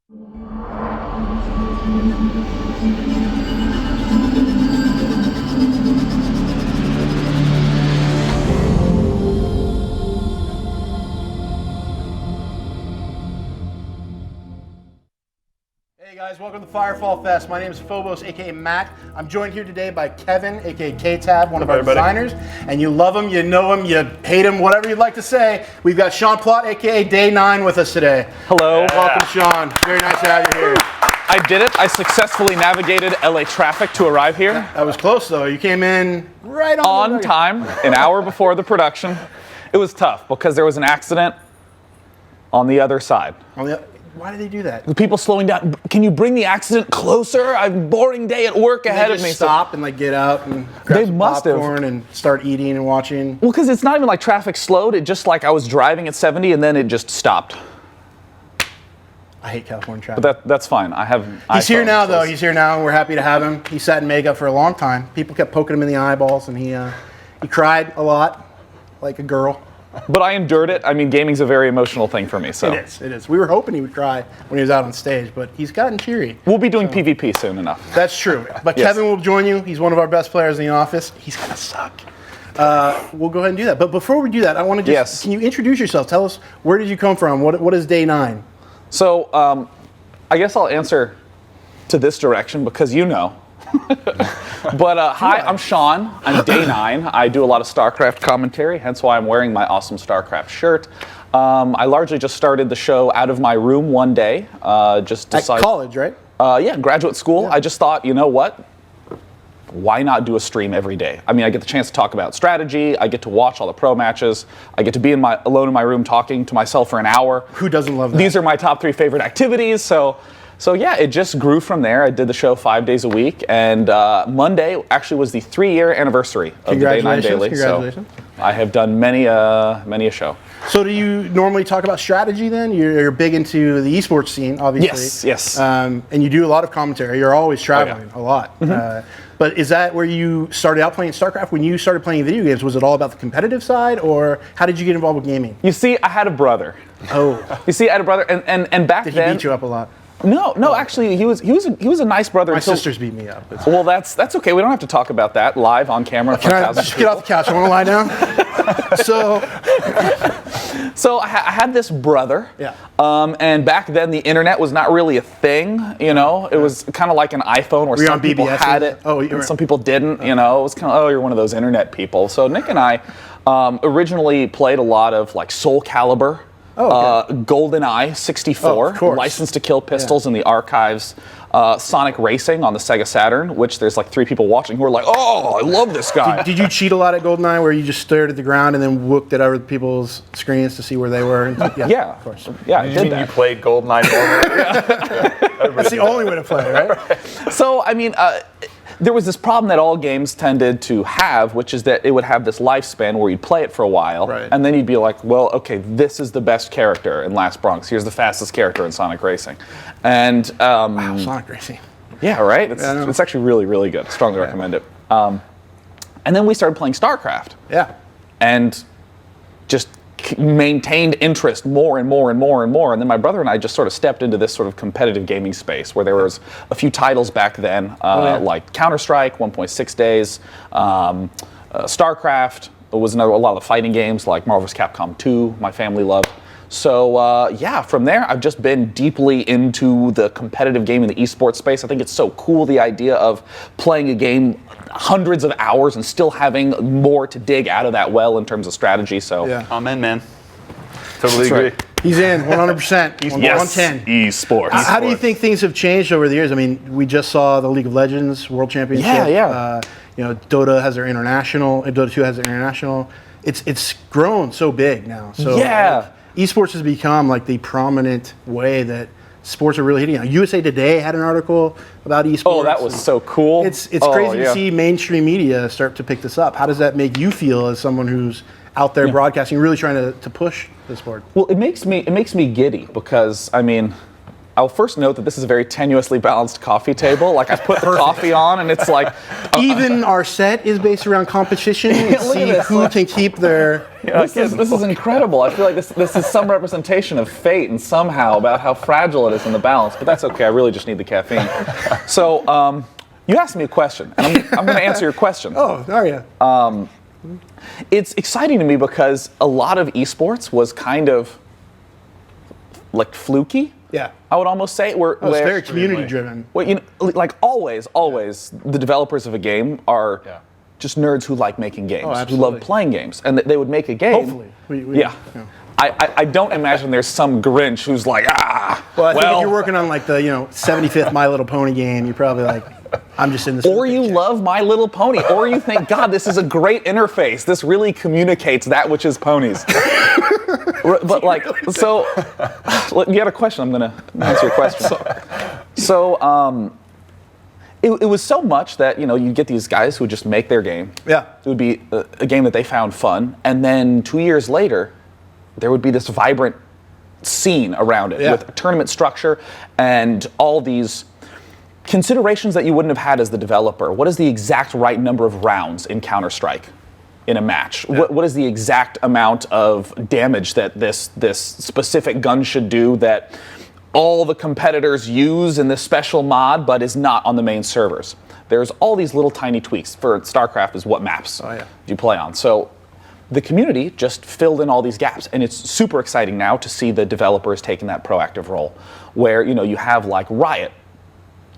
Hey guys, welcome to Firefall Fest. My name is Phobos, aka Matt. I'm joined here today by Kevin, aka K-Tab, one of our designers. And you love him, you know him, you hate him, whatever you'd like to say. We've got Sean Plott, aka DAY9, with us today. Hello. Yeah. Welcome, Sean. Very nice to have you here. I did it. I successfully navigated LA traffic to arrive here. That was close, though. You came in right on time, an hour before the production. It was tough because there was an accident on the other side. Why did they do that? The people slowing down. Can you bring the accident closer? I have a boring day at work ahead of me. Stop and like get out and grab some popcorn and start eating and watching. Well, because it's not even like traffic slowed. It just like I was driving at 70 and then it just stopped. I hate California traffic. But that's fine. He's here now, though. He's here now, and we're happy to have him. He sat in makeup for a long time. People kept poking him in the eyeballs, and he cried a lot, like a girl. But I endured it. I mean, gaming's a very emotional thing for me, so. It is. We were hoping he would cry when he was out on stage, but he's gotten cheery. We'll be doing PvP soon enough. That's true. But yes. Kevin will join you. He's one of our best players in the office. He's gonna suck. We'll go ahead and do that. But before we do that, I want to just, can you introduce yourself? Tell us, where did you come from? What is DAY9? So, I guess I'll answer to this direction because you know. But hi, I'm Sean. I'm DAY9. I do a lot of StarCraft commentary, hence why I'm wearing my awesome StarCraft shirt. I largely just started the show out of my room one day. Just decided. At college, right? Yeah, graduate school. Yeah. I just thought, you know what? Why not do a stream every day? I mean, I get the chance to talk about strategy. I get to watch all the pro matches. I get to be alone in my room talking to myself for an hour. Who doesn't love that? These are my top 3 favorite activities. So yeah, it just grew from there. I did the show 5 days a week, and Monday actually was the 3-year anniversary of the DAY9 Daily. Congratulations. So I have done many a show. So do you normally talk about strategy then? You're big into the esports scene, obviously. Yes. And you do a lot of commentary. You're always traveling a lot. Mm-hmm. But is that where you started out playing StarCraft? When you started playing video games, was it all about the competitive side, or how did you get involved with gaming? You see, I had a brother. Oh. You see, I had a brother, and back then. Did he beat you up a lot? No, actually, he was a nice brother. My sisters beat me up. Well, that's okay. We don't have to talk about that live on camera. Can I just get off the couch? I want to lie down. So I had this brother. Yeah. And back then the internet was not really a thing. You know, it was kind of like an iPhone where some people had it, and some people didn't. You know, it was kind of you're one of those internet people. So Nick and I originally played a lot of like Soul Calibur. GoldenEye 64, License to Kill Pistols in the archives, Sonic Racing on the Sega Saturn, which there's like 3 people watching who are like, oh, I love this guy. Did you cheat a lot at GoldenEye where you just stared at the ground and then looked at other people's screens to see where they were? Yeah, of course. Yeah, I did that. You played GoldenEye normally? That's the only way to play, right? So, I mean, there was this problem that all games tended to have, which is that it would have this lifespan where you'd play it for a while, and then you'd be like, well, okay, this is the best character in Last Bronx. Here's the fastest character in Sonic Racing. And wow, Sonic Racing. Yeah, right? It's actually really, really good. Strongly recommend it. And then we started playing StarCraft. Yeah. And just maintained interest more and more and more and more. And then my brother and I just sort of stepped into this sort of competitive gaming space where there was a few titles back then, like Counter-Strike, 1.6 Days, StarCraft. There was a lot of the fighting games like Marvel vs. Capcom 2, my family loved. So yeah, from there I've just been deeply into the competitive game in the esports space. I think it's so cool, the idea of playing a game hundreds of hours and still having more to dig out of that well in terms of strategy. So amen, man. Totally agree. Right. He's in 100%. 110. Esports. How do you think things have changed over the years? I mean, we just saw the League of Legends World Championship. Yeah. You know, Dota has their international. Dota 2 has their international. It's grown so big now. So esports has become like the prominent way that sports are really hitting. USA Today had an article about esports. Oh, that was so cool. It's crazy to see mainstream media start to pick this up. How does that make you feel as someone who's out there broadcasting, really trying to push the sport? Well, it makes me giddy because, I mean, I'll first note that this is a very tenuously balanced coffee table. Like I put the coffee on, and it's like even our set is based around competition. And see who can keep their. This is incredible. I feel like this is some representation of fate, and somehow about how fragile it is in the balance. But that's okay. I really just need the caffeine. So you asked me a question, and I'm going to answer your question. Oh, are you? It's exciting to me because a lot of esports was kind of like fluky. Yeah. I would almost say it's very community driven. Well, you know, like always, the developers of a game are just nerds who like making games, who love playing games, and they would make a game. Hopefully. Yeah. I don't imagine there's some Grinch who's like, Well, I think if you're working on like the 75th My Little Pony game, you're probably like, I'm just in this. Or you love My Little Pony, or you think, God, this is a great interface. This really communicates that which is ponies. But like, so you had a question. I'm gonna answer your question. So it was so much that you get these guys who would just make their game. Yeah. It would be a game that they found fun, and then 2 years later, there would be this vibrant scene around it with a tournament structure and all these considerations that you wouldn't have had as the developer. What is the exact right number of rounds in Counter-Strike in a match? Yeah. What is the exact amount of damage that this specific gun should do that all the competitors use in this special mod but is not on the main servers? There's all these little tiny tweaks. For StarCraft is what maps do you play on. So the community just filled in all these gaps, and it's super exciting now to see the developers taking that proactive role where you have like Riot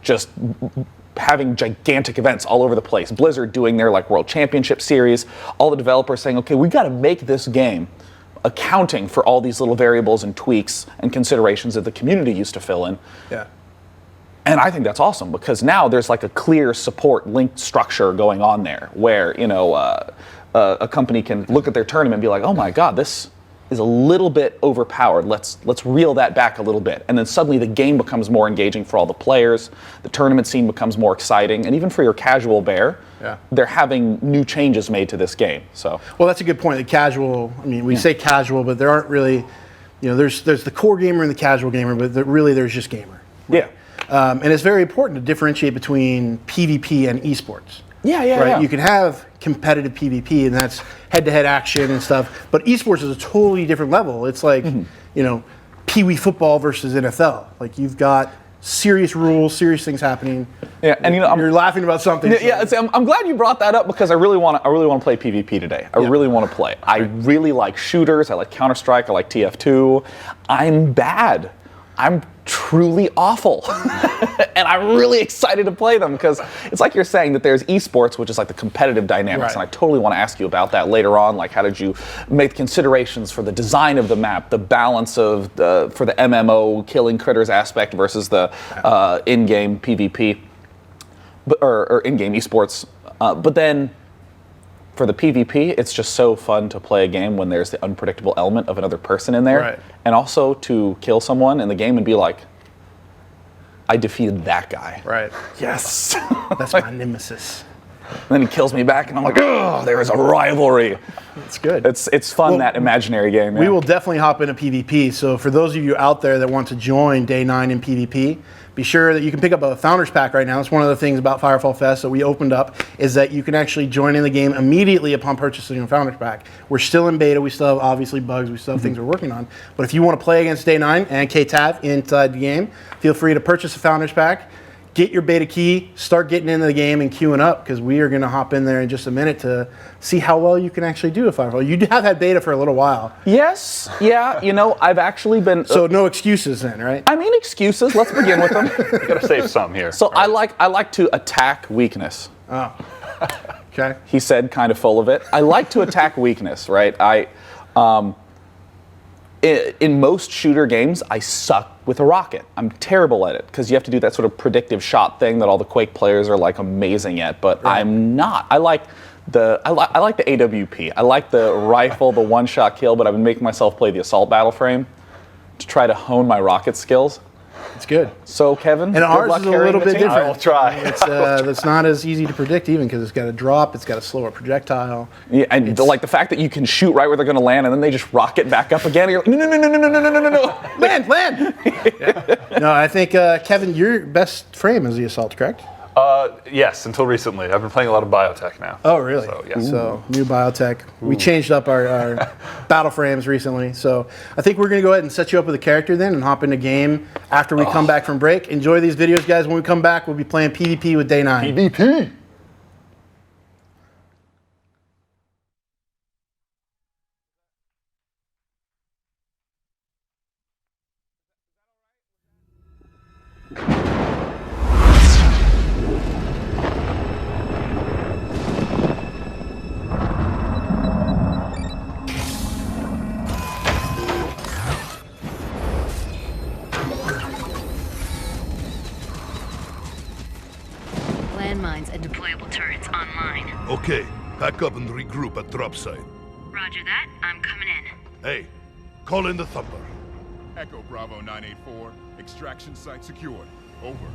just having gigantic events all over the place. Blizzard doing their like World Championship series. All the developers saying, okay, we got to make this game accounting for all these little variables and tweaks and considerations that the community used to fill in. Yeah. And I think that's awesome because now there's like a clear support linked structure going on there where, a company can look at their tournament and be like, oh my God, this is a little bit overpowered. Let's reel that back a little bit. And then suddenly the game becomes more engaging for all the players. The tournament scene becomes more exciting. And even for your casual bear, they're having new changes made to this game. So, well, that's a good point. The casual, I mean, we say casual, but there aren't really, there's the core gamer and the casual gamer, but really there's just gamer. Right? Yeah. And it's very important to differentiate between PvP and esports. Right? You can have competitive PvP, and that's head-to-head action and stuff, but esports is a totally different level. It's like, Pee Wee football versus NFL. Like, you've got serious rules, serious things happening. Yeah, and you're laughing about something. I'm glad you brought that up because I really want to play PvP today. I really want to play. I really like shooters. I like Counter-Strike. I like TF2. I'm bad. I'm truly awful. And I'm really excited to play them because it's like you're saying that there's esports, which is like the competitive dynamics, and I totally want to ask you about that later on. Like, how did you make considerations for the design of the map, the balance of for the MMO killing critters aspect versus the in-game PvP, or in-game esports. But then for the PvP, it's just so fun to play a game when there's the unpredictable element of another person in there. And also to kill someone in the game and be like, I defeated that guy. Right. Yes. That's my nemesis. And then he kills me back and I'm like, oh, there is a rivalry. It's good. It's fun, that imaginary game. We will definitely hop into PvP. So for those of you out there that want to join DAY9 in PvP, be sure that you can pick up a Founders Pack right now. It's one of the things about Firefall Fest that we opened up is that you can actually join in the game immediately upon purchasing a Founders Pack. We're still in beta. We still have obviously bugs. We still have things we're working on. But if you want to play against DAY9 and KTAV inside the game, feel free to purchase a Founders Pack. Get your beta key, start getting into the game and queuing up because we are going to hop in there in just a minute to see how well you can actually do a Firefall. You have had beta for a little while. Yes, yeah, I've actually been... So no excuses then, right? I mean excuses, let's begin with them. You got to save some here. So right? I like to attack weakness. Oh, okay. He said kind of full of it. I like to attack weakness, right? In most shooter games, I suck with a rocket. I'm terrible at it because you have to do that sort of predictive shot thing that all the Quake players are like amazing at, but I'm not. I like the AWP. I like the rifle, the one-shot kill, but I've been making myself play the assault battle frame to try to hone my rocket skills. It's good. So, Kevin, and ours is a little bit different. I will try. It's not as easy to predict even because it's got a drop, it's got a slower projectile. Yeah, and like the fact that you can shoot right where they're going to land and then they just rocket back up again. And you're like, no. Land! Yeah. No, I think, Kevin, your best frame is the Assault, correct? Yes, until recently. I've been playing a lot of biotech now. Oh, really? So, yes. So new biotech. We changed up our battle frames recently. So I think we're going to go ahead and set you up with a character then and hop into game after we come back from break. Enjoy these videos, guys. When we come back, we'll be playing PvP with DAY9. PvP! Landmines and deployable turrets online. Okay, pack up and regroup at drop site. Roger that. I'm coming in. Hey, call in the Thumper. Echo Bravo 984, extraction site secured. Over.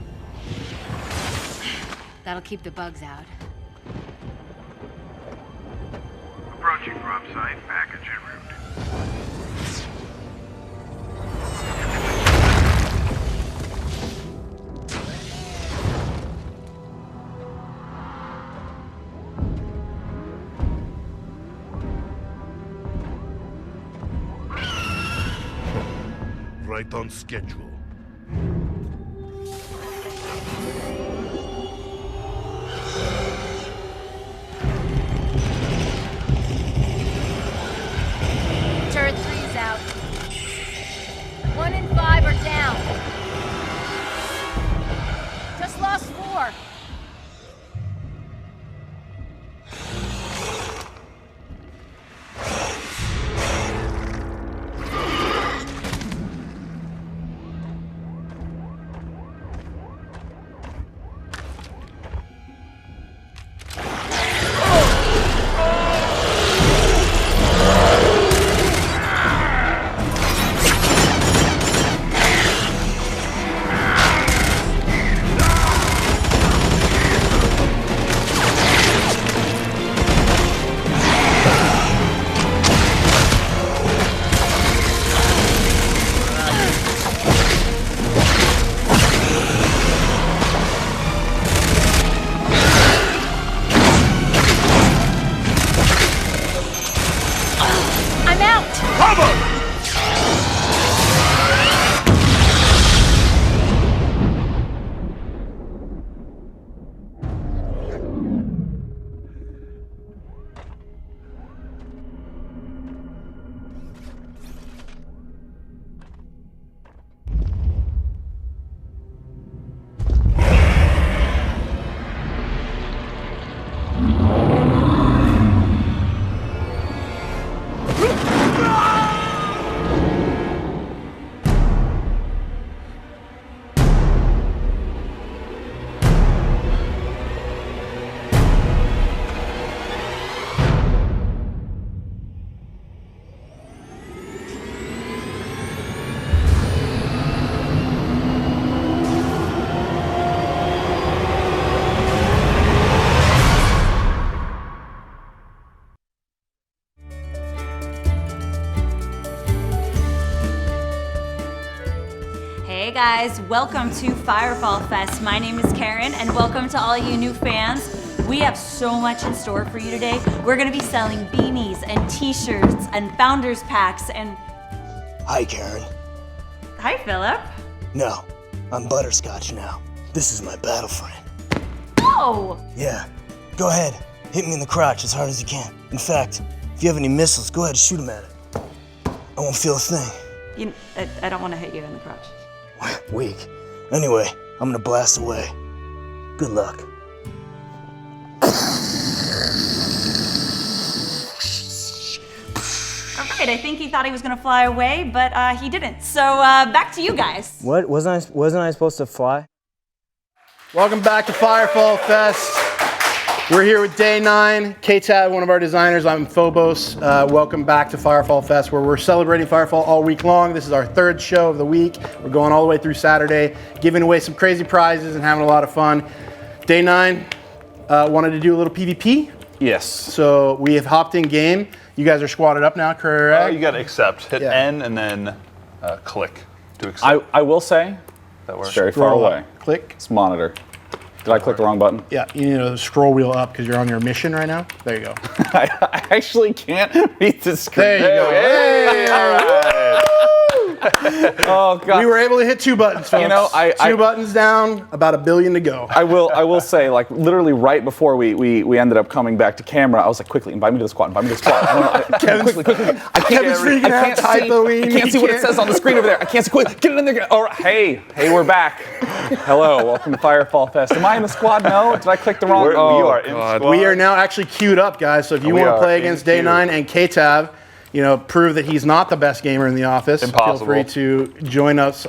That'll keep the bugs out. Approaching drop site, package en route. Right on schedule. Turret 3's out. 1 and 5 are down. Just lost 4. Hey guys, welcome to Firefall Fest. My name is Karen and welcome to all you new fans. We have so much in store for you today. We're gonna be selling beanies and t-shirts and founders packs and... Hi, Karen. Hi, Philip. No, I'm Butterscotch now. This is my battle friend. Oh! Yeah, go ahead. Hit me in the crotch as hard as you can. In fact, if you have any missiles, go ahead and shoot them at it. I won't feel a thing. I don't want to hit you in the crotch. Weak. Anyway, I'm gonna blast away. Good luck. Alright, I think he thought he was gonna fly away, but he didn't. So back to you guys. What? Wasn't I supposed to fly? Welcome back to Firefall Fest. We're here with DAY9, K-Tab, one of our designers. I'm Phobos. Welcome back to Firefall Fest, where we're celebrating Firefall all week long. This is our third show of the week. We're going all the way through Saturday, giving away some crazy prizes and having a lot of fun. DAY9 wanted to do a little PvP. Yes. So we have hopped in game. You guys are squatted up now, correct? You got to accept. Hit N and then click to accept. I will say, that works. it's very far away. Click. It's monitor. Did I click the wrong button? Yeah, you need to scroll wheel up because you're on your mission right now. There you go. I actually can't read the screen. There you go. Hey, all right. Oh God! We were able to hit 2 buttons, folks. You know, two buttons down, about 1 billion to go. I will say, like, literally right before we ended up coming back to camera, I was like, quickly, invite me to the squad, invite me to the squad. I don't know, quickly. Kevin's freaking out, typoing. I can't see what it says on the screen over there. I can't see. Quick, get it in there. All right, hey, we're back. Hello, welcome to Firefall Fest. Am I in the squad? No, did I click the wrong? You are in the squad. We are now actually queued up, guys. So if you want to play against DAY9 and K-Tab, you know, prove that he's not the best gamer in the office. Impossible. Feel free to join us.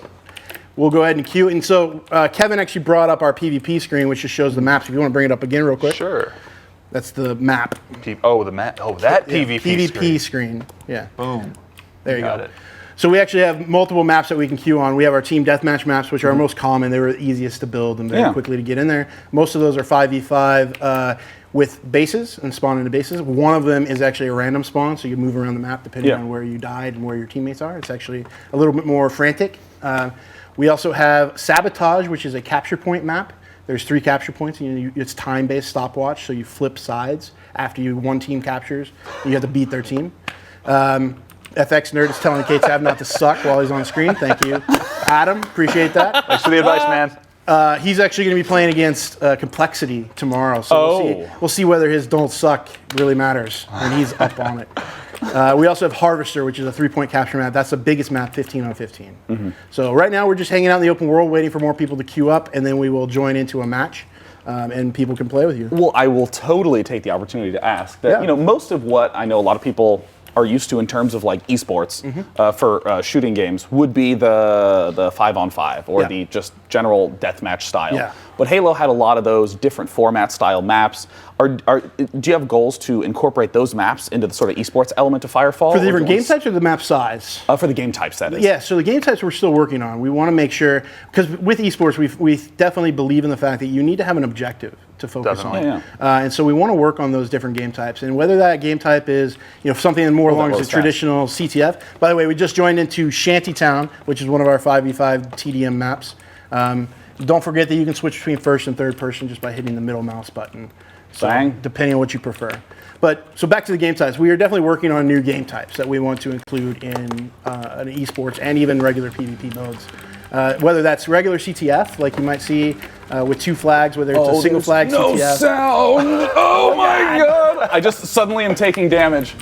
We'll go ahead and queue. And so Kevin actually brought up our PvP screen, which just shows the maps. If you want to bring it up again real quick. Sure. That's the map. Oh, the map. Oh, that PvP screen. Yeah. Boom. There you go. Got it. So we actually have multiple maps that we can queue on. We have our team deathmatch maps, which are most common. They were the easiest to build and very quickly to get in there. Most of those are 5v5 with bases and spawn into bases. One of them is actually a random spawn, so you move around the map depending on where you died and where your teammates are. It's actually a little bit more frantic. We also have Sabotage, which is a capture point map. There's 3 capture points, and it's time-based stopwatch, so you flip sides after one team captures. You have to beat their team. FX Nerd is telling K-Tab not to suck while he's on screen. Thank you, Adam. Appreciate that. Thanks for the advice, man. He's actually going to be playing against Complexity tomorrow, so we'll see whether his don't suck really matters, and he's up on it. We also have Harvester, which is a 3-point capture map. That's the biggest map, 15 on 15. So right now we're just hanging out in the open world, waiting for more people to queue up, and then we will join into a match, and people can play with you. Well, I will totally take the opportunity to ask that. You know, most of what I know a lot of people are used to in terms of like esports for shooting games would be the 5-on-5 or the just general deathmatch style. Yeah. But Halo had a lot of those different format style maps. Do you have goals to incorporate those maps into the sort of esports element of Firefall? For the different game types or the map size? For the game types, that is. Yeah, so the game types we're still working on. We want to make sure, because with esports, we definitely believe in the fact that you need to have an objective to focus on. And so we want to work on those different game types. And whether that game type is, you know, something more along the traditional CTF. By the way, we just joined into Shantytown, which is one of our 5v5 TDM maps. Don't forget that you can switch between first and third person just by hitting the middle mouse button. So depending on what you prefer. But so back to the game types, we are definitely working on new game types that we want to include in an esports and even regular PvP modes. Whether that's regular CTF, like you might see with 2 flags, whether it's a single flag no CTF. Sound! Oh my God! I just suddenly am taking damage.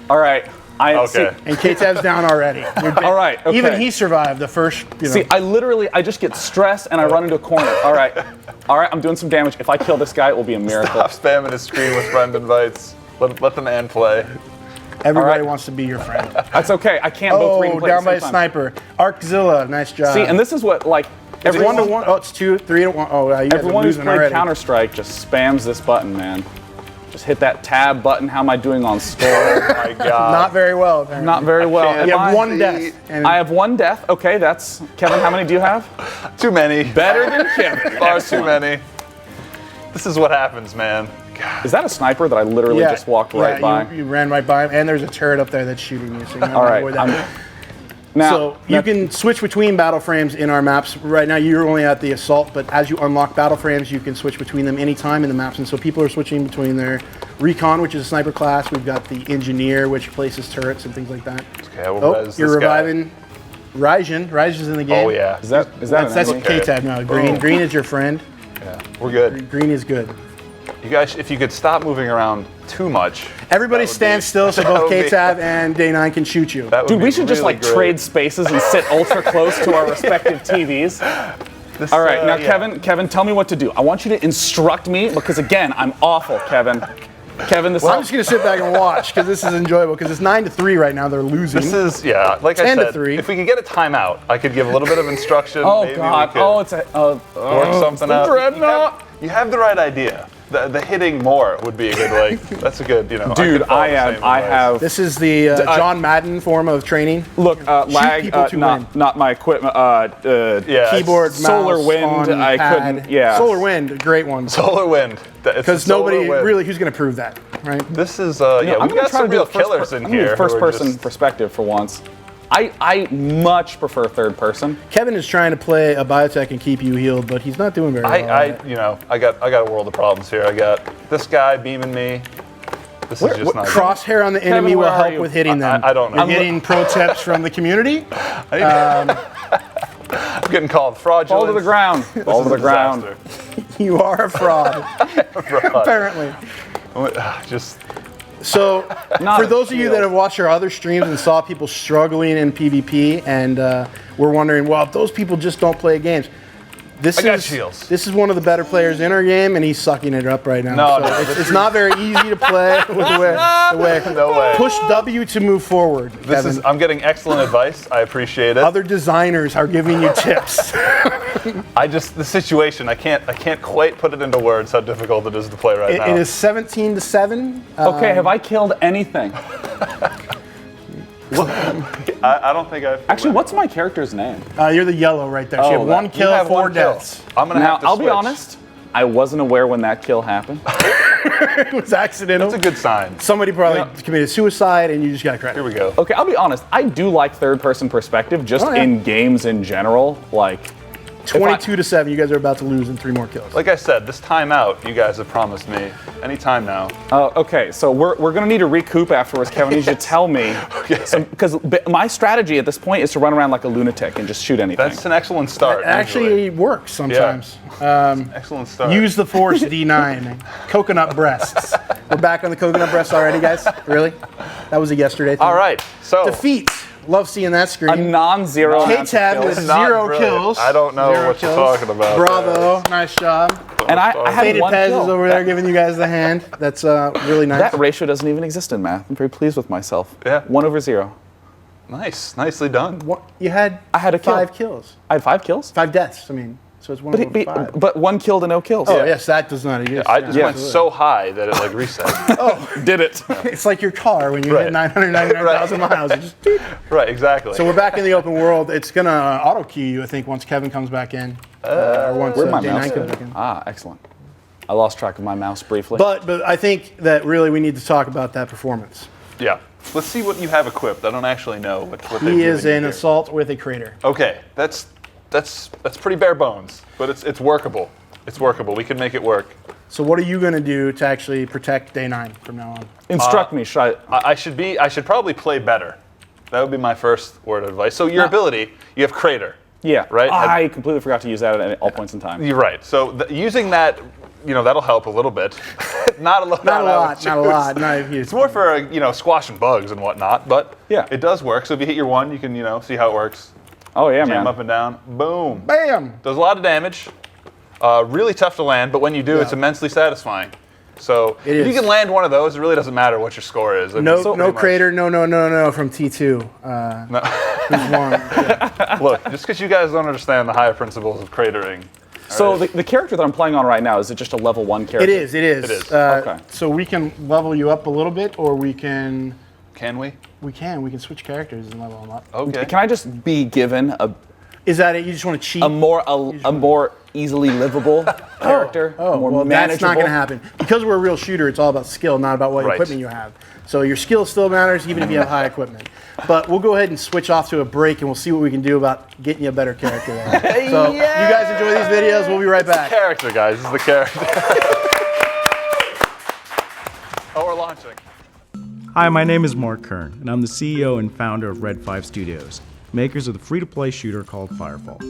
All right. And K-Tab's down already. All right. Okay. Even he survived the first. You know. See, I just get stressed and I run into a corner. All right, I'm doing some damage. If I kill this guy, it will be a miracle. Stop spamming his screen with friend invites. Let the man play. Everybody wants to be your friend. That's okay. I can't both read and play down at the by a same time. sniper. Arkzilla, nice job. See, and this is what like it's 1-1. Oh, it's 2, 3-1. Oh, you guys everyone are who's losing played already. Counter-Strike just spams this button, man. Just hit that tab button. How am I doing on score? Oh my God. Not very well. Apparently. Not very well. You have 1 death. I have 1 death. Okay, that's Kevin. How many do you have? Too many. Better than Kevin. Far too many. This is what happens, man. God. Is that a sniper that I literally just walked right by? You ran right by him, and there's a turret up there that's shooting you. So you might all right. avoid that. Now, you can switch between battle frames in our maps. Right now, you're only at the assault, but as you unlock battle frames, you can switch between them anytime in the maps. And so people are switching between their recon, which is a sniper class. We've got the engineer, which places turrets and things like that. Okay, you're reviving Raijin. Raijin's in the game. Oh yeah. That's K-Tab now. Green. Green is your friend. Yeah, we're good. Green is good. You guys, if you could stop moving around too much. Everybody stand still so both K-Tab and DAY9 can shoot you. Dude, we should just like trade spaces and sit ultra close to our respective TVs. All right, now Kevin, tell me what to do. I want you to instruct me because again, I'm awful, Kevin. Kevin, I'm just gonna sit back and watch because this is enjoyable. Because it's 9-3 right now. They're losing. This is like I said. 10-3. If we could get a timeout, I could give a little bit of instruction. Oh maybe God! we could it's a work something out. Dreadnought. You have the right idea. the hitting more would be a good, like, that's a good, you know. Dude, I have. This is the John Madden form of training. Look, lag, not my equipment. Keyboard, Solar mouse, Wind, on I pad. couldn't, yeah. Solar Wind, great one. Solar Wind. Because nobody, really, who's going to prove that, right? This is, I'm we've gonna got try some to do real a first killers in here. First-person perspective for once. I much prefer third person. Kevin is trying to play a biotech and keep you healed, but he's not doing very well. You know, I got a world of problems here. I got this guy beaming me. This is just not Crosshair on the enemy Kevin, will help with hitting them. I don't know. You're getting pro tips from the community. I'm getting called fraudulent. Fall to the ground. Fall to the ground. You are a fraud. Apparently. Just. So, for those of you that have watched our other streams and saw people struggling in PvP, and we're wondering, well, if those people just don't play games. This is one of the better players in our game, and he's sucking it up right now. It's not very easy to play with the way. No way. Push W to move forward. I'm getting excellent advice. I appreciate it. Other designers are giving you tips. The situation, I can't quite put it into words how difficult it is to play right now. It is 17-7. Okay, have I killed anything? I don't think I've. Actually, what's my character's name? You're the yellow right there. So you have one kill, 4 deaths. I'm gonna have to I'll switch. be honest. I wasn't aware when that kill happened. It was accidental. That's a good sign. Somebody probably committed suicide, and you just got credit. Here we go. Okay, I'll be honest. I do like third-person perspective, just in games in general. Like 22-7. You guys are about to lose in 3 more kills. Like I said, this timeout you guys have promised me. Any time now. Okay, so we're gonna need to recoup afterwards. Kevin needs to tell me, because my strategy at this point is to run around like a lunatic and just shoot anything. That's an excellent start. It actually works sometimes. Excellent start. Use the Force D9. Coconut breasts. We're back on the coconut breasts already, guys? Really? That was a yesterday thing. All right, so. Defeat. Love seeing that screen. A non-zero. K-Tab with 0 kills. I don't know what you're talking about. Bravo. Nice job. And I had Faded one Pez kill. is over there giving you guys the hand. That's really nice. That ratio doesn't even exist in math. I'm very pleased with myself. Yeah. 1/0. Nice. Nicely done. You had I had a kill. 5 kills. I had 5 kills? 5 deaths, I mean. So it's 1/5. But 1 kill to no kills. Oh, yes, that does not exist. I just went so high that it like reset. Did it. It's like your car when you hit 999,000 miles. It just, Right, exactly. So we're back in the open world. It's going to auto-queue you, I think, once Kevin comes back in. Or once Where'd my DAY9 mouse comes go? back in. Ah, excellent. I lost track of my mouse briefly. But I think that really we need to talk about that performance. Yeah. Let's see what you have equipped. I don't actually know what they're He is doing an here. assault with a crater. Okay, that's pretty bare bones, but it's workable. It's workable. We can make it work. So what are you going to do to actually protect DAY9 from now on? Instruct me. I should probably play better. That would be my first word of advice. So your ability, you have crater. Yeah. Right. I completely forgot to use that at all points in time. You're right. So using that, that'll help a little bit. Not a lot. Not a lot. Not if you. It's more for squashing bugs and whatnot, but yeah, it does work. So if you hit your 1, you can see how it works. Oh yeah, Jam man. up and down. Boom. Bam. Does a lot of damage. Really tough to land, but when you do, it's immensely satisfying. So if you can land one of those, it really doesn't matter what your score is. No crater, no from T2. No. Who's won? Yeah. Look, just because you guys don't understand the higher principles of cratering. So the character that I'm playing on right now, is it just a level 1 character? It is. Okay. So we can level you up a little bit, or we can. Can we? We can switch characters and level them up. Okay. Can I just be given a? Is that it? You just want to cheat? A more easily livable character. More well, manageable. that's not going to happen because we're a real shooter. It's all about skill, not about what equipment you have. So your skill still matters, even if you have high equipment. But we'll go ahead and switch off to a break, and we'll see what we can do about getting you a better character. There. So you guys enjoy these videos. We'll be right back. The character, guys. This is the character. Oh, we're launching. Hi, my name is Mark Kern, and I'm the CEO and founder of Red 5 Studios, makers of the free-to-play shooter called Firefall.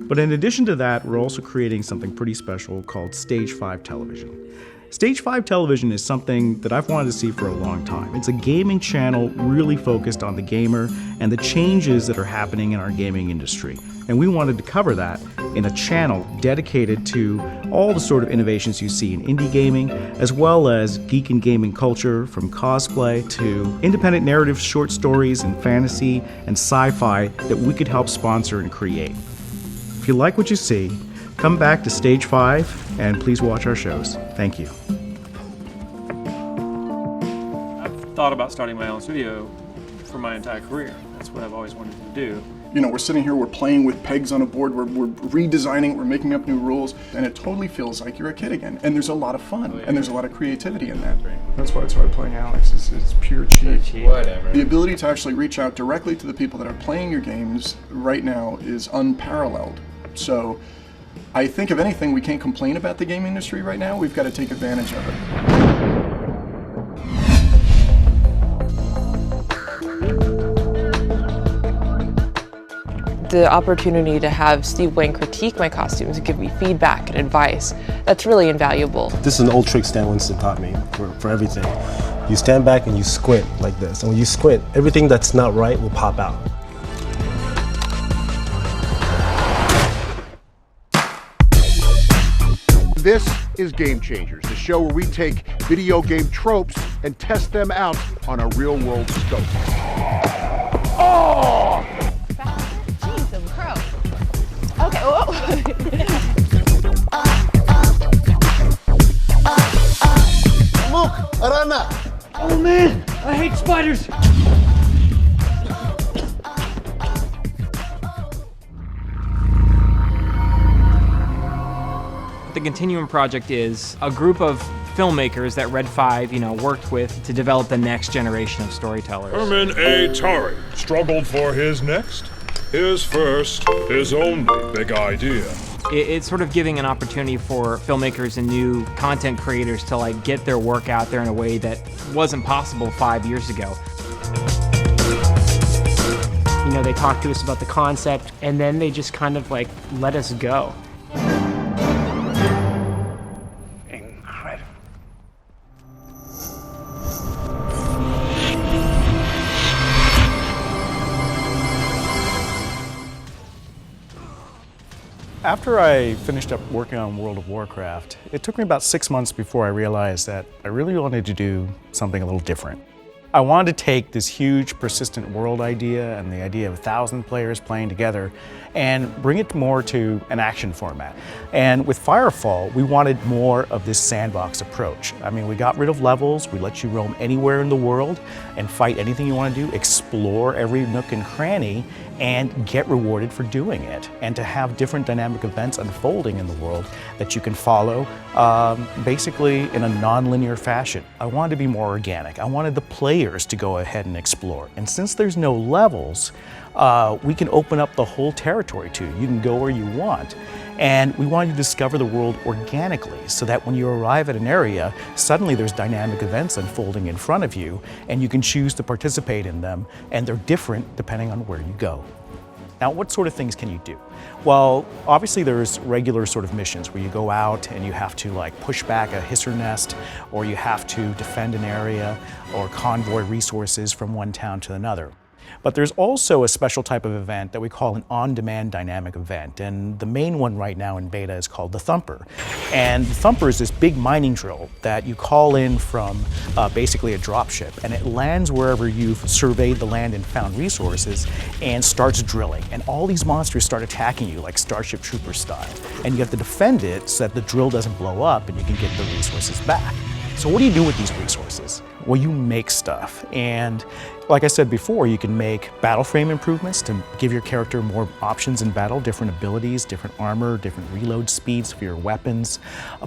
But in addition to that, we're also creating something pretty special called Stage 5 Television. Stage 5 Television is something that I've wanted to see for a long time. It's a gaming channel really focused on the gamer and the changes that are happening in our gaming industry. And we wanted to cover that in a channel dedicated to all the sort of innovations you see in indie gaming, as well as geek and gaming culture, from cosplay to independent narrative short stories and fantasy and sci-fi that we could help sponsor and create. If you like what you see, Come back to Stage 5 and please watch our shows. Thank you. I've thought about starting my own studio for my entire career. That's what I've always wanted to do. You know, we're sitting here, we're playing with pegs on a board, we're redesigning, we're making up new rules, and it totally feels like you're a kid again. And there's a lot of fun, and there's a lot of creativity in that. That's why I started playing Alex, it's pure cheat. Whatever. The ability to actually reach out directly to the people that are playing your games right now is unparalleled. So, I think if anything, we can't complain about the game industry right now, we've got to take advantage of it. The opportunity to have Steve Wayne critique my costumes and give me feedback and advice, that's really invaluable. This is an old trick Stan Winston taught me for everything. You stand back and you squint like this, and when you squint, everything that's not right will pop out. This is Game Changers, the show where we take video game tropes and test them out on a real-world scope. Oh! Jeez, I'm pro. Okay, whoa. Look, Arana! Oh man, I hate spiders! The Continuum Project is a group of filmmakers that Red 5, worked with to develop the next generation of storytellers. Herman A. Tari struggled for his next, his first, his only big idea. It's sort of giving an opportunity for filmmakers and new content creators to get their work out there in a way that wasn't possible 5 years ago. They talked to us about the concept, and then they just kind of let us go. After I finished up working on World of Warcraft, it took me about 6 months before I realized that I really wanted to do something a little different. I wanted to take this huge persistent world idea and the idea of 1,000 players playing together and bring it more to an action format. And with Firefall, we wanted more of this sandbox approach. I mean, we got rid of levels, we let you roam anywhere in the world and fight anything you want to do, explore every nook and cranny, and get rewarded for doing it. And to have different dynamic events unfolding in the world that you can follow basically in a non-linear fashion. I wanted to be more organic. I wanted the players to go ahead and explore. And since there's no levels, we can open up the whole territory to you. You can go where you want. And we want you to discover the world organically so that when you arrive at an area, suddenly there's dynamic events unfolding in front of you and you can choose to participate in them, and they're different depending on where you go. Now, what sort of things can you do? Well, obviously there's regular sort of missions where you go out and you have to push back a hisser nest, or you have to defend an area or convoy resources from one town to another. But there's also a special type of event that we call an on-demand dynamic event, and the main one right now in beta is called the Thumper. And the Thumper is this big mining drill that you call in from basically a dropship, and it lands wherever you've surveyed the land and found resources and starts drilling. And all these monsters start attacking you like Starship Troopers style. And you have to defend it so that the drill doesn't blow up and you can get the resources back. So what do you do with these resources? Well, you make stuff. And like I said before, you can make battle frame improvements to give your character more options in battle, different abilities, different armor, different reload speeds for your weapons.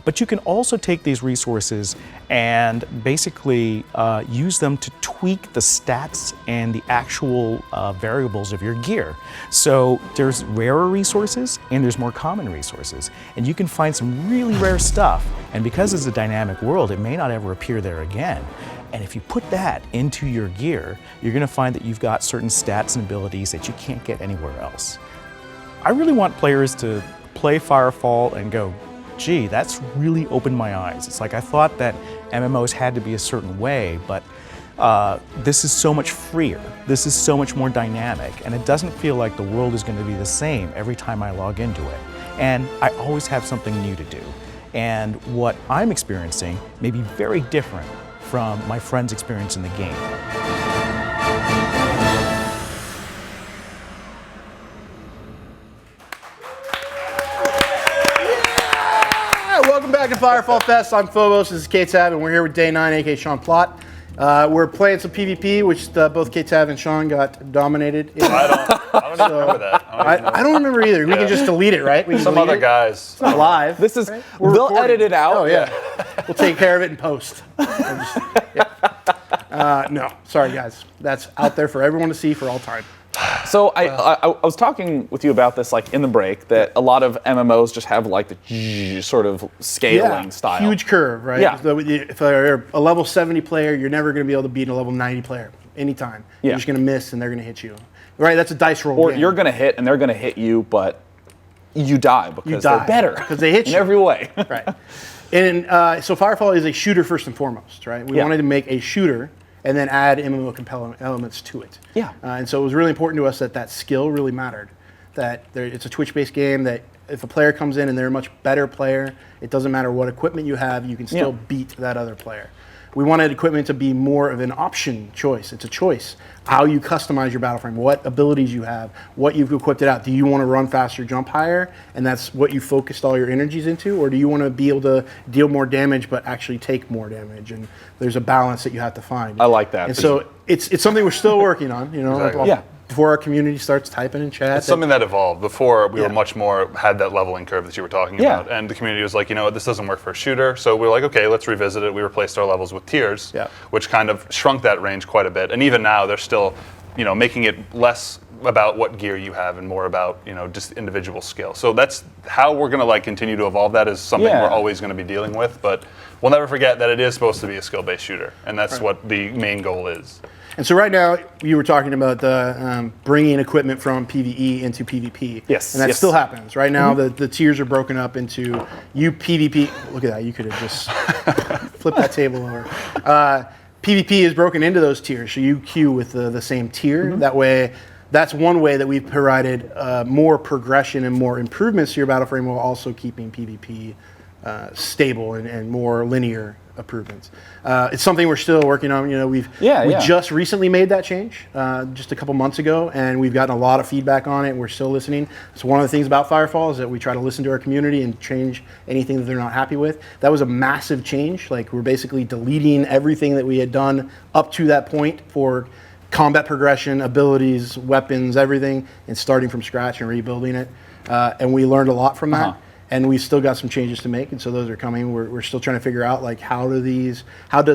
But you can also take these resources and basically use them to tweak the stats and the actual variables of your gear. So there's rarer resources and there's more common resources. And you can find some really rare stuff. And because it's a dynamic world, it may not ever appear there again. And if you put that into your gear, you're going to find that you've got certain stats and abilities that you can't get anywhere else. I really want players to play Firefall and go, gee, that's really opened my eyes. It's like I thought that MMOs had to be a certain way, but this is so much freer. This is so much more dynamic, and it doesn't feel like the world is going to be the same every time I log into it. And I always have something new to do. And what I'm experiencing may be very different from my friend's experience in the game. back to Firefall Fest. I'm Phobos, this is K-Tab, and we're here with DAY9, aka Sean Plott. We're playing some PvP, which both K-Tab and Sean got dominated in. I don't even remember that. I don't remember either. We can just delete it, right? We can Some delete other it. guys. It's not live. This is, right? they'll edit it out. Oh, yeah. We'll take care of it in post. No, sorry guys. That's out there for everyone to see for all time. So I was talking with you about this like in the break that a lot of MMOs just have like the sort of scaling style. Huge curve, right? Yeah. So if you're a level 70 player, you're never going to be able to beat a level 90 player anytime. Yeah. You're just going to miss and they're going to hit you. Right? That's a dice roll. Or game. you're going to hit and they're going to hit you, but you die because they're better. Because they hit you. In every way. Right. And so Firefall is a shooter first and foremost, right? We wanted to make a shooter and then add MMO compelling elements to it. Yeah. And so it was really important to us that that skill really mattered. That it's a Twitch-based game that if a player comes in and they're a much better player, it doesn't matter what equipment you have, you can still beat that other player. We wanted equipment to be more of an option choice. It's a choice. How you customize your battle frame, what abilities you have, what you've equipped it out. Do you want to run faster, jump higher, and that's what you focused all your energies into? Or do you want to be able to deal more damage but actually take more damage? And there's a balance that you have to find. I like that. And so it's something we're still working on, you know. Exactly. Yeah. Before our community starts typing in chat. It's something that evolved. Before, we were much more, had that leveling curve that you were talking about. And the community was like, you know what, this doesn't work for a shooter. So we were like, okay, let's revisit it. We replaced our levels with tiers, which kind of shrunk that range quite a bit. And even now, they're still, you know, making it less about what gear you have and more about, you know, just individual skill. So that's how we're going to like continue to evolve. That is something we're always going to be dealing with. But we'll never forget that it is supposed to be a skill-based shooter. And that's what the main goal is. And so right now, you were talking about the bringing equipment from PvE into PvP. Yes. And that still happens. Right now, the tiers are broken up into you PvP. Look at that. You could have just flipped that table over. PvP is broken into those tiers. So you queue with the same tier. That way, that's one way that we've provided more progression and more improvements to your battle frame while also keeping PvP stable and more linear improvements. It's something we're still working on. You know, we just recently made that change just a couple months ago, and we've gotten a lot of feedback on it. And we're still listening. So one of the things about Firefall is that we try to listen to our community and change anything that they're not happy with. That was a massive change. Like we're basically deleting everything that we had done up to that point for combat progression, abilities, weapons, everything, and starting from scratch and rebuilding it. And we learned a lot from that. And we've still got some changes to make, and so those are coming. We're still trying to figure out like how does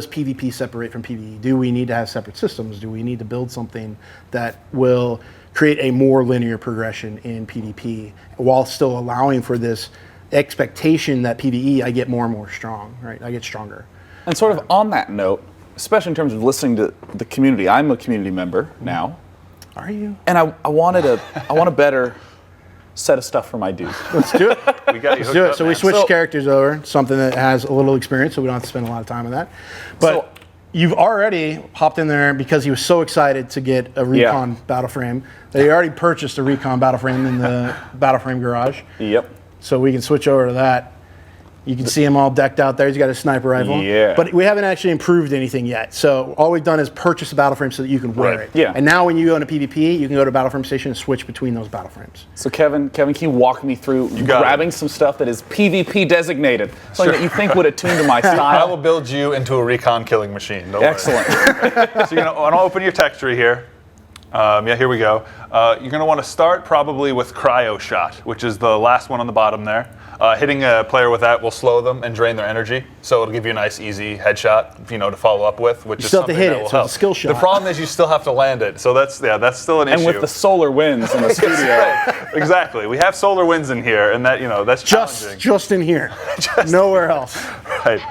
PvP separate from PvE? Do we need to have separate systems? Do we need to build something that will create a more linear progression in PvP while still allowing for this expectation that PvE I get more and more strong, right? I get stronger. And sort of on that note, especially in terms of listening to the community, I'm a community member now. Are you? And I want a better set of stuff for my dudes. Let's do it. We got you. Let's do it. So we switched characters over, something that has a little experience, so we don't have to spend a lot of time on that. But you've already hopped in there because he was so excited to get a recon battle frame that he already purchased a recon battle frame in the battle frame garage. Yep. So we can switch over to that. You can see him all decked out there. He's got a sniper rifle. Yeah. But we haven't actually improved anything yet. So all we've done is purchase a battle frame so that you can wear it. Yeah. And now when you go into PvP, you can go to battle frame station and switch between those battle frames. So Kevin, can you walk me through grabbing some stuff that is PvP designated, something that you think would attune to my style? I will build you into a recon killing machine. Don't Excellent. worry. So you're gonna want to open your text tree here. Here we go. You're going to want to start probably with Cryo Shot, which is the last one on the bottom there. Hitting a player with that will slow them and drain their energy, so it'll give you a nice, easy headshot, you know, to follow up with, which you is still have to something hit that it, will so help. it's a skill shot. The problem is you still have to land it, so that's still an issue. And with the solar winds in the studio. Exactly. We have solar winds in here, and that, you know, that's challenging. Just in here, nowhere else. Right.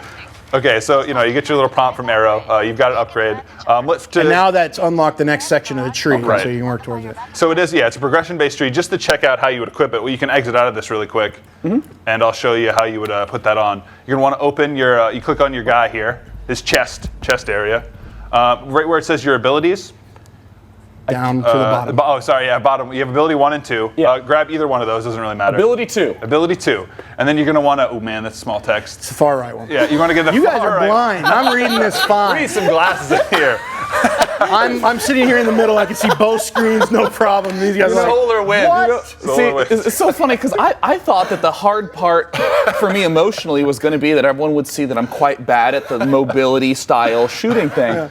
Okay, so you know you get your little prompt from Arrow. You've got an upgrade. And now that's unlocked the next section of the tree, so you can work towards it. So it is, it's a progression-based tree. Just to check out how you would equip it, well, you can exit out of this really quick, and I'll show you how you would put that on. You're gonna want to open your. You click on your guy here, his chest area, right where it says your abilities. Down to the bottom. Bottom. You have ability 1 and 2. Grab either one of those, doesn't really matter. Ability 2. Ability 2. And then you're going to want to, oh man, that's small text. It's the far right one. Yeah, you want to get the You far guys are right. blind. I'm reading this fine. We need some glasses in here. I'm sitting here in the middle. I can see both screens, no problem. These guys are like, Solar wind. what? See, it's so funny because I thought that the hard part for me emotionally was going to be that everyone would see that I'm quite bad at the mobility style shooting thing. Yeah.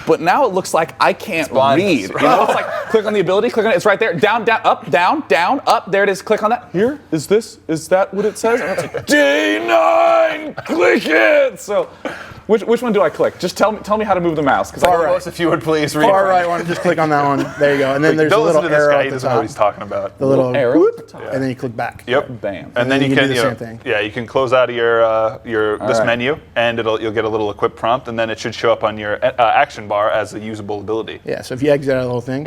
But now it looks like I can't read. You know, it's like click on the ability, click on it. It's right there. Down, down, up, down, down, up. There it is. Click on that. Here is this. Is that what it says? And it's like DAY9. Click it. So, which one do I click? Just tell me how to move the mouse. Far right, if you would please. Read Far right one. Just click on that one. There you go. And then there's a little arrow at the top. He doesn't know what he's talking about. The little arrow, whoop, and then you click back. Yep. Bam. And then you can do the same thing. Yeah, you can close out of your this menu, and you'll get a little equip prompt, and then it should show up on your action bar as a usable ability. Yeah. So if you exit out of the whole thing.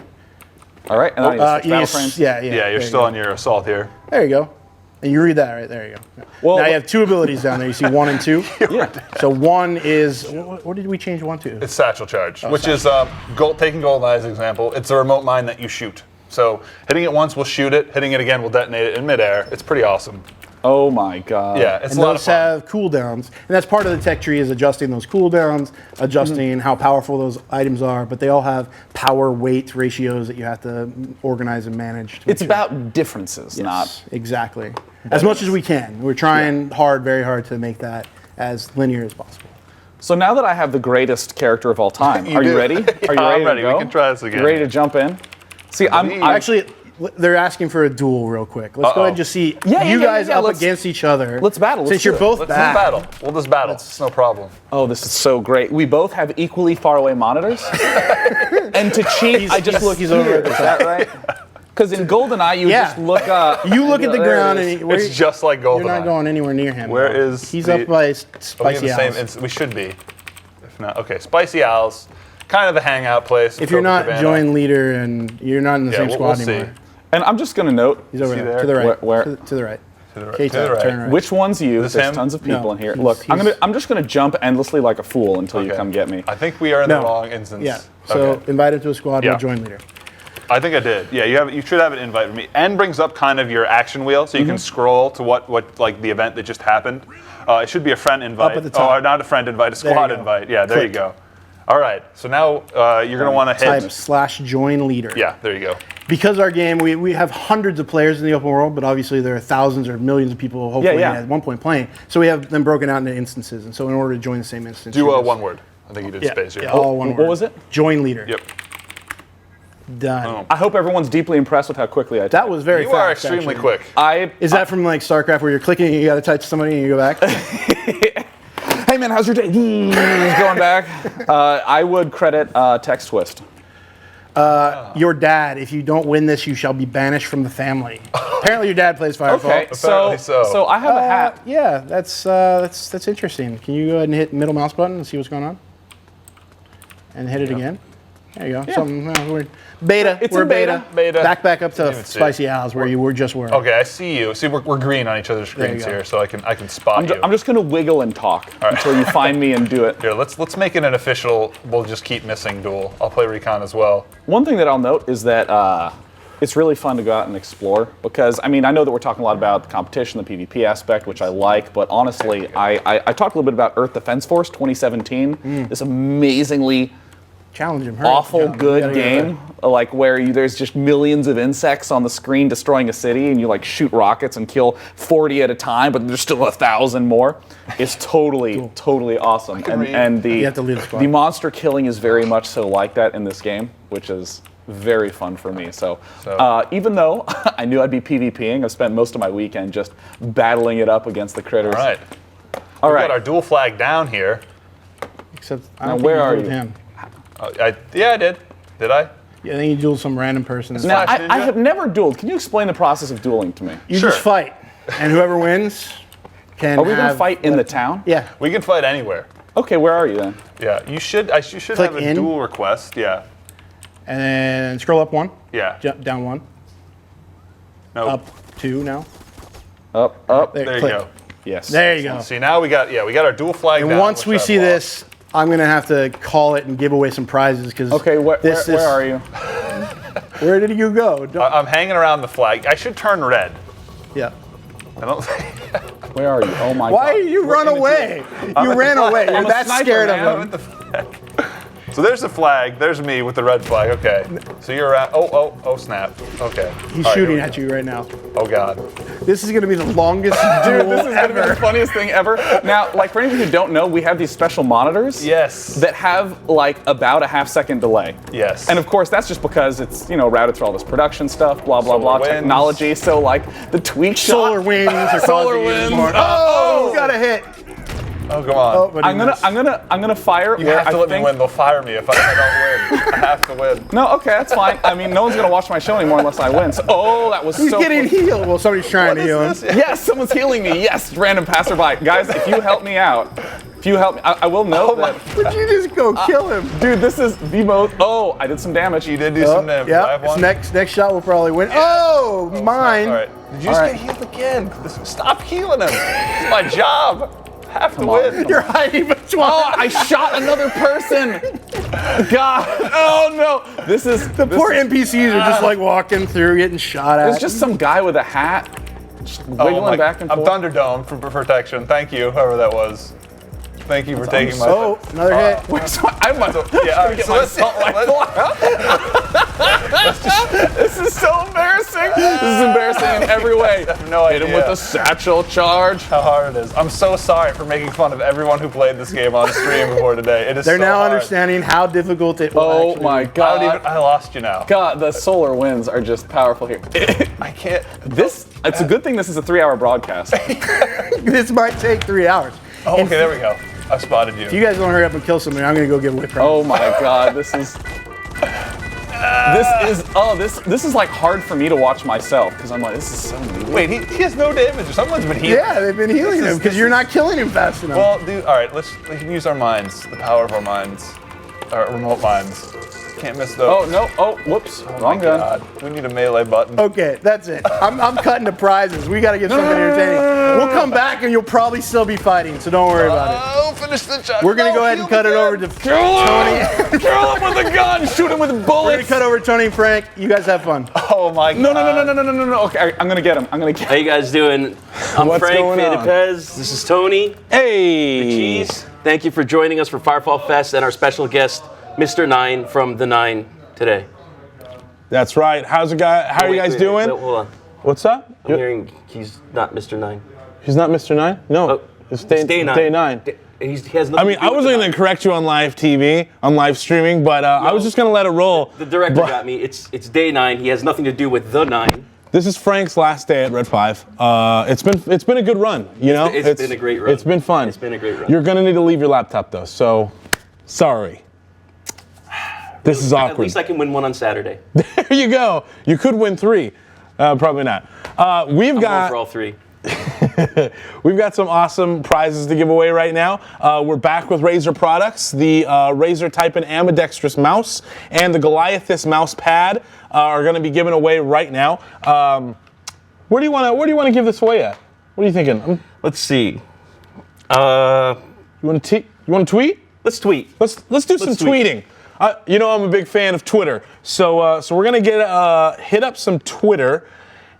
All right. And then battle frames. Yeah. Yeah, you're still on your assault here. There you go. And you read that right there. You go. Yeah. Well, now you have 2 abilities down there. You see 1 and 2. Yeah. So 1 is what did we change 1 to? It's satchel charge, which is taking GoldenEye as an example. It's a remote mine that you shoot. So hitting it once will shoot it. Hitting it again will detonate it in midair. It's pretty awesome. Oh my god. Yeah, it's and a lot of fun. those have cooldowns, and that's part of the tech tree is adjusting those cooldowns, adjusting how powerful those items are. But they all have power weight ratios that you have to organize and manage. It's about differences, not exactly. As much as we can. We're trying very hard to make that as linear as possible. So now that I have the greatest character of all time, are you ready? Are you I'm ready. to go? We can try this again. You ready to jump in? See, I'm actually. They're asking for a duel real quick. Let's go ahead and just see you guys up against each other. Let's battle. Since you're both Let's bad. battle. We'll just battle. It's no problem. Oh, this is so great. We both have equally far away monitors. And to cheat, I just look he's over here. at the Is that right? Because in GoldenEye, you just look up. You look at the ground, and it's just like GoldenEye. You're not going anywhere near him. Where is he's up by Spicy Owls. We should be. If not, okay. Spicy Owls, kind of the hangout place. If you're not joint leader and you're not in the same squad anymore. And I'm just going to note. He's over there. To the right. Where? To the right. To the right. Turn right. Which one's you? There's tons of people in here. Look, I'm just going to jump endlessly like a fool until you come get me. I think we are in the wrong instance. Yeah. So invite him to a squad. We'll join leader. I think I did. Yeah, you should have an invite for me. N brings up kind of your action wheel, so you can scroll to what like the event that just happened. It should be a friend invite. Up at the top. Oh, not a friend invite, a squad invite. Yeah, there you go. All right. So now you're going to want to hit /join leader. Yeah, there you go. Because our game, we have hundreds of players in the open world, but obviously there are thousands or millions of people hopefully at one point playing. So we have them broken out into instances. And so in order to join the same instance, do one word. I think you did space here. Yeah, all one word. What was it? Join leader. Yep. Done. I hope everyone's deeply impressed with how quickly I typed. That was very fast. You are extremely quick. Is that from like StarCraft where you're clicking and you got to type to somebody and you go back? Hey man, how's your day? Going back. I would credit Text Twist. Your dad, if you don't win this, you shall be banished from the family. Apparently your dad plays Firefall. Okay, so I have a hat. Yeah, that's interesting. Can you go ahead and hit middle mouse button and see what's going on? And hit it again. There you go. Yeah. Something weird. Beta. It's we're in beta. Back up to Spicy Owls where you were just were. Okay, I see you. See, we're green on each other's screens here, so I can spot you. I'm just gonna wiggle and talk until you find me and do it. Here, let's make it an official. We'll just keep missing duel. I'll play recon as well. One thing that I'll note is that it's really fun to go out and explore because I know that we're talking a lot about the competition, the PvP aspect, which I like, but honestly, I talked a little bit about Earth Defense Force 2017. This amazingly challenging, awful good game, like where there's just millions of insects on the screen destroying a city, and you like shoot rockets and kill 40 at a time, but there's still 1,000 more. It's totally awesome, and the monster killing is very much so like that in this game, which is very fun for me. So even though I knew I'd be PvPing, I spent most of my weekend just battling it up against the critters. All right, we got our dual flag down here. Except now, where are you? Him. I did. Did I? Yeah, I think you dueled some random person. Now, I have never dueled. Can you explain the process of dueling to me? You just fight, and whoever wins can. Are we going to fight in the town? Yeah, we can fight anywhere. Okay, where are you then? Yeah, you should. You should click have a duel request. Yeah. And then scroll up 1. Yeah. Jump down 1. No. Up 2 now. Up. There you go. Yes. There you go. See, now we got our dual flag. And down, once we see this, I'm gonna have to call it and give away some prizes because. Okay, where are you? Where did you go? I'm hanging around the flag. I should turn red. Yeah. I don't. Where are you? Oh my God. Why you run away? You ran away. You're that scared of him. So there's the flag. There's me with the red flag. Okay. So you're at. Oh, snap. Okay. He's shooting at you right now. Oh God. This is gonna be the longest Dude, duel this is gonna be the funniest thing ever. Now, like for any of you who don't know, we have these special monitors. Yes. That have like about a half-second delay. Yes. And of course, that's just because it's routed through all this production stuff, blah blah blah, technology. So like the tweak shot. Solar winds are Solar causing you winds. more. Oh, got a hit. Oh, come on. Oh, but I'm gonna fire. You have to let me win. They'll fire me if I don't win. I have to win. No, okay, that's fine. I mean, no one's gonna watch my show anymore unless I win. So, that was He's so. getting healed. Well, somebody's trying to heal him. Yes, someone's healing me. Yes, random passerby. Guys, if you help me out, I will note that. Would you just go kill him? Dude, this is the most. Oh, I did some damage. You did do some damage. Yeah. Next shot will probably win. Oh, mine. All right. Did you just get healed again? Stop healing him. It's my job. I have to win. You're hiding between. Oh, I shot another person. God. Oh no. This is the poor NPCs are just like walking through, getting shot at. It's just some guy with a hat, just wiggling back and forth. I'm Thunderdome for protection. Thank you, whoever that was. Thank you for taking my. Oh, another hit. Wait, so I'm about to. Yeah, all right, get my assault rifle out. This is so embarrassing. This is embarrassing in every way. I have no idea. Hit him with a satchel charge. How hard it is. I'm so sorry for making fun of everyone who played this game on stream before today. It is. They're so now hard. understanding how difficult it will Oh actually my be. God. I lost you now. God, the solar winds are just powerful here. I can't. It's a good thing this is a 3-hour broadcast. This might take 3 hours. Oh, okay, there we go. I spotted you. If you guys don't hurry up and kill somebody, I'm gonna go give away prizes. Oh my God, this is like hard for me to watch myself because I'm like, this is so new. Wait, he has no damage. Someone's been healing. Yeah, they've been healing him because you're not killing him fast enough. Well, dude, all right, we can use our minds, the power of our minds, our remote minds. Can't miss those. Oh no! Oh, whoops! Wrong gun. God. We need a melee button. Okay, that's it. I'm cutting the prizes. We got to get something entertaining. We'll come back and you'll probably still be fighting, so don't worry about it. Oh, finish the job. We're gonna go ahead and cut it over to Tony. Kill him with a gun! Shoot him with We're bullets! gonna cut over to Tony and Frank. You guys have fun. Oh my God. No! Okay, I'm gonna get him. How you guys doing? I'm Frank Fedepez. This is Tony. Hey. The Cheese. Thank you for joining us for Firefall Fest and our special guest, Mr. 9 from the 9 today. That's right. How are you guys doing? Wait, hold on. What's up? I'm hearing he's not Mr. 9. He's not Mr. 9? No. It's Day 9. Day 9. He has nothing I wasn't going to correct you on live TV, on live streaming, but I was just going to let it roll. The director got me. It's Day 9. He has nothing to do with the 9. This is Frank's last day at Red 5. It's been a good run, you know? It's been a great run. It's been fun. It's been a great run. You're going to need to leave your laptop, though, so sorry. This is awkward. At least I can win one on Saturday. There you go. You could win 3. Probably not. I'm going for all 3. We've got some awesome prizes to give away right now. We're back with Razer products. The Razer Type-in ambidextrous mouse and the Goliathus mouse pad are going to be given away right now. Where do you want to give this away at? What are you thinking? Let's see. You want to tweet? Let's tweet. Let's do some tweeting. You know I'm a big fan of Twitter, so we're gonna hit up some Twitter,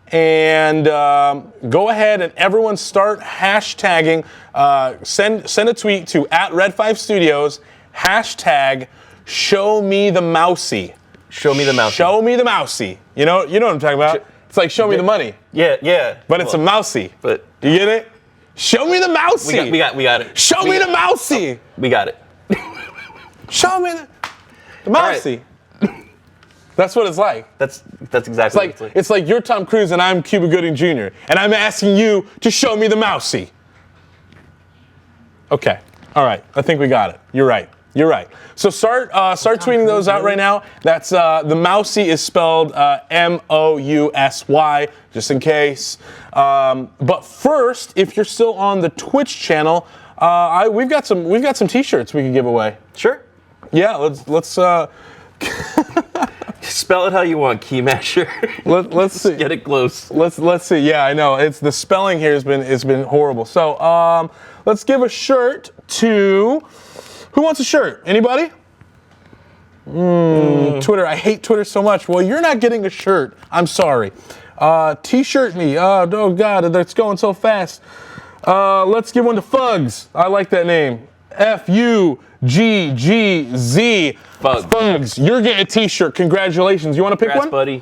and go ahead and everyone start hashtagging. Send a tweet to @Red5Studios hashtag Show Me the Mousy. Show me the mousy. Show me the mousy. You know what I'm talking about? It's like show me the money. Yeah. But it's a mousy. But do you get it? Show me the mousy. We got it. Show me the mousy. We got it. Show me the mousy. Right. That's what it's like. That's exactly what it's like. It's like you're Tom Cruise and I'm Cuba Gooding Jr. and I'm asking you to show me the mousy. Okay. All right. I think we got it. You're right. So start tweeting those out right now. That's the mousy is spelled M-O-U-S-Y, just in case. But first, if you're still on the Twitch channel, we've got some T-shirts we can give away. Sure. Yeah. Let's. Spell it how you want, Keymasher. Let's see. Get it close. Let's see. Yeah, I know. It's the spelling here has been horrible. So let's give a shirt to. Who wants a shirt? Anybody? Twitter. I hate Twitter so much. Well, you're not getting a shirt. I'm sorry. T-shirt me. Oh God, that's going so fast. Let's give one to Fugs. I like that name. F-U-G-G-Z. Fugs. You're getting a t-shirt. Congratulations. You want to pick one? Buddy.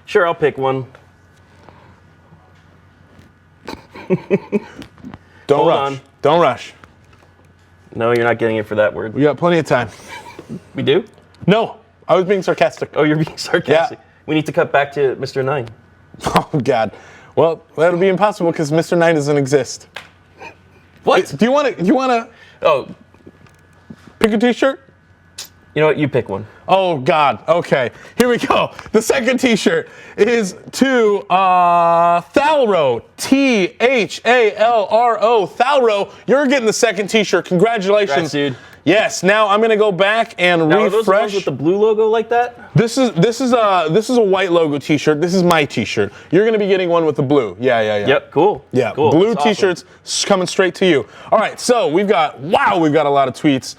Sure, I'll pick one. Don't rush. Don't rush. No, you're not getting it for that word. We got plenty of time. We do? No, I was being sarcastic. Oh, you're being sarcastic? Yeah. We need to cut back to Mr. 9. Oh, God. Well, that'll be impossible because Mr. 9 doesn't exist. What? Do you want to? Oh. Pick a t-shirt? You know what? You pick one. Oh, God. Okay. Here we go. The second t-shirt is to Thalro. T-H-A-L-R-O. Thalro, you're getting the second t-shirt. Congratulations. Congrats, dude. Yes. Now I'm gonna go back and now, refresh. Are those the ones with the blue logo like that? This is a white logo t-shirt. This is my t-shirt. You're gonna be getting one with the blue. Yeah. Yep. Cool. Yeah. Cool. Blue That's t-shirts coming straight to you. All right. So we've got a lot of tweets.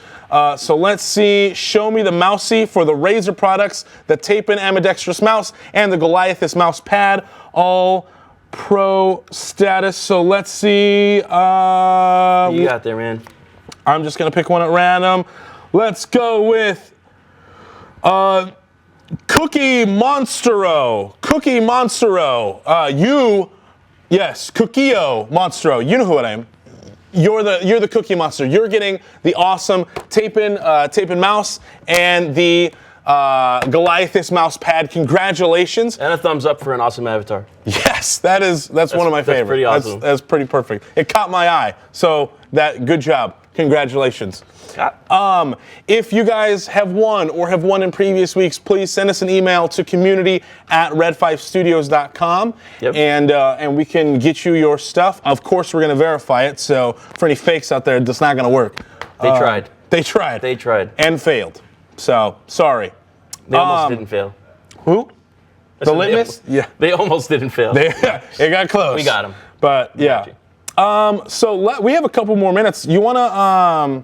So let's see. Show me the mousey for the Razer products, the tape-in ambidextrous mouse, and the Goliathus mouse pad. All pro status. So let's see. What you got there, man? I'm just going to pick one at random. Let's go with Cookie Monstero. Cookie Monstero. Yes, Cookio Monstero. You know who I am. You're the Cookie Monster. You're getting the awesome tape-in mouse and the Goliathus mouse pad. Congratulations. And a thumbs up for an awesome avatar. Yes, that's one of my favorites. That's pretty awesome. That's pretty perfect. It caught my eye. So good job. Congratulations. If you guys have won or have won in previous weeks, please send us an email to community@red5studios.com. Yep. And we can get you your stuff. Of course, we're going to verify it. So for any fakes out there, that's not going to work. They tried. They tried. They tried. And failed. So sorry. They almost didn't fail. Who? The litmus? Yeah. They almost didn't fail. It got close. We got them. But yeah. So we have a couple more minutes. You wanna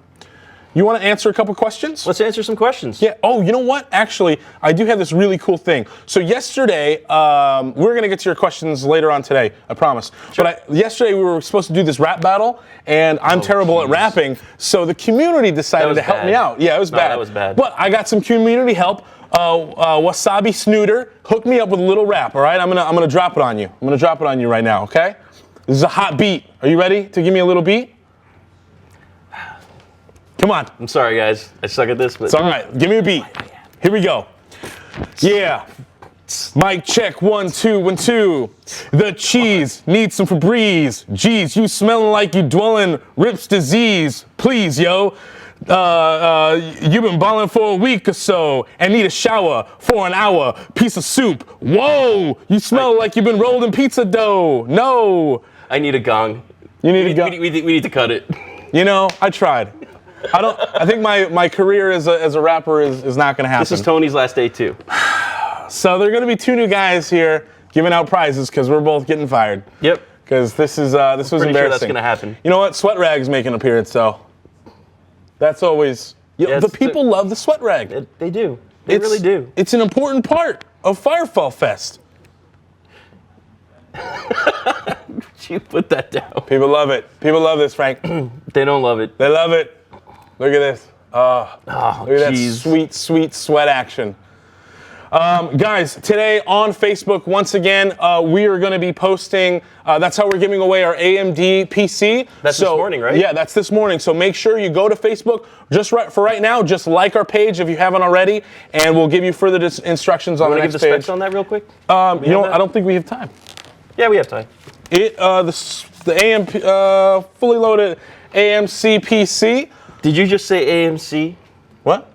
answer a couple questions? Let's answer some questions. Yeah. Oh, you know what? Actually, I do have this really cool thing. So yesterday, we're gonna get to your questions later on today. I promise. Sure. But yesterday we were supposed to do this rap battle, and I'm terrible at rapping. So the community decided to help me out. Yeah, it was bad. That was bad. But I got some community help. Wasabi Snooter hooked me up with a little rap. All right, I'm gonna drop it on you. I'm gonna drop it on you right now. Okay. This is a hot beat. Are you ready to give me a little beat? Come on. I'm sorry, guys. I suck at this, but it's all right. Give me a beat. Here we go. Yeah. Mic check, 1 2 1 2. The cheese needs some Febreze. Jeez, you smelling like you dwelling Rips disease. Please, yo. You've been balling for a week or so and need a shower for an hour. Piece of soup. Whoa, you smell like you've been rolled in pizza dough. No. I need a gong. You need a gong? We need to cut it. You know, I tried. I think my career as a rapper is not going to happen. This is Tony's last day too. So there are going to be 2 new guys here giving out prizes because we're both getting fired. Yep. Because this was embarrassing. Sure that's going to happen. You know what? Sweat Rag's making an appearance though. That's always. The people love the Sweat Rag. They do. They really do. It's an important part of Firefall Fest. You put that down. People love it. People love this, Frank. They don't love it. They love it. Look at this. Look at that sweet, sweet sweat action. Guys, today on Facebook, once again, we are going to be posting, that's how we're giving away our AMD PC. That's this morning, right? Yeah, that's this morning. So make sure you go to Facebook. For right now, just like our page if you haven't already, and we'll give you further instructions on the next page. You want to give the specs on that real quick? You know what? I don't think we have time. Yeah, we have time. The AM fully loaded AMC PC. Did you just say AMC? What?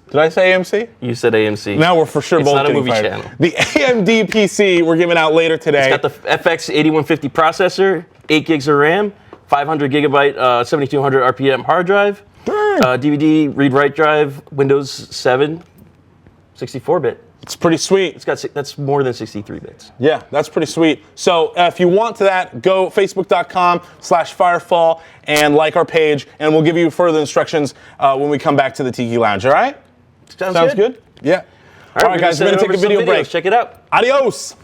Did I say AMC? You said AMC. Now we're for sure both getting fired. It's not a movie channel. The AMD PC we're giving out later today. It's got the FX 8150 processor, 8 gigs of RAM, 500 gigabyte 7200 RPM hard drive, DVD read-write drive, Windows 7, 64-bit. It's pretty sweet. That's more than 63 bits. Yeah, that's pretty sweet. So if you want that, go facebook.com/Firefall and like our page, and we'll give you further instructions when we come back to the Tiki Lounge. All right? Sounds good? Yeah. All right, guys, we're going to take a video break. Check it out. Adios.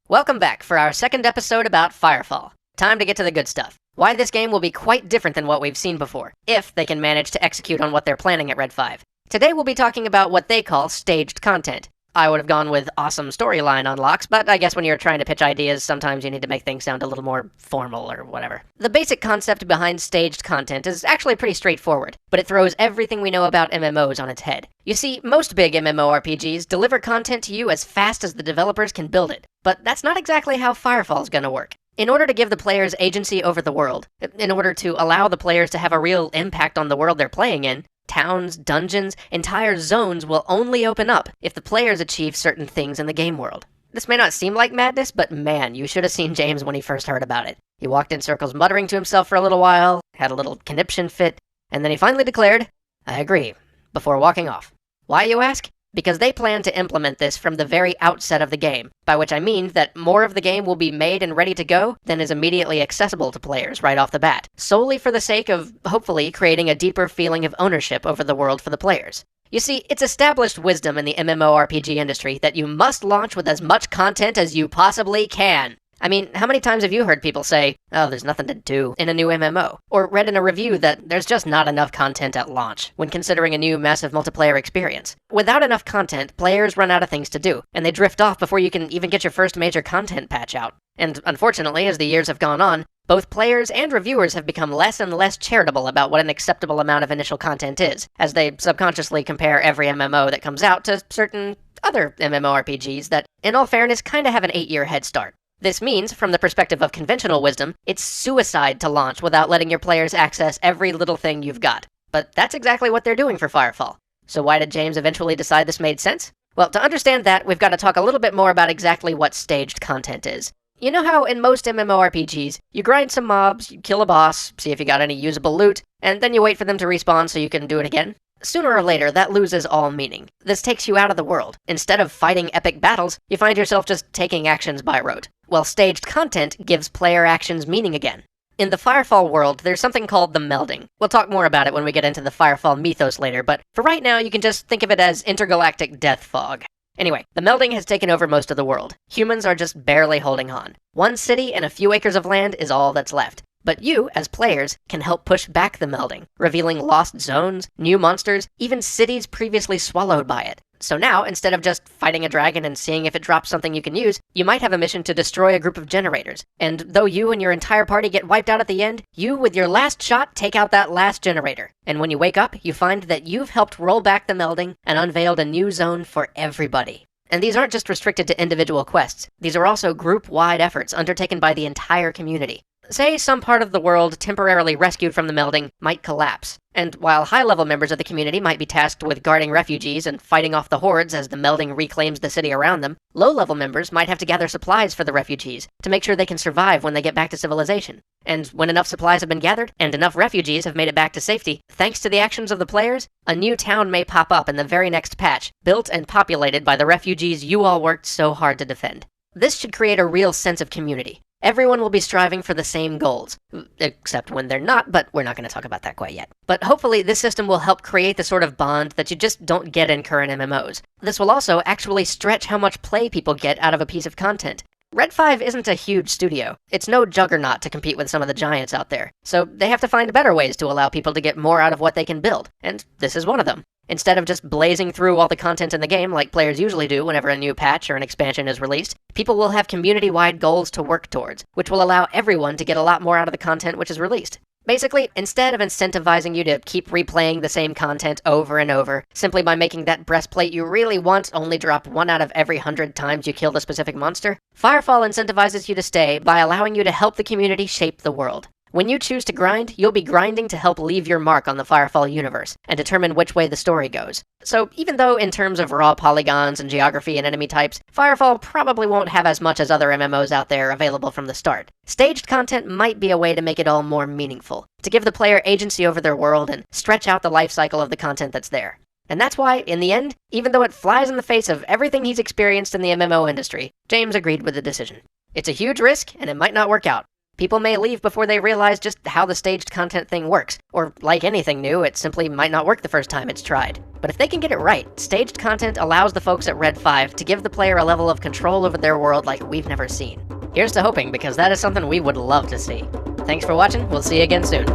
Welcome back for our second episode about Firefall. time to get to the good stuff. Why this game will be quite different than what we've seen before, if they can manage to execute on what they're planning at Red 5. Today we'll be talking about what they call staged content. I would have gone with awesome storyline unlocks, but I guess when you're trying to pitch ideas, sometimes you need to make things sound a little more formal or whatever. The basic concept behind staged content is actually pretty straightforward, but it throws everything we know about MMOs on its head. You see, most big MMORPGs deliver content to you as fast as the developers can build it, but that's not exactly how Firefall's gonna work. In order to give the players agency over the world, in order to allow the players to have a real impact on the world they're playing in, towns, dungeons, entire zones will only open up if the players achieve certain things in the game world. This may not seem like madness, but man, you should have seen James when he first heard about it. He walked in circles muttering to himself for a little while, had a little conniption fit, and then he finally declared, "I agree," before walking off. Why, you ask? Because they plan to implement this from the very outset of the game, by which I mean that more of the game will be made and ready to go than is immediately accessible to players right off the bat, solely for the sake of, hopefully, creating a deeper feeling of ownership over the world for the players. You see, it's established wisdom in the MMORPG industry that you must launch with as much content as you possibly can. I mean, how many times have you heard people say, "Oh, there's nothing to do" in a new MMO? Or read in a review that there's just not enough content at launch when considering a new massive multiplayer experience? Without enough content, players run out of things to do, and they drift off before you can even get your first major content patch out. And unfortunately, as the years have gone on, both players and reviewers have become less and less charitable about what an acceptable amount of initial content is, as they subconsciously compare every MMO that comes out to certain other MMORPGs that, in all fairness, kinda have an 8-year head start. This means, from the perspective of conventional wisdom, it's suicide to launch without letting your players access every little thing you've got. But that's exactly what they're doing for Firefall. So why did James eventually decide this made sense? Well, to understand that, we've got to talk a little bit more about exactly what staged content is. You know how in most MMORPGs, you grind some mobs, you kill a boss, see if you got any usable loot, and then you wait for them to respawn so you can do it again? Sooner or later, that loses all meaning. This takes you out of the world. Instead of fighting epic battles, you find yourself just taking actions by rote. Well, staged content gives player actions meaning again. In the Firefall world, there's something called the Melding. We'll talk more about it when we get into the Firefall mythos later, but for right now, you can just think of it as intergalactic death fog. Anyway, the Melding has taken over most of the world. Humans are just barely holding on. One city and a few acres of land is all that's left. But you, as players, can help push back the Melding, revealing lost zones, new monsters, even cities previously swallowed by it. So now, instead of just fighting a dragon and seeing if it drops something you can use, you might have a mission to destroy a group of generators. And though you and your entire party get wiped out at the end, you, with your last shot, take out that last generator. And when you wake up, you find that you've helped roll back the Melding and unveiled a new zone for everybody. And these aren't just restricted to individual quests. These are also group-wide efforts undertaken by the entire community. Say some part of the world temporarily rescued from the Melding might collapse, and while high-level members of the community might be tasked with guarding refugees and fighting off the hordes as the Melding reclaims the city around them, low-level members might have to gather supplies for the refugees to make sure they can survive when they get back to civilization. And when enough supplies have been gathered, and enough refugees have made it back to safety, thanks to the actions of the players, a new town may pop up in the very next patch, built and populated by the refugees you all worked so hard to defend. This should create a real sense of community. Everyone will be striving for the same goals, except when they're not, but we're not going to talk about that quite yet. But hopefully this system will help create the sort of bond that you just don't get in current MMOs. This will also actually stretch how much play people get out of a piece of content. Red 5 isn't a huge studio. It's no juggernaut to compete with some of the giants out there, so they have to find better ways to allow people to get more out of what they can build, and this is one of them. Instead of just blazing through all the content in the game like players usually do whenever a new patch or an expansion is released, people will have community-wide goals to work towards, which will allow everyone to get a lot more out of the content which is released. Basically, instead of incentivizing you to keep replaying the same content over and over, simply by making that breastplate you really want only drop 1 out of every 100 times you kill the specific monster, Firefall incentivizes you to stay by allowing you to help the community shape the world. When you choose to grind, you'll be grinding to help leave your mark on the Firefall universe, and determine which way the story goes. So even though in terms of raw polygons and geography and enemy types, Firefall probably won't have as much as other MMOs out there available from the start, staged content might be a way to make it all more meaningful, to give the player agency over their world and stretch out the life cycle of the content that's there. And that's why, in the end, even though it flies in the face of everything he's experienced in the MMO industry, James agreed with the decision. It's a huge risk, and it might not work out. People may leave before they realize just how the staged content thing works, or like anything new, it simply might not work the first time it's tried. But if they can get it right, staged content allows the folks at Red 5 to give the player a level of control over their world like we've never seen. Here's to hoping, because that is something we would love to see. Thanks for watching, we'll see you again soon.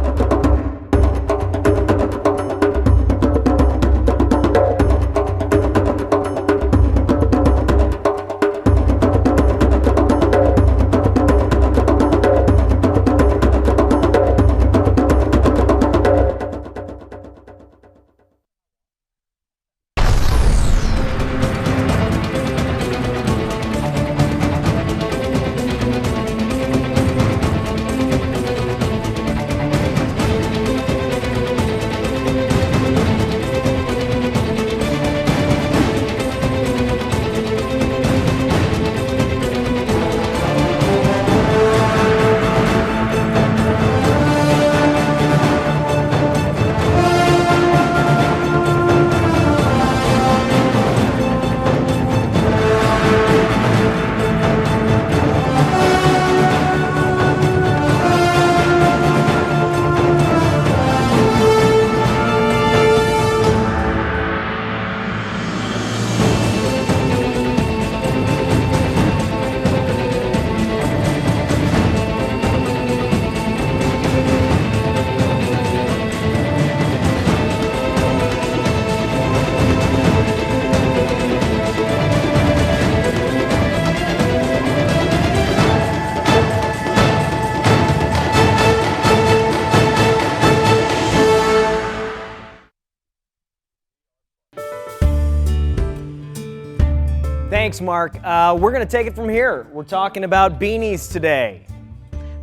Thanks, Mark. We're going to take it from here. We're talking about beanies today.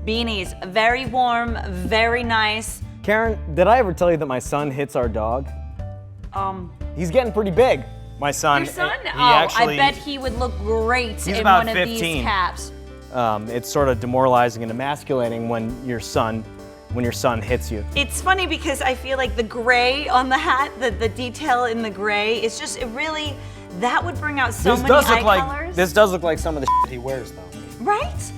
Beanies, very warm, very nice. Karen, did I ever tell you that my son hits our dog? He's getting pretty big. My son. Your son? Actually, I bet he would look great in about one 15. of these caps. It's sort of demoralizing and emasculating when your son hits you. It's funny because I feel like the gray on the hat, the detail in the gray, it's just, it really, that would bring out so many eye colors. This does look like some of the shit he wears, though. Right?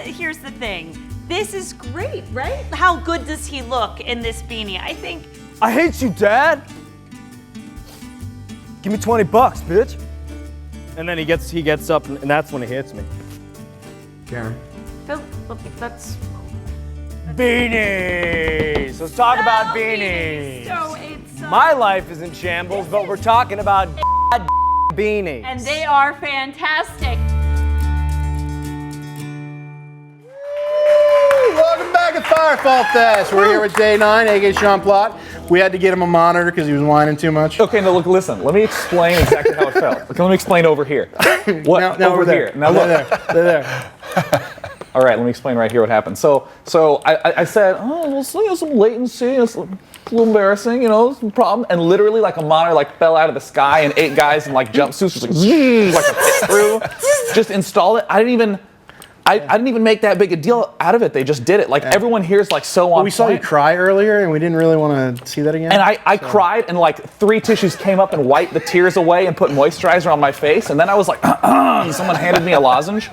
Here's the thing. This is great, right? How good does he look in this beanie? I think. I hate you, Dad. Give me 20 bucks, bitch. And then he gets up, and that's when he hits me. Karen. Phil, that's. Beanies! Let's talk about beanies. So it's. My life is in shambles, but we're talking about beanies. And they are fantastic. Welcome back to Firefall Fest. We're here with DAY9, aka Sean Plott. We had to get him a monitor because he was whining too much. Okay, now look, listen. Let me explain exactly how it felt. Okay, let me explain over here. What? Now over we're there. here. Now look. They're there. All right, let me explain right here what happened. So I said, oh, we'll see some latency. It's a little embarrassing, some problem. And literally, like a monitor fell out of the sky, and 8 guys in jumpsuits just like a pit through. Just install it. I didn't even make that big a deal out of it. They just did it. Everyone here is so on. We saw you cry earlier, and we didn't really want to see that again. And I cried, and 3 tissues came up and wiped the tears away and put moisturizer on my face. And then I was like, and someone handed me a lozenge.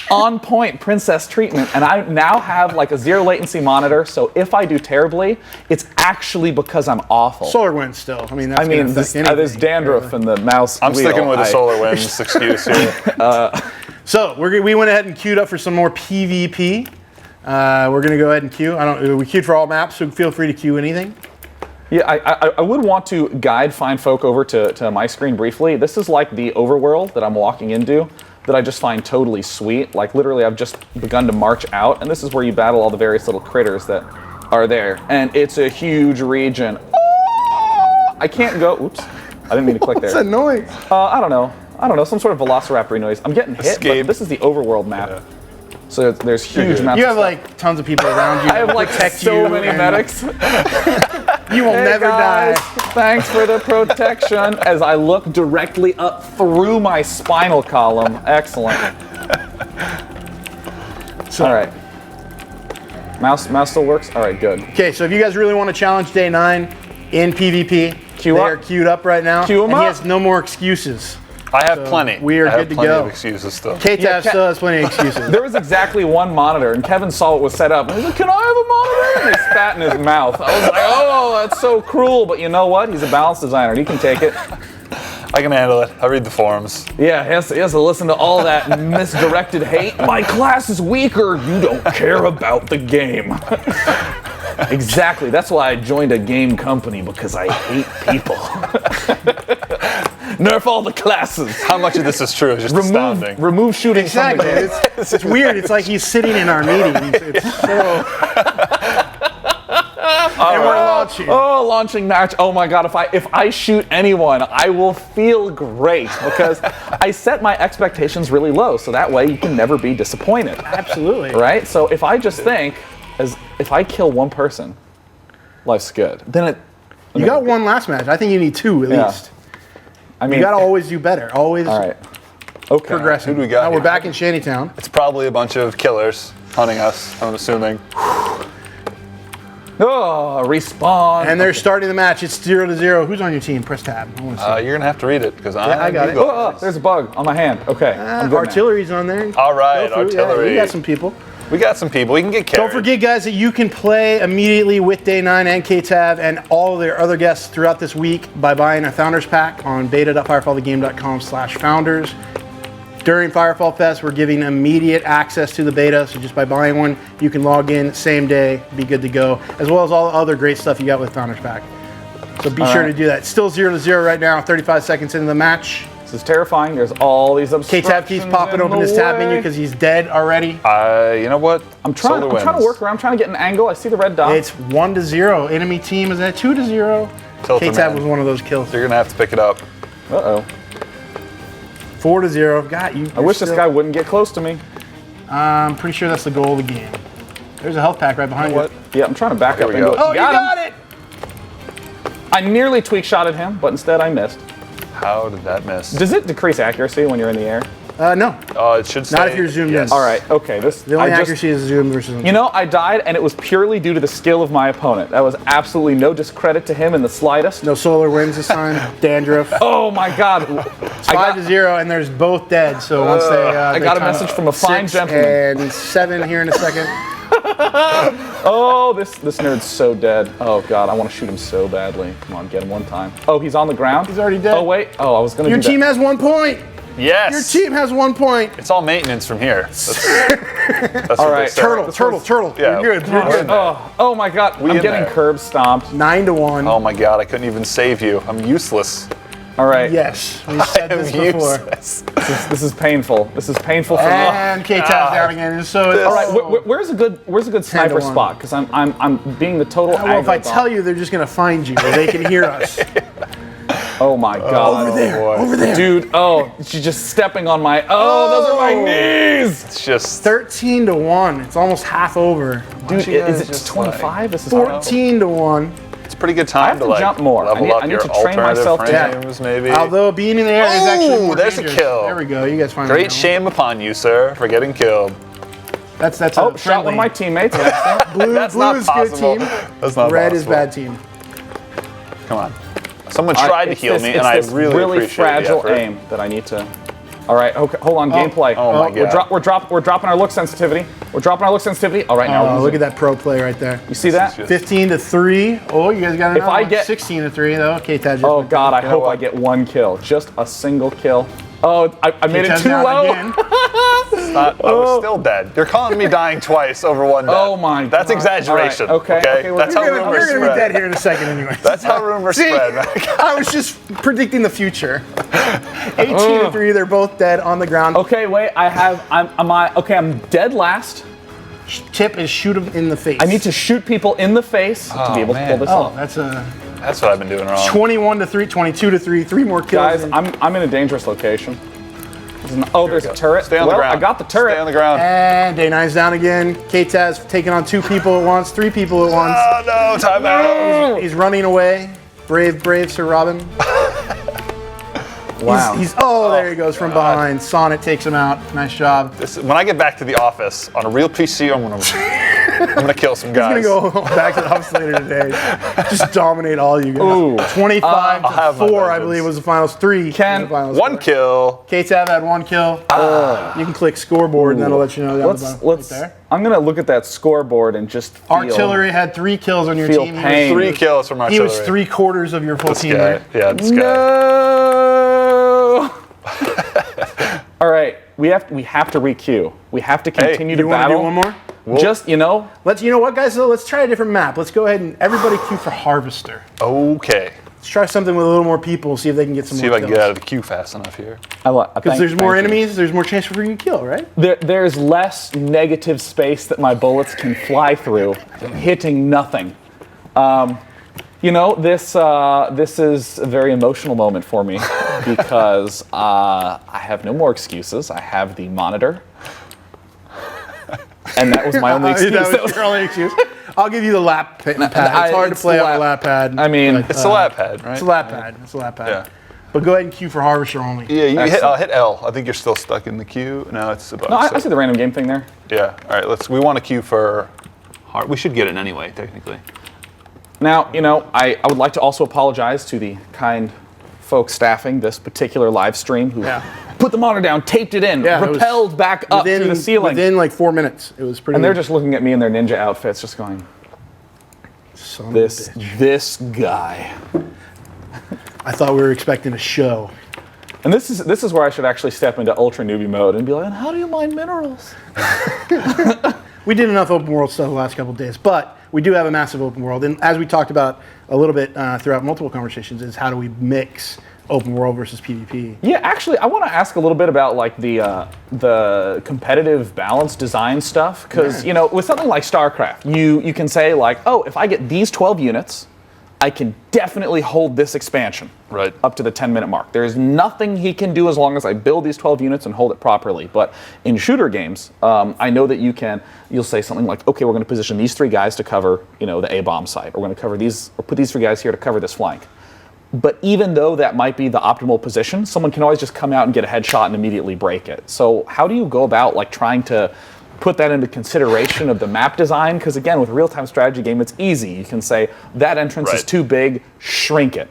On point princess treatment, and I now have a 0 latency monitor, so if I do terribly, it's actually because I'm awful. SolarWinds still. There's dandruff in the mouse I'm wheel. sticking with the SolarWinds excuse here. So we went ahead and queued up for some more PvP. We're gonna go ahead and queue. We queued for all maps, so feel free to queue anything. Yeah, I would want to guide fine folk over to my screen briefly. This is like the overworld that I'm walking into that I just find totally sweet. Literally, I've just begun to march out, and this is where you battle all the various little critters that are there. And it's a huge region. Oh, I can't go. Oops, I didn't mean to click there. What's that noise? I don't know, some sort of velociraptor noise. I'm getting hit, but this is the overworld map. Yeah. So there's huge amounts You have tons of people around you. I have so many medics. You will never die. Thanks for the protection as I look directly up through my spinal column. Excellent. All right. Mouse still works? All right, good. Okay, so if you guys really want to challenge DAY9 in PvP, Queue they're queued up right now. Queue them and up. He has no more excuses. I have plenty. We are good to plenty go. Of excuses still. K-Tab still has plenty of excuses. There was exactly one monitor, and Kevin saw it was set up. And he's like, "Can I have a monitor?" And he spat in his mouth. I was like, "Oh, that's so cruel." But you know what? He's a balance designer. He can take it. I can handle it. I read the forums. Yeah, he has to listen to all that misdirected hate. My class is weaker. You don't care about the game. Exactly. That's why I joined a game company, because I hate people. Nerf all the classes. How much of this is true is just astounding. Remove shooting. Exactly. It's weird. It's like he's sitting in our meetings. It's so. And we're launching. Oh, launching match. Oh my God, if I shoot anyone, I will feel great, because I set my expectations really low, so that way you can never be disappointed. Absolutely. Right? So if I just think, if I kill one person, life's good. Then you got one last match. I think you need two at least. I mean, you got to always do better. Always. All right. Okay. Progressing. Who do we got? Now here? we're back in Shantytown. It's probably a bunch of killers hunting us, I'm assuming. Oh, respawn. And they're starting the match. It's 0-0. Who's on your team? Press tab. I want to see. You're gonna have to read it, because I got it. Oh, there's a bug on my hand. Okay. I'm good, artillery's on there. All right, Go for it. artillery. Yeah, we got some people. We got some people. We can get carried. Don't forget, guys, that you can play immediately with Day9 and K-Tab and all of their other guests throughout this week by buying a Founders Pack on beta.firefallthegame.com/founders. During Firefall Fest, we're giving immediate access to the beta, so just by buying one, you can log in same day, be good to go, as well as all the other great stuff you got with Founders Pack. So be sure to do that. Still 0-0 right now, 35 seconds into the match. This is terrifying. There's all these obstructions. K-Tab keeps popping open his tab menu because he's dead already. You know what? I'm trying to work around. I'm trying to get an angle. I see the red dot. It's 1-0. Enemy team is at 2-0. K-Tab was one of those kills. You're gonna have to pick it up. Uh-oh. 4-0. Got you. I wish this guy wouldn't get close to me. I'm pretty sure that's the goal of the game. There's a health pack right behind you. Yeah, I'm trying to back up and go. go. Oh, you got it! I nearly tweak shotted him, but instead I missed. How did that miss? Does it decrease accuracy when you're in the air? No. It should say. Not if you're zoomed in. All right, okay. The only accuracy is zoom versus. You know, I died, and it was purely due to the skill of my opponent. That was absolutely no discredit to him in the slightest. No solar winds this time. Dandruff. Oh my God. It's 5-0, and there's both dead. So once they. I got a message from a fine 6 gentleman. And 7 here in a second. Oh, this nerd's so dead. Oh God, I want to shoot him so badly. Come on, get him one time. Oh, he's on the ground. He's already dead. Oh wait. Oh, I was gonna. Your do team that. has 1 point. Yes. Your team has 1 point. It's all maintenance from here. That's all right. Turtle. Yeah. You're good. You're good. Oh my God, I'm getting curb stomped. 9-1. Oh my God, I couldn't even save you. I'm useless. All right. Yes. We said this before. This is painful. This is painful for me. And K-Tab's down again. So all right, where's a good sniper spot? Because I'm being the total. Well, if I tell you, they're just gonna find you. Or they can hear us. Oh my God. Over there. Dude, she's just stepping on my, those are my knees. It's just 13-1. It's almost half over. Dude, is it 25? This is 14-1. It's a pretty good time to jump more. level up I need your to train myself to frames, maybe. Although being in the air is actually more there's dangerous. a kill. There we go. You guys find Great shame upon you, sir, for getting killed. That's a shot friendly. one of my teammates. Blue That's is not good possible. team. That's not Red is possible. bad team. Come on. Someone tried to heal me, and I really appreciate fragile the effort. aim that I need to. All right, okay, hold on, gameplay. Oh my God. We're dropping our look sensitivity. All right, now look at that pro play right there. You see that? 15-3. Oh, you guys got If I get 16-3 though. Okay, Tad. Oh God, I hope I get one kill, just a single kill. Oh, I made it too low. I was still dead. You're calling me dying twice over one death. Oh my God. That's exaggeration. All right, okay, That's how You're rumors gonna be dead spread. here in a second anyway. That's how rumors spread. I was just predicting the future. 18-3. They're both dead on the ground. Okay, wait. I'm dead last. Tip is shoot them in the face. I need to shoot people in the face to be able to pull this off. That's what I've been doing wrong. 21-3, 22-3. 3 more kills. Guys, I'm in a dangerous location. There's a turret. Stay on the ground. I got the turret. Stay on the ground. And Day9's down again. K-Taz taking on 2 people at once, 3 people at once. Oh no, time out. He's running away. Brave Sir Robin. Wow. There he goes from behind. Sonnet takes him out. Nice job. When I get back to the office on a real PC, I'm gonna I'm gonna kill some guys. He's gonna go back to the office later today. Just dominate all you guys. Ooh. 25 to 4, I believe, was the finals. 3. Ken, one kill. K-Tab had 1 kill. You can click scoreboard, and that'll let you know. Let's. Right, I'm gonna look at that scoreboard and just feel, Artillery had 3 kills on your feel team. Pain. 3 kills from Artillery. He was 3/4 of your full team. Right? Yeah, this guy. No. All right, we have to re-queue. We have to continue to battle. You want to do one more? Just you know what, guys? So let's try a different map. Let's go ahead and everybody queue for Harvester. Okay. Let's try something with a little more people. See if they can get some. See more if I can get out of the queue fast enough here. Because there's more enemies. There's more chance for you to kill, right? There's less negative space that my bullets can fly through, hitting nothing. This is a very emotional moment for me because I have no more excuses. I have the monitor. And that was my only excuse. That was your only excuse. I'll give you the lap pad. It's hard to play on a lap pad. I mean, it's a lap pad, right? It's a lap pad. It's a lap pad. Yeah. But go ahead and queue for Harvester only. Yeah, you hit L. I think you're still stuck in the queue. No, it's above. No, I see the random game thing there. Yeah. All right. We want to queue for. We should get it anyway, technically. Now, I would like to also apologize to the kind folks staffing this particular live stream who put the monitor down, taped it in, rappelled back up to the ceiling. Within like 4 minutes. It was pretty. And they're just looking at me in their ninja outfits, just going, this guy. I thought we were expecting a show. And this is where I should actually step into ultra newbie mode and be like, how do you mine minerals? We did enough open world stuff the last couple of days, but we do have a massive open world. And as we talked about a little bit throughout multiple conversations, is how do we mix open world versus PvP? Yeah, actually, I want to ask a little bit about like the competitive balance design stuff, because with something like StarCraft, you can say like, oh, if I get these 12 units, I can definitely hold this expansion up to the 10-minute mark. There's nothing he can do as long as I build these 12 units and hold it properly. But in shooter games, I know that you'll say something like, okay, we're going to position these 3 guys to cover, the A-bomb site. We're going to cover these, or put these 3 guys here to cover this flank. But even though that might be the optimal position, someone can always just come out and get a headshot and immediately break it. So how do you go about like trying to put that into consideration of the map design? Because again, with a real-time strategy game, it's easy. You can say, that entrance is too big, shrink it.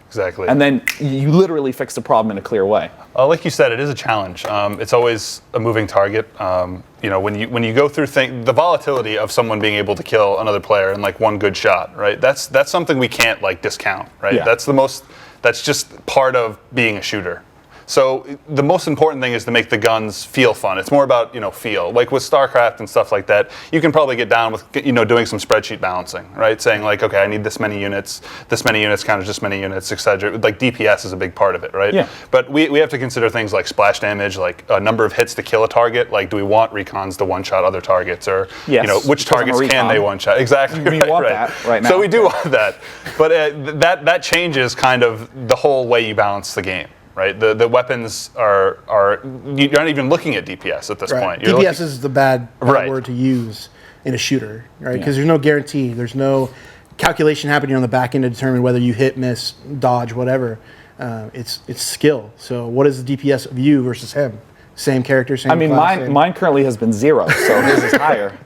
Exactly. And then you literally fix the problem in a clear way. Like you said, it is a challenge. It's always a moving target. When you go through the volatility of someone being able to kill another player in like one good shot, right? That's something we can't like discount, right? Yeah. That's just part of being a shooter. So the most important thing is to make the guns feel fun. It's more about, feel. Like with StarCraft and stuff like that, you can probably get down with, doing some spreadsheet balancing, right? Saying like, okay, I need this many units counters this many units, etc. Like DPS is a big part of it, right? Yeah. But we have to consider things like splash damage, like a number of hits to kill a target. Like, do we want recons to one-shot other targets? Or, which targets can they one-shot? Exactly. We want that right now. So we do want that. But that changes kind of the whole way you balance the game. Right, the weapons are you're not even looking at DPS at this point. DPS is the bad word to use in a shooter, right? Because there's no guarantee, there's no calculation happening on the back end to determine whether you hit, miss, dodge, whatever. It's skill. So what is the DPS of you versus him? Same character, same class, mine currently has been 0, so his is higher.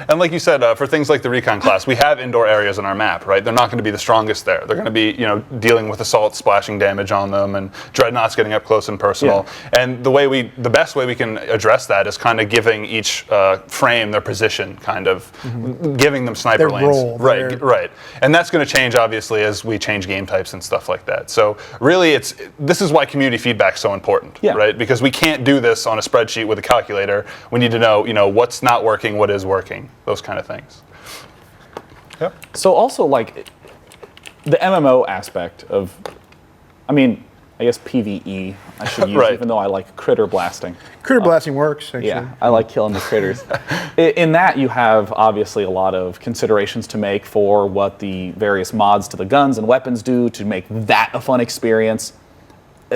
And like you said, for things like the recon class, we have indoor areas on our map, right? They're not going to be the strongest there. They're going to be, dealing with assault, splashing damage on them, and dreadnoughts getting up close and personal. Yeah. And the best way we can address that is kind of giving each frame their position, kind of giving them sniper lanes. Role, right. And that's going to change obviously as we change game types and stuff like that. So really, this is why community feedback is so important, right? Because we can't do this on a spreadsheet with a calculator. We need to know, what's not working, what is working, those kind of things. Yep. So also like the MMO aspect of, I guess PvE I should use, even though I like critter blasting. Critter blasting works, actually. Yeah, I like killing the critters. In that, you have obviously a lot of considerations to make for what the various mods to the guns and weapons do to make that a fun experience.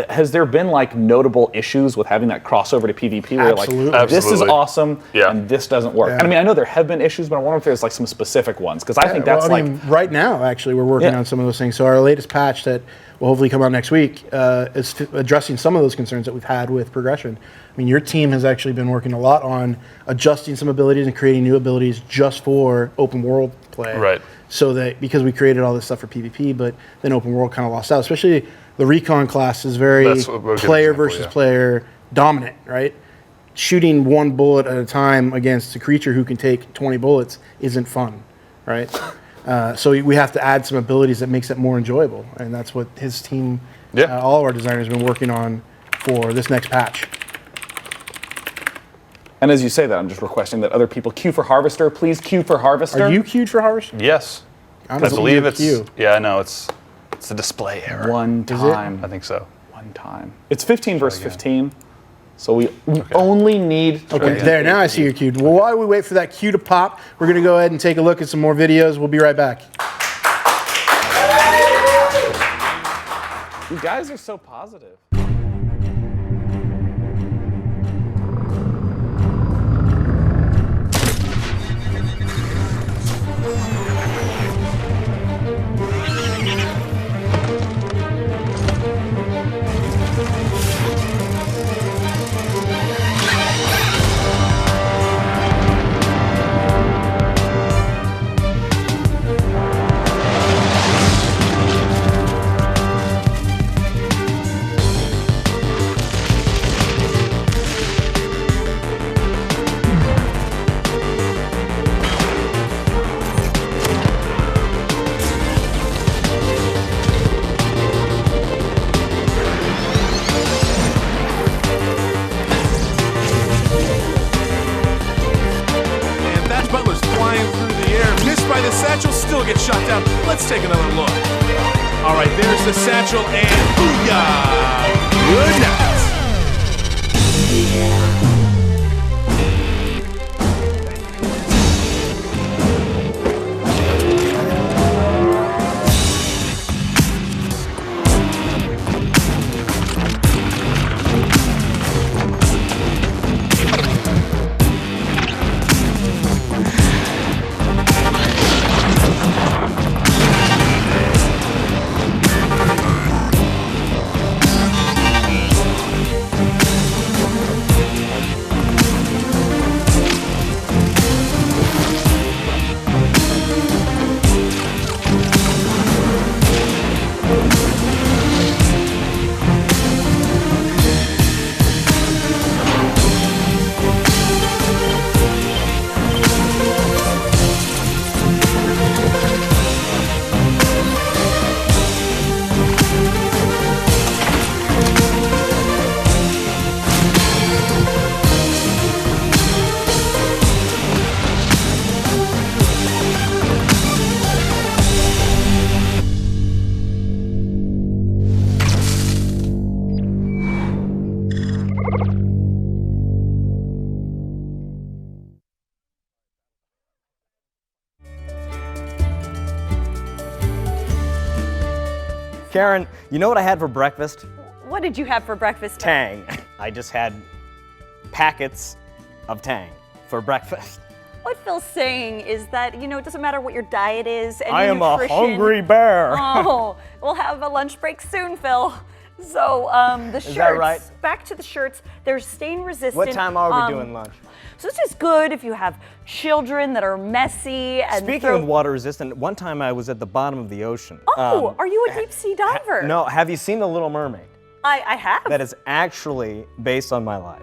has there been like notable issues with having that crossover to PvP where Absolutely. you're like, this is awesome and this doesn't work? Yeah. And I mean, I know there have been issues, but I wonder if there's like some specific ones, because I think that's right now, actually, we're working on some of those things. So our latest patch that will hopefully come out next week is addressing some of those concerns that we've had with progression. I mean, your team has actually been working a lot on adjusting some abilities and creating new abilities just for open world play. Right. So that, because we created all this stuff for PvP, but then open world kind of lost out, especially the recon class is very player versus player dominant, right? Shooting one bullet at a time against a creature who can take 20 bullets isn't fun, right? So we have to add some abilities that makes it more enjoyable, and that's what his team, all of our designers, have been working on for this next patch. And as you say that, I'm just requesting that other people queue for Harvester. Please queue for Harvester. Are you queued for Harvester? Yes. I believe it's. Yeah, I know it's a display error. One time. I think so. One time. It's 15 versus 15. So we only need. Okay, there. Now I see you're queued. Well, while we wait for that queue to pop, we're going to go ahead and take a look at some more videos. We'll be right back. You guys are so positive. Let's take another look. All right, there's the satchel, and booyah! Good night. Karen, you know what I had for breakfast? What did you have for breakfast? Tang. I just had packets of Tang for breakfast. What Phil's saying is that, you know, it doesn't matter what your diet is. I am a hungry bear. Oh, we'll have a lunch break soon, Phil. So the shirts, is that right? Back to the shirts, they're stain resistant. What time are we doing lunch? So this is good if you have children that are messy. And speaking of water resistant, one time I was at the bottom of the ocean. Oh, are you a deep sea diver? No, have you seen The Little Mermaid? I have. That is actually based on my life.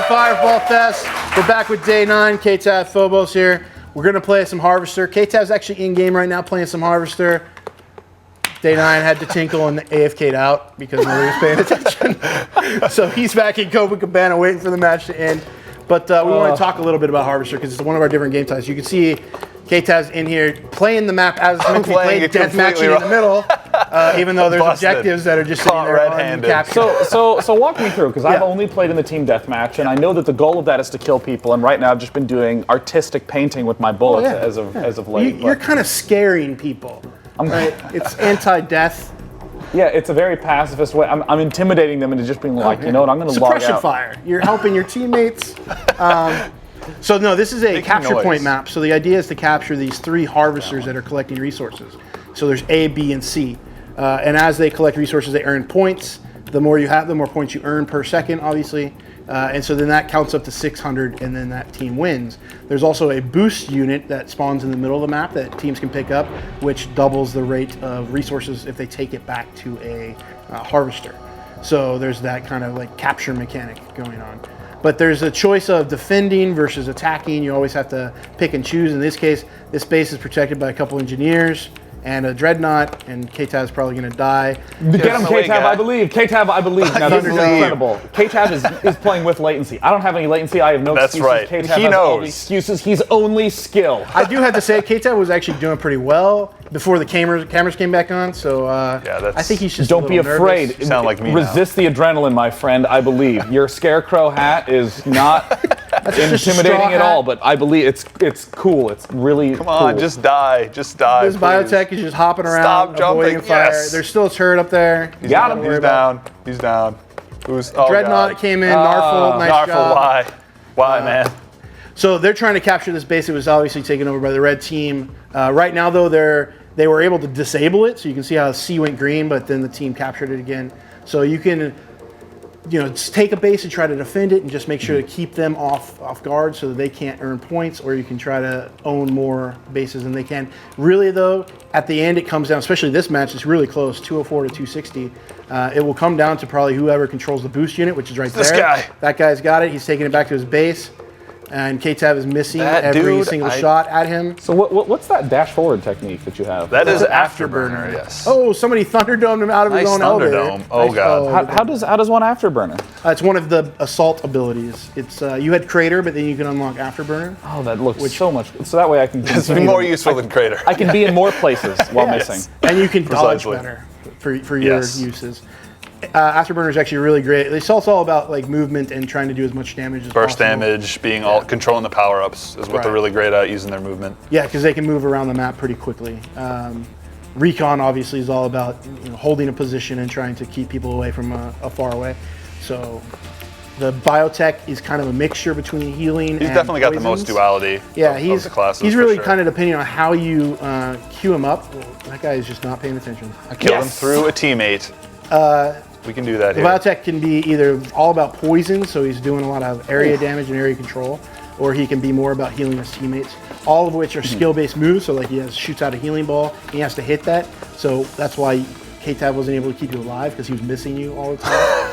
Firefall Fest. We're back with DAY9, K-Tab, Phobos here. We're going to play some Harvester. K-Tab's actually in-game right now playing some Harvester. DAY9 had to tinkle and AFK'd out because nobody was paying attention. So he's back in Copacabana waiting for the match to end. But we want to talk a little bit about Harvester because it's one of our different game types. You can see K-Tab's in here playing the map as it's meant to be played, deathmatching in the middle, even though there's objectives that are just sitting there red-handed. So walk me through, because I've only played in the team deathmatch, and I know that the goal of that is to kill people, and right now I've just been doing artistic painting with my bullets as of late. You're kind of scaring people, right? It's anti-death. Yeah, it's a very pacifist way. I'm intimidating them into just being like, you know what, I'm going to log out. Suppression fire. You're helping your teammates. So no, this is a capture point map. So the idea is to capture these 3 harvesters that are collecting resources. So there's A, B, and C. And as they collect resources, they earn points. The more you have, the more points you earn per second, obviously. And so then that counts up to 600, and then that team wins. There's also a boost unit that spawns in the middle of the map that teams can pick up, which doubles the rate of resources if they take it back to a harvester. So there's that kind of like capture mechanic going on. But there's a choice of defending versus attacking. You always have to pick and choose. In this case, this base is protected by a couple engineers and a dreadnought, and K-Tab is probably going to die. Get him, K-Tab, I believe. K-Tab, I believe. Now, this is incredible. K-Tab is playing with latency. I don't have any latency. I have no excuses. That's right. K-Tab He has all knows. the excuses. He's only skill. I do have to say, K-Tab was actually doing pretty well before the cameras came back on, so I think he's just Don't be afraid. nervous. Sound like me Resist the adrenaline, my friend, I believe. Your scarecrow hat is not intimidating at all, but I believe it's cool. It's really Come on, cool. just die. Just die, This biotech is just hopping around, Stop jumping, avoiding fire. yes. There's still a turret up there. He's down. He's down. He's down. Dreadnought came in. Narful, nice job. Why? Why, man? So they're trying to capture this base. It was obviously taken over by the red team. Right now, though, they were able to disable it. So you can see how C went green, but then the team captured it again. So you can, just take a base and try to defend it and just make sure to keep them off guard so that they can't earn points, or you can try to own more bases than they can. Really, though, at the end, it comes down, especially this match, it's really close, 204 to 260. It will come down to probably whoever controls the boost unit, which is right there. This guy. That guy's got it. He's taking it back to his base. And K-Tab is missing every single shot at him. So what's that dash forward technique that you have? That is Afterburner, yes. Oh, somebody Thunderdomed him out of his own elevator. Thunderdome. Oh, God. How does one Afterburner? It's one of the assault abilities. It's you had Crater, but then you can unlock Afterburner. Oh, that looks so much. So that way I can. It's more useful than Crater. I can be in more places while missing. And you can dodge better for your uses. Afterburner is actually really great. It's also all about like movement and trying to do as much damage as possible. Burst damage, being all controlling the power-ups is what they're really great at, using their movement. Yeah, because they can move around the map pretty quickly. Recon obviously is all about holding a position and trying to keep people away from far away. So the biotech is kind of a mixture between healing and He's definitely got the poisons. most duality of the classes. He's really kind of depending on how you queue him up. That guy is just not paying attention. I killed him through a teammate. We can do that The here. biotech can be either all about poison, so he's doing a lot of area damage and area control, or he can be more about healing his teammates, all of which are skill-based moves. So like shoots out a healing ball, he has to hit that. So that's why K-Tab wasn't able to keep you alive, because he was missing you all the time.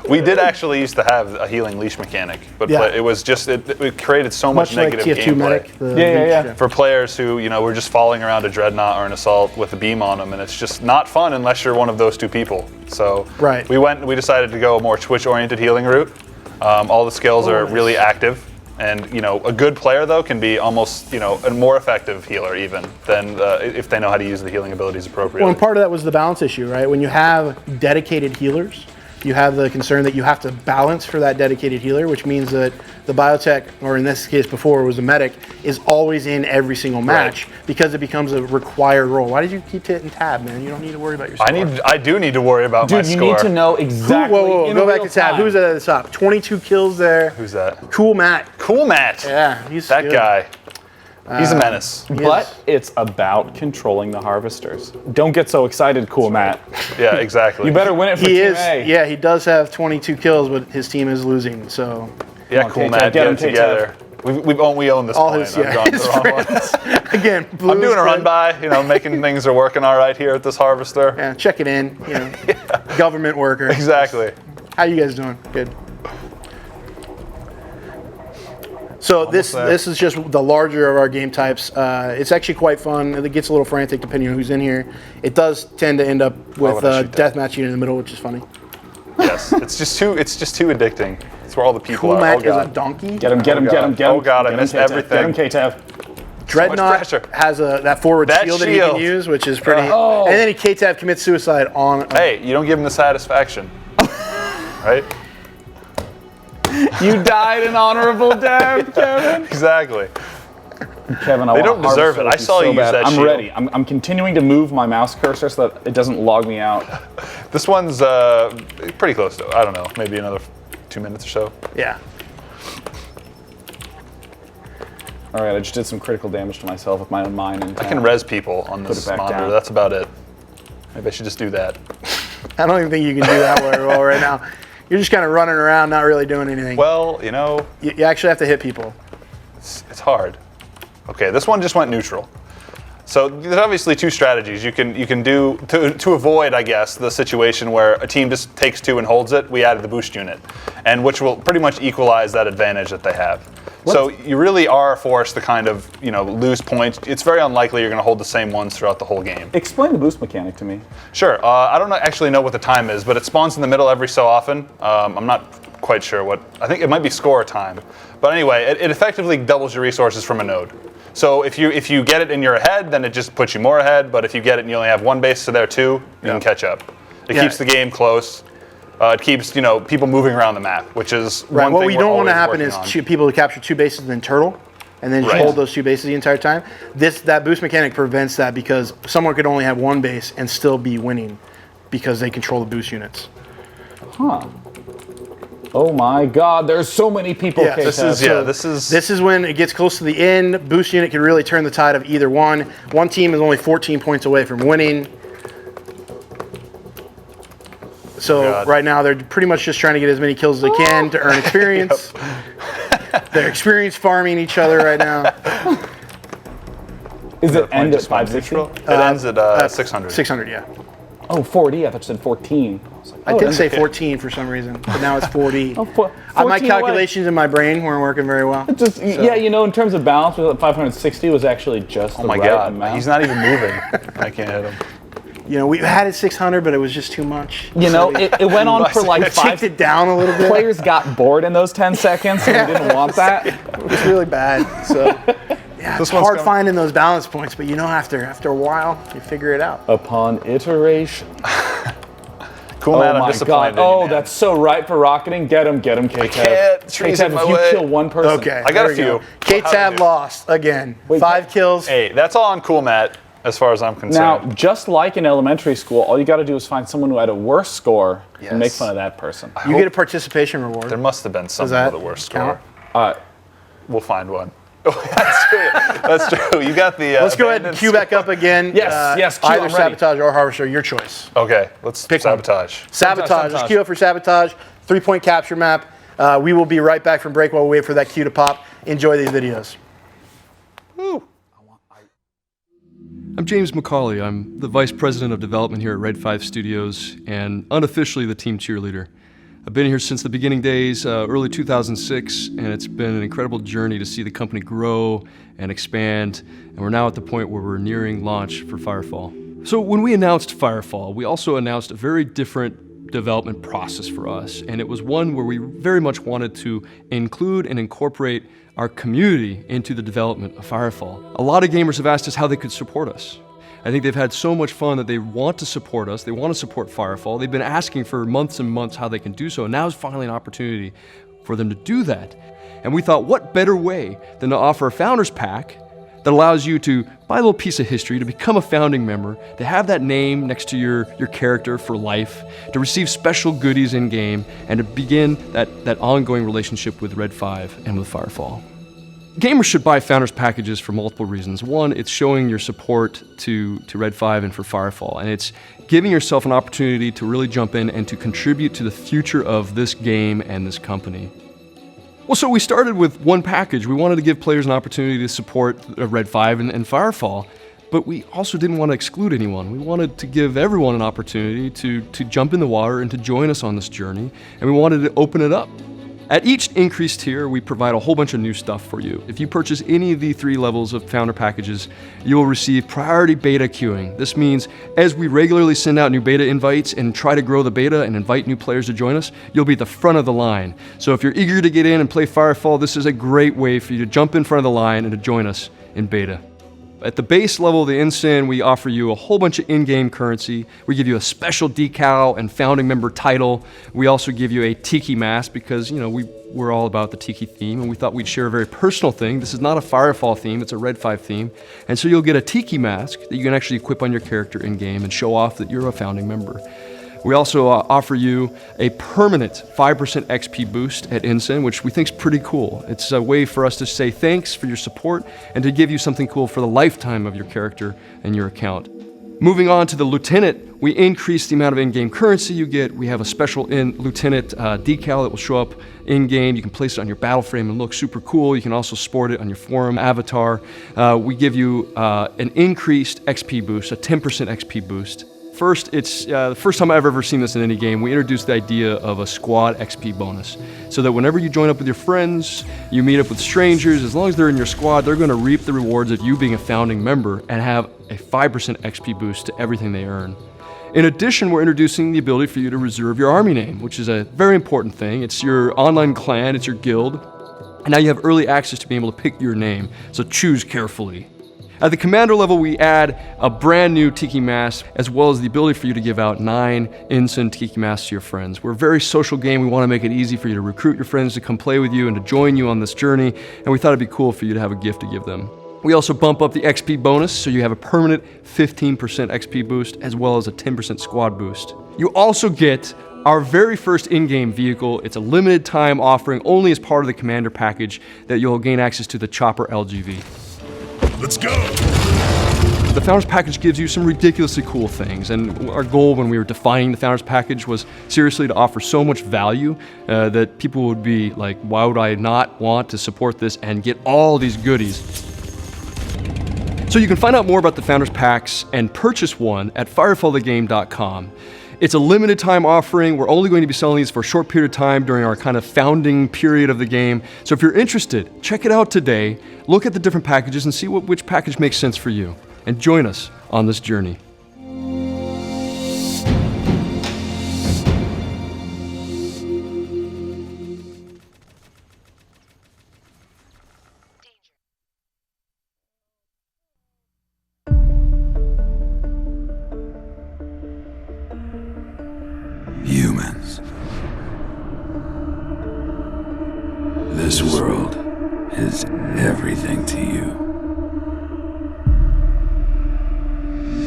We did actually used to have a healing leash mechanic, but it was just it created so much negative like TF2 gameplay. Medic, For players who were just following around a dreadnought or an assault with a beam on them, and it's just not fun unless you're one of those 2 people. So we decided to go a more Twitch-oriented healing route. All the skills are really active. And a good player though can be almost a more effective healer even than if they know how to use the healing abilities appropriately. Well, and part of that was the balance issue, right? When you have dedicated healers, you have the concern that you have to balance for that dedicated healer, which means that the biotech, or in this case before it was a medic, is always in every single match because it becomes a required role. Why did you keep hitting tab, man? You don't need to worry about your score. I do need to worry about my score. Dude, you need to know exactly. Whoa, go back to tab. Who's at the top? 22 kills there. Who's that? Cool Matt. Cool Matt. Yeah, he's that good. guy. He's a menace. But it's about controlling the harvesters. Don't get so excited, Cool Matt. Yeah, exactly. You better win it for Team A. Yeah, he does have 22 kills, but his team is losing. So yeah, Cool Matt, get it together. We own this all point. his, I've gone his the wrong friends. one. Again, I'm doing a run by, making things are working all right here at this harvester. Yeah, check it in. Government worker. Exactly. How you guys doing? Good. So this is just the larger of our game types. It's actually quite fun. It gets a little frantic depending on who's in here. It does tend to end up with deathmatch unit in the middle, which is funny. Yes, it's just too addicting. It's where all the people are. Matt is a donkey. Get him. Oh God, I missed everything. Get him, K-Tab. Dreadnought has that forward shield that he can use, which is pretty. And then K-Tab commits suicide on. Hey, you don't give him the satisfaction, right? You died an honorable death, Kevin. Exactly. Kevin, they don't deserve it. I saw you use that shield. I'm ready. I'm continuing to move my mouse cursor so that it doesn't log me out. This one's pretty close to, I don't know, maybe another 2 minutes or so. Yeah. All right, I just did some critical damage to myself with my own mine. And I can res people on this monitor. Down. That's about it. Maybe I should just do that. I don't even think you can do that very well right now. You're just kind of running around, not really doing anything. Well, you know. You actually have to hit people. It's hard. Okay, this one just went neutral. So there's obviously two strategies you can do to avoid, I guess, the situation where a team just takes 2 and holds it. We added the boost unit, and which will pretty much equalize that advantage that they have. So you really are forced to kind of, lose points. It's very unlikely you're going to hold the same ones throughout the whole game. Explain the boost mechanic to me. Sure. I don't actually know what the time is, but it spawns in the middle every so often. I'm not quite sure what. I think it might be score time. But anyway, it effectively doubles your resources from a node. So if you get it and you're ahead, then it just puts you more ahead. But if you get it and you only have one base to there too, you can catch up. It keeps the game close. It keeps people moving around the map, which is right. One what thing we don't want to happen is people to capture 2 bases and then turtle, and then just hold those 2 bases the entire time. That boost mechanic prevents that because someone could only have 1 base and still be winning because they control the boost units. Huh. Oh my God! There's so many people. Yeah, this is when it gets close to the end. Boost unit can really turn the tide of either one. One team is only 14 points away from winning. So right now they're pretty much just trying to get as many kills as they can to earn experience. They're experience farming each other right now. Is it end at 560? It ends at 600. 600, yeah. Oh, 40. I thought you said 14. I did say 14 for some reason, but now it's 40. My calculations in my brain weren't working very well. Yeah, in terms of balance, 560 was actually just the right amount. He's not even moving. I can't hit him. We had it 600, but it was just too much. It went on for like 5. Kicked it down a little bit. Players got bored in those 10 seconds, and we didn't want that. It was really bad. So, yeah, it's hard finding those balance points, but after a while, you figure it out. Upon iteration. Cool, man. I'm disappointed. God. That's so right for rocketing. Get him, K-Tab. K-Tab, if you kill one person. Okay, I got a few. K-Tab lost again. 5 kills. Hey, that's all on Cool Matt. As far as I'm concerned. Now, just like in elementary school, all you got to do is find someone who had a worse score and make fun of that person. You get a participation reward. There must have been someone with a worse score. We'll find one. That's true. You got the. Let's go ahead and queue back up again. Yes. Either Sabotage or Harvester, your choice. Okay, let's pick Sabotage. Sabotage. Let's queue up for Sabotage. 3-point capture map. We will be right back from break while we wait for that queue to pop. Enjoy these videos. Woo. I'm James McCauley. I'm the Vice President of Development here at Red 5 Studios and unofficially the team cheerleader. I've been here since the beginning days, early 2006, and it's been an incredible journey to see the company grow and expand, and we're now at the point where we're nearing launch for Firefall. So when we announced Firefall, we also announced a very different development process for us, and it was one where we very much wanted to include and incorporate our community into the development of Firefall. A lot of gamers have asked us how they could support us. I think they've had so much fun that they want to support us. They want to support Firefall. They've been asking for months and months how they can do so, and now is finally an opportunity for them to do that. And we thought, what better way than to offer a Founders Pack that allows you to buy a little piece of history, to become a founding member, to have that name next to your character for life, to receive special goodies in-game, and to begin that ongoing relationship with Red 5 and with Firefall. Gamers should buy Founders Packages for multiple reasons. One, it's showing your support to Red 5 and for Firefall, and it's giving yourself an opportunity to really jump in and to contribute to the future of this game and this company. Well, so we started with one package. We wanted to give players an opportunity to support Red 5 and Firefall, but we also didn't want to exclude anyone. We wanted to give everyone an opportunity to jump in the water and to join us on this journey, and we wanted to open it up. At each increased tier, we provide a whole bunch of new stuff for you. If you purchase any of the 3 levels of Founder packages, you will receive priority beta queuing. This means as we regularly send out new beta invites and try to grow the beta and invite new players to join us, you'll be at the front of the line. So if you're eager to get in and play Firefall, this is a great way for you to jump in front of the line and to join us in beta. At the base level of the Ensign, we offer you a whole bunch of in-game currency. We give you a special decal and founding member title. We also give you a Tiki mask because, you know, we're all about the Tiki theme, and we thought we'd share a very personal thing. This is not a Firefall theme, it's a Red 5 theme. And so you'll get a Tiki mask that you can actually equip on your character in-game and show off that you're a founding member. We also offer you a permanent 5% XP boost at Ensign, which we think is pretty cool. It's a way for us to say thanks for your support and to give you something cool for the lifetime of your character and your account. Moving on to the Lieutenant, we increase the amount of in-game currency you get. We have a special Lieutenant decal that will show up in-game. You can place it on your battle frame and look super cool. You can also sport it on your forum avatar. We give you an increased XP boost, a 10% XP boost. First, it's the first time I've ever seen this in any game. We introduced the idea of a squad XP bonus, so that whenever you join up with your friends, you meet up with strangers, as long as they're in your squad, they're going to reap the rewards of you being a founding member and have a 5% XP boost to everything they earn. In addition, we're introducing the ability for you to reserve your army name, which is a very important thing. It's your online clan, it's your guild, and now you have early access to being able to pick your name, so choose carefully. At the commander level, we add a brand new Tiki mask, as well as the ability for you to give out 9 Ensign Tiki masks to your friends. We're a very social game. We want to make it easy for you to recruit your friends to come play with you and to join you on this journey, and we thought it'd be cool for you to have a gift to give them. We also bump up the XP bonus, so you have a permanent 15% XP boost, as well as a 10% squad boost. You also get our very first in-game vehicle. It's a limited time offering only as part of the commander package that you'll gain access to the Chopper LGV. Let's go! The Founders Package gives you some ridiculously cool things, and our goal when we were defining the Founders Package was seriously to offer so much value that people would be like, why would I not want to support this and get all these goodies? So you can find out more about the Founders Packs and purchase one at firefallthegame.com. It's a limited time offering. We're only going to be selling these for a short period of time during our kind of founding period of the game. So if you're interested, check it out today. Look at the different packages and see which package makes sense for you. And join us on this journey. Humans. This world is everything to you.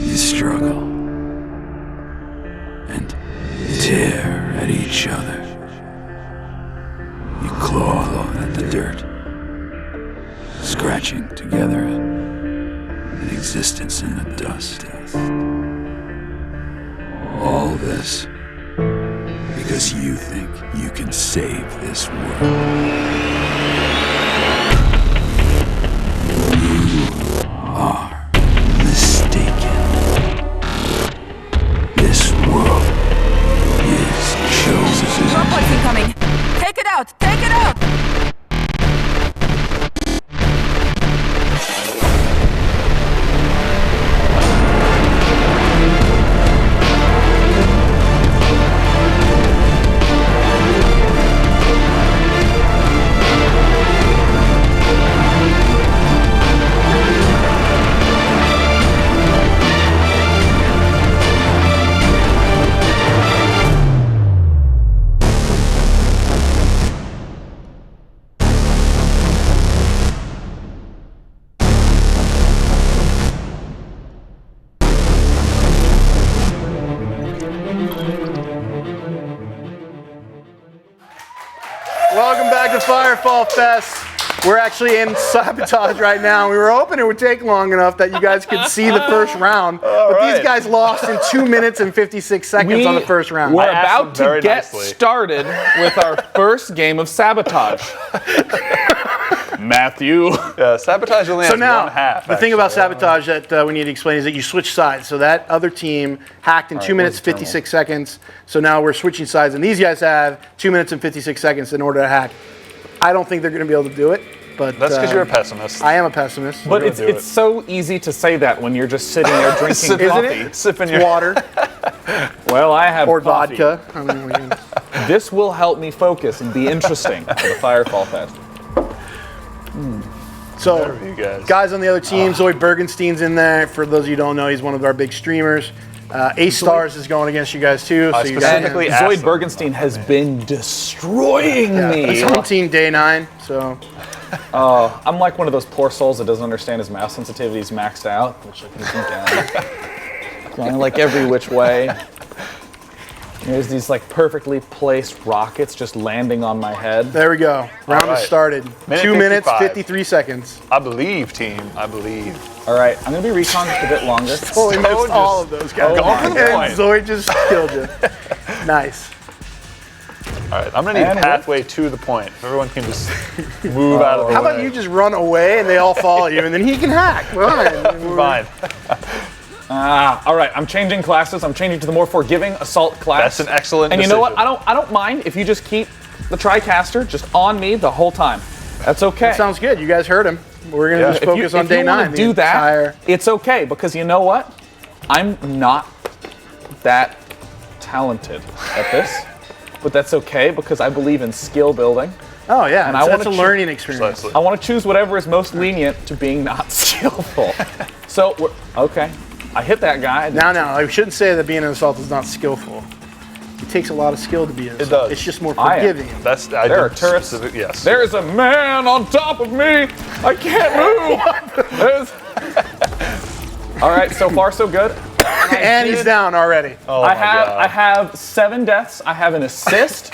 You struggle and tear at each other. You claw at the dirt, scratching together an existence in the dust. All this because you think you can save this world. You are mistaken. This world is chosen. Robots incoming! Take it out! Take it out! Welcome back to Firefall Fest. We're actually in Sabotage right now. We were hoping it would take long enough that you guys could see the first round, but these guys lost in 2 minutes and 56 seconds on the first round. We're about to get started with our first game of Sabotage. Matthew. Yeah, sabotage only has So now, one half. the thing about sabotage that we need to explain is that you switch sides. So that other team hacked in 2 minutes 56 seconds. So now we're switching sides, and these guys have 2 minutes and 56 seconds in order to hack. I don't think they're going to be able to do it. But that's because you're a pessimist. I am a pessimist. But it's so easy to say that when you're just sitting there drinking coffee. Sipping your water. Well, I have or coffee. vodka. I mean, this will help me focus and be interesting for the Firefall Fest. So, guys on the other team, Zoe Bergenstein's in there. For those of you who don't know, he's one of our big streamers. Ace Stars is going against you guys too. So you guys Zoe Bergenstein has been destroying me. He's on team DAY9, so. I'm like one of those poor souls that doesn't understand his mouse sensitivities maxed out, which I can think down. Like every which way. There's these like perfectly placed rockets just landing on my head. There we go. Round has started. 2 minutes, 53 seconds. I believe, team. I believe. All right, I'm gonna be recon just a bit longer. Zoe missed all of those guys. And Zoe just killed you. Nice. All right, I'm gonna need halfway to the point. Everyone can just move out of the way. How about you just run away and they all follow you, and then he can hack? Fine. All right, I'm changing classes. I'm changing to the more forgiving assault class. That's an excellent And you decision. know what? I don't mind if you just keep the TriCaster just on me the whole time. That's okay. That sounds good. You guys heard him. We're gonna just focus on If you DAY9. want to do that, it's okay because you know what? I'm not that talented at this, but that's okay because I believe in skill building. Oh yeah, and that's a learning experience. I want to choose whatever is most lenient to being not skillful. So okay. I hit that guy. Now, I shouldn't say that being an assault is not skillful. It takes a lot of skill to be an assault. It does. It's just more forgiving. There are turrets. Yes. There's a man on top of me. I can't move. All right, so far so good. And he's down already. Oh I have 7 deaths. I have an assist.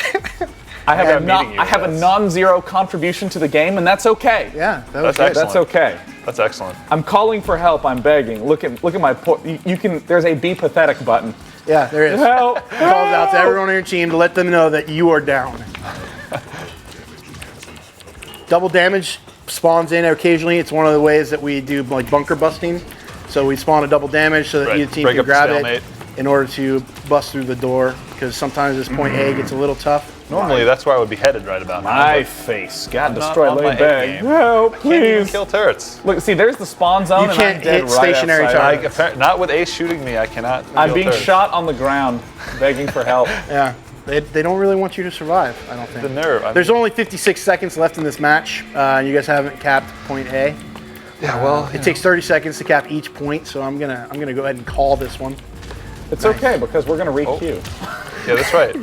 I have a non-zero contribution to the game, and that's okay. Yeah, that's okay. That's excellent. I'm calling for help. I'm begging. Look at my. You can. There's a be pathetic button. Yeah, there is. Help! It calls out to everyone on your team to let them know that you are down. Double damage spawns in occasionally. It's one of the ways that we do like bunker busting. So we spawn a double damage so that either team can grab it in order to bust through the door. Because sometimes this point A gets a little tough. Normally, that's where I would be headed right about now. My face got destroyed. Lay bag. Help, please. Can't even kill turrets. Look, see, there's the spawn zone. You can't hit stationary targets. Not with Ace shooting me, I cannot. I'm being shot on the ground, begging for help. Yeah, they don't really want you to survive, I don't think. The nerve. There's only 56 seconds left in this match. You guys haven't capped point A. Yeah, well, it takes 30 seconds to cap each point, so I'm gonna go ahead and call this one. It's okay because we're gonna re-queue. Yeah, that's right.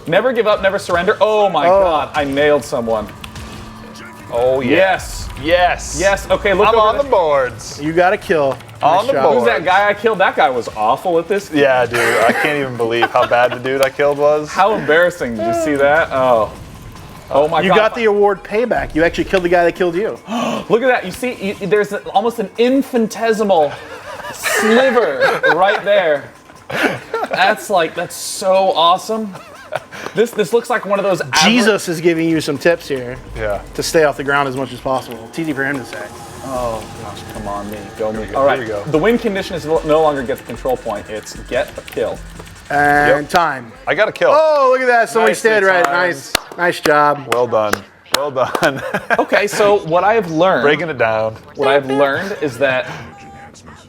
Never give up, never surrender. Oh my God, I nailed someone. Oh yes. Yes. Okay, look. I'm on the boards. You got a kill. On the board. Who's that guy I killed? That guy was awful at this. Yeah, dude. I can't even believe how bad the dude I killed was. How embarrassing. Did you see that? Oh my God. You got the award payback. You actually killed the guy that killed you. Look at that. You see, there's almost an infinitesimal sliver right there. That's so awesome. This looks like one of those. Jesus is giving you some tips here. Yeah. To stay off the ground as much as possible. It's easy for him to say. Oh gosh, come on, me. Go me. Go. All right. Here we go. The win condition is no longer get the control point. It's get a kill. And time. I got a kill. Oh, look at that. Somebody stayed right. Nice job. Well done. Well done. Okay, so what I have learned. Breaking it down. What I've learned is that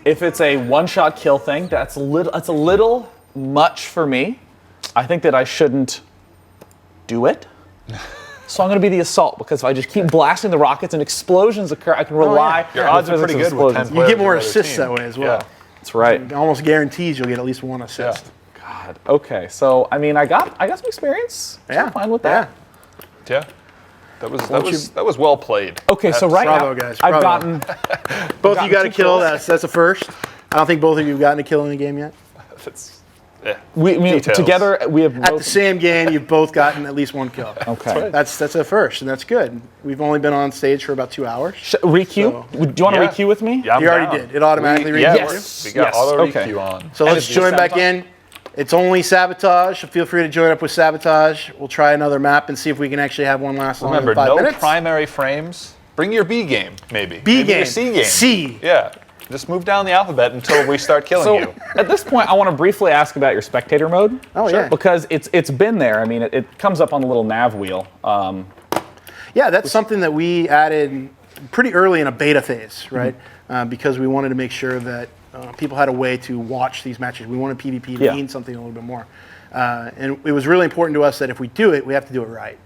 if it's a one-shot kill thing, that's a little much for me. I think that I shouldn't do it. So I'm going to be the assault because if I just keep blasting the rockets and explosions occur, I can rely. Your odds are pretty good with 10 You get more assists that way as well. Yeah. That's right. It almost guarantees you'll get at least one assist. Yeah. God. Okay. So I mean, I got some experience. So I'm fine with that. Yeah. That was well played. Okay. So right Bravo, now, guys. I've Bravo. gotten. Both of you got a kill. That's a first. I don't think both of you have gotten a kill in the game yet. We together we have at the same game. You've both gotten at least one kill. Okay, that's a first, and that's good. We've only been on stage for about 2 hours. Re-queue? So, do you want to re-queue with me? Yeah, you already did. It automatically re-queued. Yes. We got auto re-queue on. So let's join back in. It's only Sabotage. So feel free to join up with Sabotage. We'll try another map and see if we can actually have one last. Remember, than 5 minutes. No primary frames. Bring your B game, maybe. B maybe game. Your C game. C. Yeah. Just move down the alphabet until we start killing you. At this point, I want to briefly ask about your spectator mode. Oh, yeah. Because it's been there. I mean, it comes up on the little nav wheel. Yeah, that's something that we added pretty early in a beta phase, right? Because we wanted to make sure that people had a way to watch these matches. We wanted PvP to mean something a little bit more. And it was really important to us that if we do it, we have to do it right.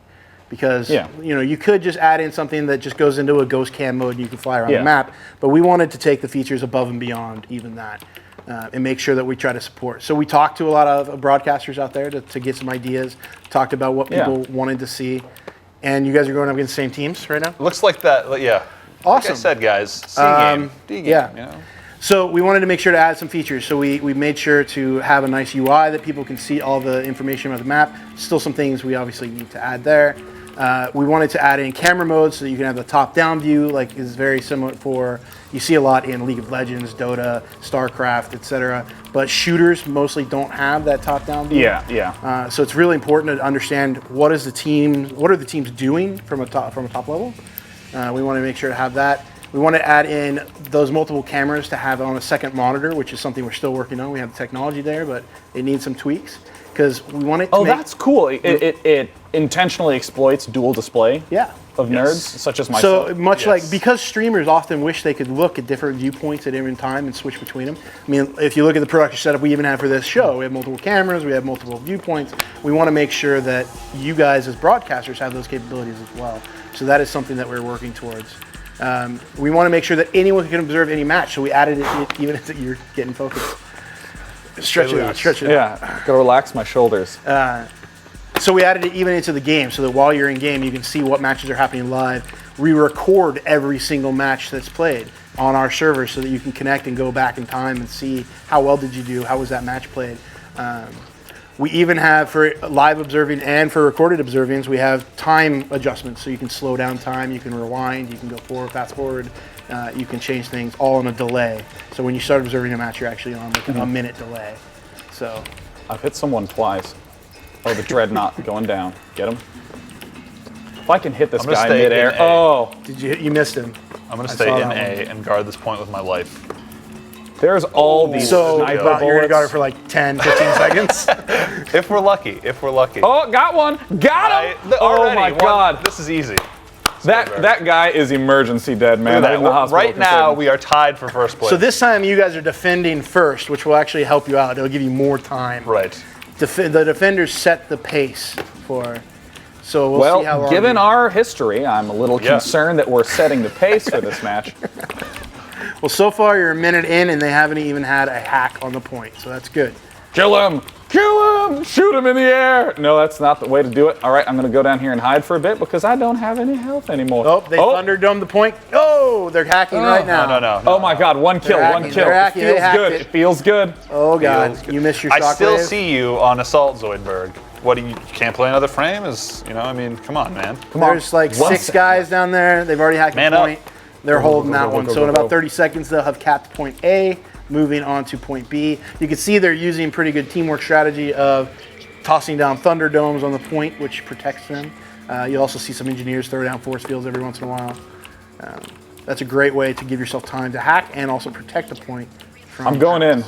Because you could just add in something that just goes into a ghost cam mode and you can fly around the map. But we wanted to take the features above and beyond even that and make sure that we try to support. So we talked to a lot of broadcasters out there to get some ideas, talked about what people wanted to see. And you guys are going up against the same teams right now? Looks like that, yeah. Awesome. Like I said, guys, C game, D game, yeah. you know? So we wanted to make sure to add some features. So we made sure to have a nice UI that people can see all the information about the map. Still some things we obviously need to add there. We wanted to add in camera mode so that you can have the top-down view, like is very similar for, you see a lot in League of Legends, Dota, StarCraft, etc. But shooters mostly don't have that top-down view. Yeah. So it's really important to understand what are the teams doing from a top level. We want to make sure to have that. We want to add in those multiple cameras to have on a second monitor, which is something we're still working on. We have the technology there, but it needs some tweaks because we want it to that's cool. It intentionally exploits dual display of nerds, such as myself. So much like, because streamers often wish they could look at different viewpoints at every time and switch between them. I mean, if you look at the production setup we even have for this show, we have multiple cameras, we have multiple viewpoints. We want to make sure that you guys as broadcasters have those capabilities as well. So that is something that we're working towards. We want to make sure that anyone can observe any match, so we added it even if you're getting focused. Stretch it out. Yeah, gotta relax my shoulders. So we added it even into the game, so that while you're in game, you can see what matches are happening live. We record every single match that's played on our server, so that you can connect and go back in time and see how well did you do, how was that match played. We even have, for live observing and for recorded observings, we have time adjustments, so you can slow down time, you can rewind, you can go forward, fast forward, you can change things all on a delay. So when you start observing a match, you're actually on like a minute delay. So I've hit someone twice. Oh, the dreadnought going down. Get him. If I can hit this guy midair. Oh, you missed him. I'm gonna stay in A and guard this point with my life. There's all these sniper bullets. You're gonna guard it for like 10, 15 seconds. If we're lucky. Oh, got one. Got him. Oh my God. This is easy. That guy is emergency dead, man. Right now, we are tied for first place. So this time you guys are defending first, which will actually help you out. It'll give you more time. Right. The defenders set the pace for. So we'll see how long. Given our history, I'm a little concerned that we're setting the pace for this match. Well, so far you're a minute in, and they haven't even had a hack on the point, so that's good. Kill him! Kill him! Shoot him in the air! No, that's not the way to do it. All right, I'm going to go down here and hide for a bit because I don't have any health anymore. Oh, they thunderdomed the point. Oh, they're hacking right now. No. Oh my God, one kill. They're hacking. It feels good. It feels good. Oh God, you missed your shockwave. I still see you on Assault Zoidberg. What, you can't play another frame? I mean, come on, man. There's like 6 guys down there. They've already hacked the point. They're holding that one. So in about 30 seconds, they'll have capped point A, moving on to point B. You can see they're using pretty good teamwork strategy of tossing down thunder domes on the point, which protects them. You'll also see some engineers throw down force fields every once in a while. That's a great way to give yourself time to hack and also protect the point. I'm going in.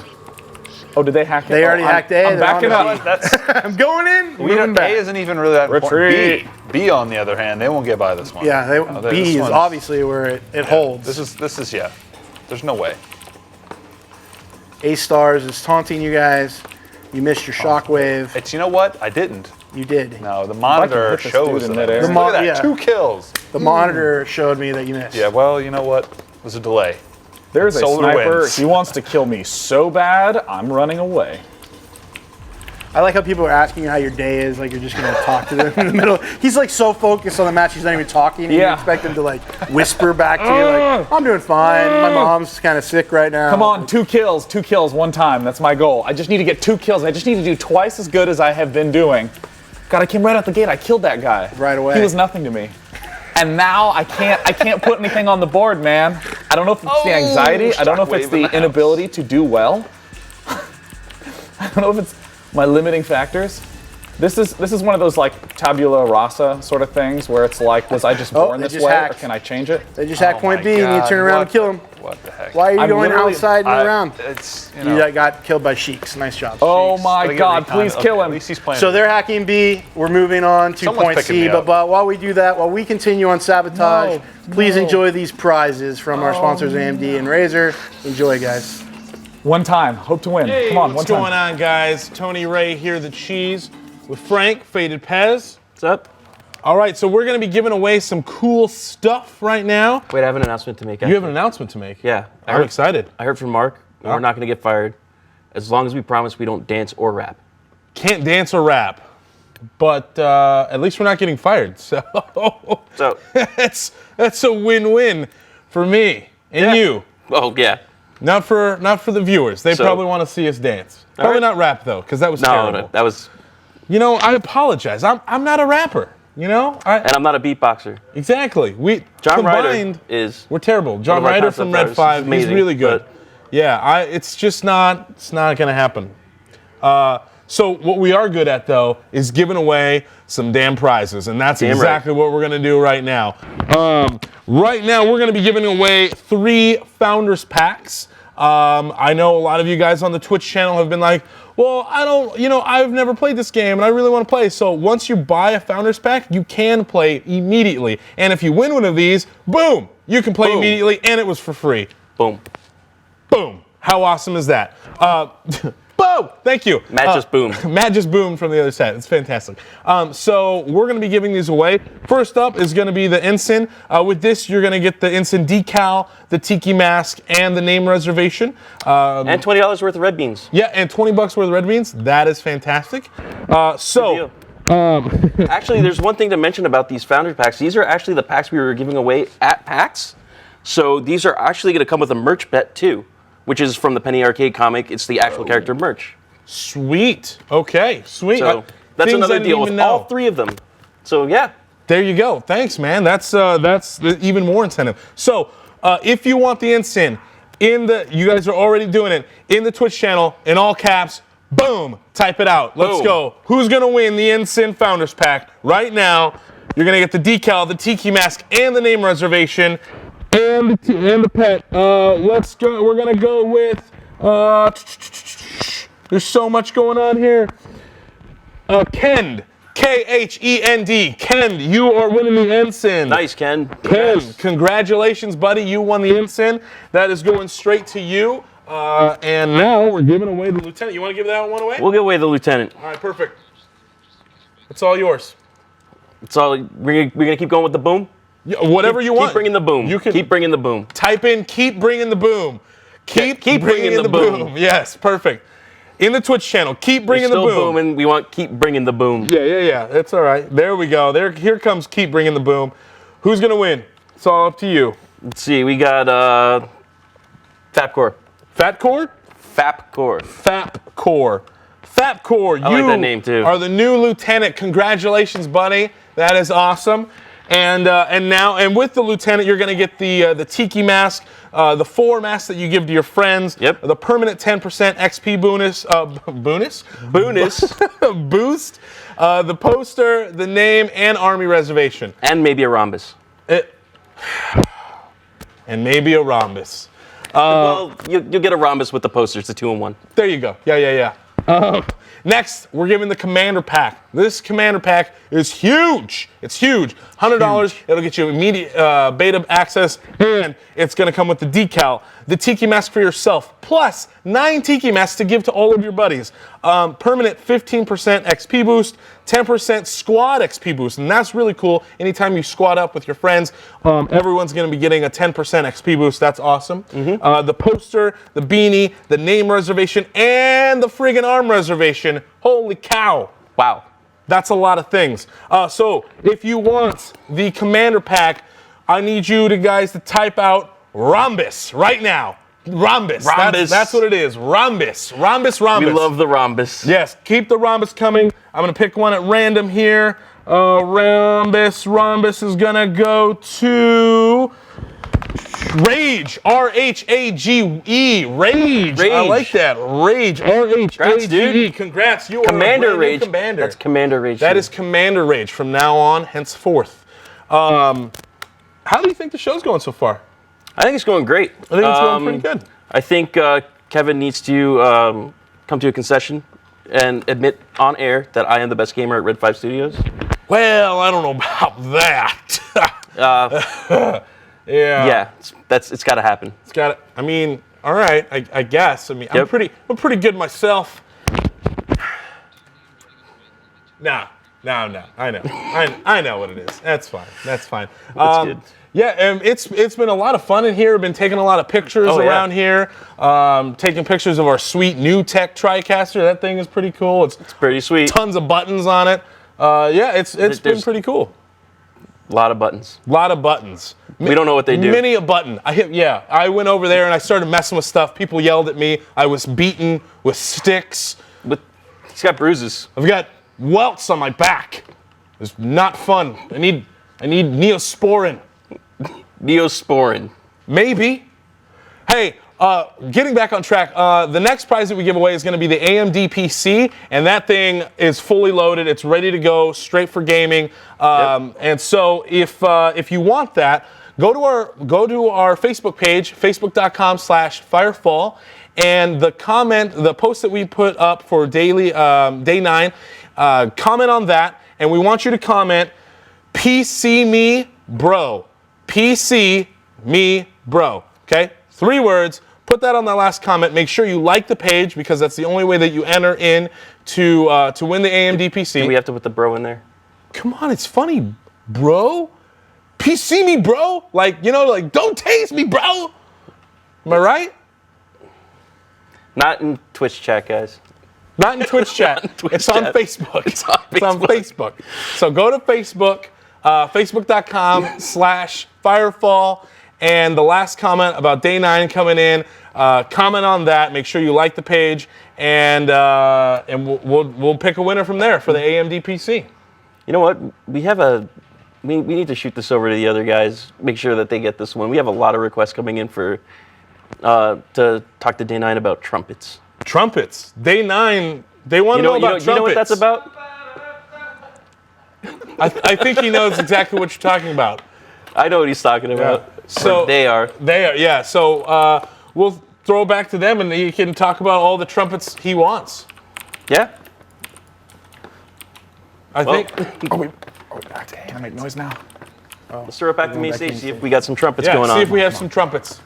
Oh, did they hack it? They already hacked A. I'm backing up. I'm going in. A isn't even really that Retreat. important. B, on the other hand, they won't get by this one. Yeah, B is obviously where it holds. This is There's no way. A stars is taunting you guys. You missed your shockwave. It's, you know what? I didn't. You did. No, the monitor shows that. Look at that, 2 kills. The monitor showed me that you missed. Yeah, well, you know what? There's a delay. There's a Solar sniper. wins. He wants to kill me so bad, I'm running away. I like how people are asking you how your day is, like you're just going to talk to them in the middle. He's like so focused on the match, he's not even talking, and you expect him to like whisper back to you, like, I'm doing fine, my mom's kind of sick right now. Come on, 2 kills one time. That's my goal. I just need to get 2 kills. I just need to do twice as good as I have been doing. God, I came right out the gate. I killed that guy. Right away. He was nothing to me. And now I can't put anything on the board, man. I don't know if it's the anxiety. I don't know if it's the inability to do well. I don't know if it's my limiting factors. This is one of those like tabula rasa sort of things where it's like, was I just born this way, or can I change it? They just hacked point B, and you turn around and kill him. What the heck? Why are you going outside and around? It's, you got killed by Sheiks. Nice job. Oh my God! Please kill him. At least he's playing. So they're hacking B. We're moving on to point C. But while we do that, while we continue on sabotage, please enjoy these prizes from our sponsors AMD and Razer. Enjoy, guys. One time. Hope to win. Hey, come on. What's going on, guys? Tony Ray here, the Cheese, with Frank, Faded Pez. What's up? All right, so we're going to be giving away some cool stuff right now. Wait, I have an announcement to make. You have an announcement to make? Yeah. I'm excited. I heard from Mark. We're not going to get fired as long as we promise we don't dance or rap. Can't dance or rap, but at least we're not getting fired. So that's a win-win for me and you. Oh yeah. Not for the viewers. They probably want to see us dance. Probably not rap though, because that was terrible. No, that was. You know, I apologize. I'm not a rapper. You know, and I'm not a beatboxer. Exactly. John combined, Ryder is. We're terrible. John Ryder from Red 5. He's really good. Yeah, it's just not. It's not gonna happen. So what we are good at though is giving away some damn prizes, and that's exactly what we're gonna do right now. Right now we're gonna be giving away 3 Founders Packs. I know a lot of you guys on the Twitch channel have been like, well, I've never played this game and I really want to play. So once you buy a Founders Pack, you can play immediately. And if you win one of these, boom, you can play immediately, and it was for free. Boom. Boom. How awesome is that? Boom! Thank you. Matt just boomed. Matt just boomed from the other side. It's fantastic. So we're going to be giving these away. First up is going to be the ensign. With this, you're going to get the ensign decal, the tiki mask, and the name reservation. And $20 worth of red beans. Yeah, and $20 worth of red beans. That is fantastic. Actually, there's one thing to mention about these Founders Packs. These are actually the packs we were giving away at PAX. So these are actually going to come with a merch bet too, which is from the Penny Arcade comic. It's the actual character merch. Sweet. Okay, sweet. So that's another deal with all 3 of them. So yeah. There you go. Thanks, man. That's even more incentive. So if you want the ensign, you guys are already doing it, in the Twitch channel, in all caps, boom, type it out. Let's go. Who's going to win the ensign Founders Pack right now? You're going to get the decal, the tiki mask, and the name reservation. And the pet. Let's go. We're gonna go with. There's so much going on here. Kend. K-H-E-N-D. Kend, you are winning the ensign. Nice, Ken. Kend, congratulations, buddy. You won the ensign. That is going straight to you. And now we're giving away the lieutenant. You want to give that one away? We'll give away the lieutenant. All right, perfect. It's all yours. It's all. We're gonna keep going with the boom. Yeah, whatever you want. Keep bringing the boom. You can keep bringing the boom. Type in "keep bringing the boom." Keep bringing the boom. Yes, perfect. In the Twitch channel, keep bringing the boom. Still booming. We want keep bringing the boom. Yeah. That's all right. There we go. Here comes keep bringing the boom. Who's gonna win? It's all up to you. Let's see. We got Fapcore. Fatcore? Fapcore. Fapcore. Fapcore. I like that name too. Are the new lieutenant. Congratulations, buddy. That is awesome. And with the lieutenant, you're going to get the tiki mask, the 4 masks that you give to your friends. Yep. The permanent 10% XP bonus, boost, the poster, the name, and army reservation. And maybe a rhombus. And maybe a rhombus. Well, you'll get a rhombus with the poster. It's a 2-in-1. There you go. Yeah. Next, we're giving the Commander Pack. This Commander Pack is huge. It's huge. $100. It'll get you immediate beta access, and it's going to come with the decal, the tiki mask for yourself, plus 9 tiki masks to give to all of your buddies. Permanent 15% XP boost, 10% squad XP boost, and that's really cool. Anytime you squad up with your friends, everyone's going to be getting a 10% XP boost. That's awesome. The poster, the beanie, the name reservation, and the friggin' arm reservation. Holy cow. Wow. That's a lot of things. So if you want the Commander Pack, I need you guys to type out rhombus right now. Rhombus. That's what it is. Rhombus. We love the rhombus. Yes, keep the rhombus coming. I'm going to pick one at random here. Rhombus is going to go to Rage, R-H-A-G-E, Rage. Rage. I like that. Rage, R-H-A-G-E. Congrats, you are Commander a Rage. commander. That's Commander Rage. That is Commander Rage from now on, henceforth. How do you think the show's going so far? I think it's going great. I think it's going pretty good. I think Kevin needs to come to a concession and admit on air that I am the best gamer at Red 5 Studios. Well, I don't know about that. Yeah, it's got to happen. It's got to. I mean, all right. I guess. I mean, I'm pretty good myself. No. I know. I know what it is. That's fine. That's fine. That's good. Yeah, it's been a lot of fun in here. I've been taking a lot of pictures around here. Taking pictures of our sweet new tech TriCaster. That thing is pretty cool. It's pretty sweet. Tons of buttons on it. It's been pretty cool. A lot of buttons. A lot of buttons. We don't know what they do. Many a button. I went over there and I started messing with stuff. People yelled at me. I was beaten with sticks. But he's got bruises. I've got welts on my back. It's not fun. I need Neosporin. Neosporin. Maybe. Hey, getting back on track, the next prize that we give away is going to be the AMD PC, and that thing is fully loaded. It's ready to go, straight for gaming. And so if you want that, go to our Facebook page, facebook.com/Firefall, and the post that we put up for Day9, comment on that, and we want you to comment, PC me bro. PC me bro. Okay? 3 words. Put that on that last comment. Make sure you like the page because that's the only way that you enter in to win the AMD PC. Do we have to put the bro in there? Come on, it's funny, bro. PC me bro. Like don't taste me, bro. Am I right? Not in Twitch chat, guys. Not in Twitch chat. It's on Facebook. It's on Facebook. So go to Facebook, facebook.com/Firefall, and the last comment about Day9 coming in, comment on that. Make sure you like the page, and we'll pick a winner from there for the AMD PC. You know what? We need to shoot this over to the other guys. Make sure that they get this one. We have a lot of requests coming in to talk to Day9 about trumpets. Trumpets. Day9. They want to know about trumpets. You know what that's about? I think he knows exactly what you're talking about. I know what he's talking about. Yeah. So they are. Yeah. So we'll throw it back to them, and he can talk about all the trumpets he wants. Yeah. I think. Can I make noise now? Let's throw it back to me and see if we got some trumpets going on. See if we have some trumpets.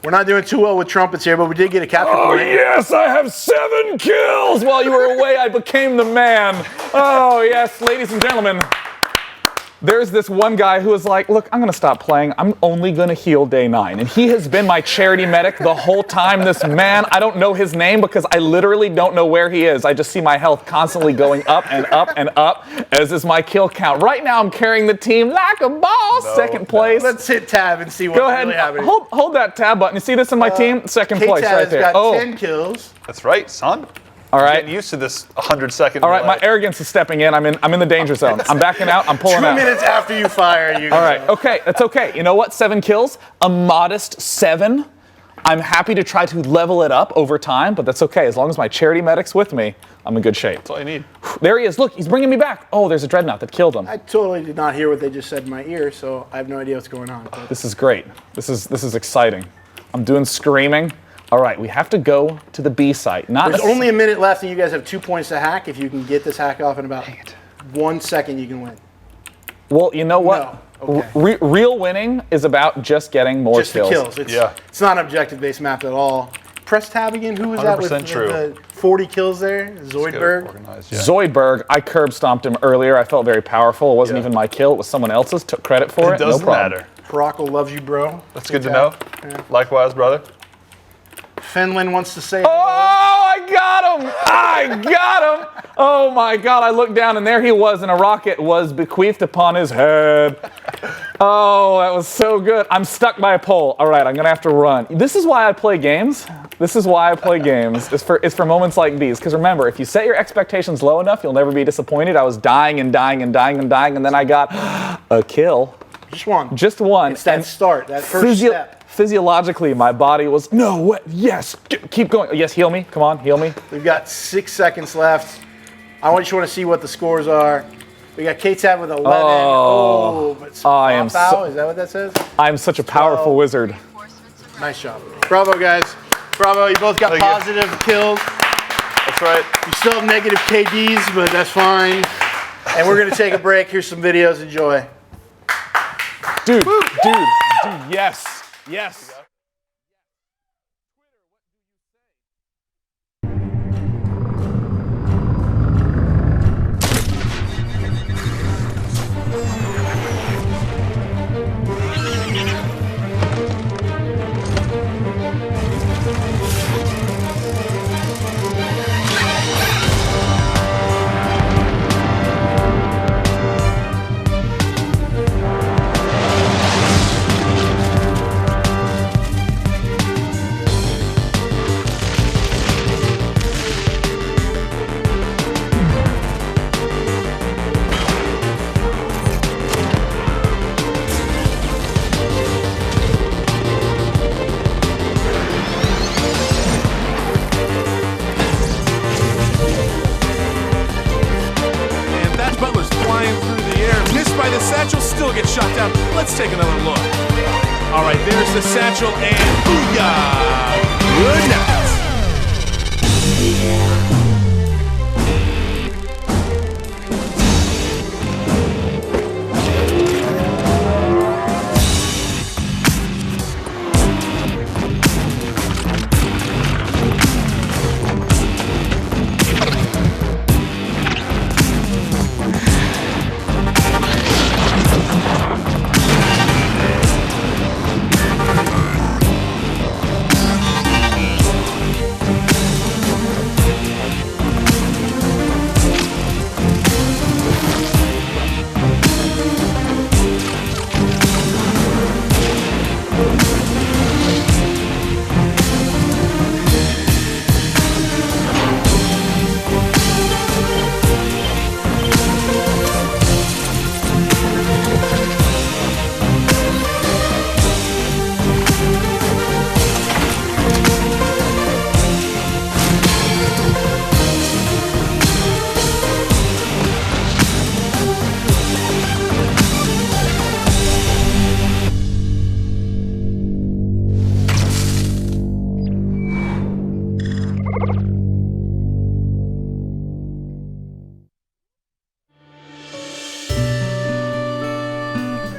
We're not doing too well with trumpets here, but we did get a capture point. Yes, I have 7 kills. While you were away, I became the man. Oh, yes, ladies and gentlemen. There's this one guy who was like, look, I'm going to stop playing. I'm only going to heal Day9. And he has been my charity medic the whole time. This man, I don't know his name because I literally don't know where he is. I just see my health constantly going up and up and up, as is my kill count. Right now, I'm carrying the team like a boss. Second place. Let's hit tab and see what's really happening. Hold that tab button. You see this in my team? Second place right there. Got 10 kills. That's right, son. All right. Getting used to this 100-second. All right, my arrogance is stepping in. I'm in the danger zone. I'm backing out. I'm pulling out. 2 minutes after you fire, you. All right. Okay, that's okay. You know what? 7 kills, a modest 7. I'm happy to try to level it up over time, but that's okay. As long as my charity medic's with me, I'm in good shape. That's all I need. There he is. Look, he's bringing me back. Oh, there's a dreadnought that killed him. I totally did not hear what they just said in my ear, so I have no idea what's going on. This is great. This is exciting. I'm doing screaming. All right, we have to go to the B site. There's only a minute left, and you guys have 2 points to hack. If you can get this hack off in about 1 second, you can win. Well, you know what? No. Okay. Real winning is about just getting more kills. Just the kills. It's not an objective-based map at all. Press tab again. Who was that with the 40 kills there? Zoidberg? Zoidberg, I curb stomped him earlier. I felt very powerful. It wasn't even my kill. It was someone else's. Took credit for it. It doesn't matter. Parako loves you, bro. That's good to know. Yeah. Likewise, brother. Finland wants to say. Oh, I got him! I got him! Oh my God! I looked down and there he was, and a rocket was bequeathed upon his head. Oh, that was so good. I'm stuck by a pole. All right, I'm gonna have to run. This is why I play games. This is why I play games. It's for moments like these. Because remember, if you set your expectations low enough, you'll never be disappointed. I was dying and dying and dying and dying, and then I got a kill. Just one. Just one. It's that start, that first step. Physiologically, my body was, no, what? Yes, keep going. Yes, heal me. Come on, heal me. We've got 6 seconds left. I just want to see what the scores are. We got K-Tab with 11. But I am so, is that what that says? I'm such a powerful wizard. Nice job. Bravo, guys. Bravo. You both got positive kills. That's right. You still have negative KDs, but that's fine. And we're going to take a break. Here's some videos. Enjoy. Dude, yes. Yes. Shot down. Let's take another look. All right, there's the satchel and booyah! Good night.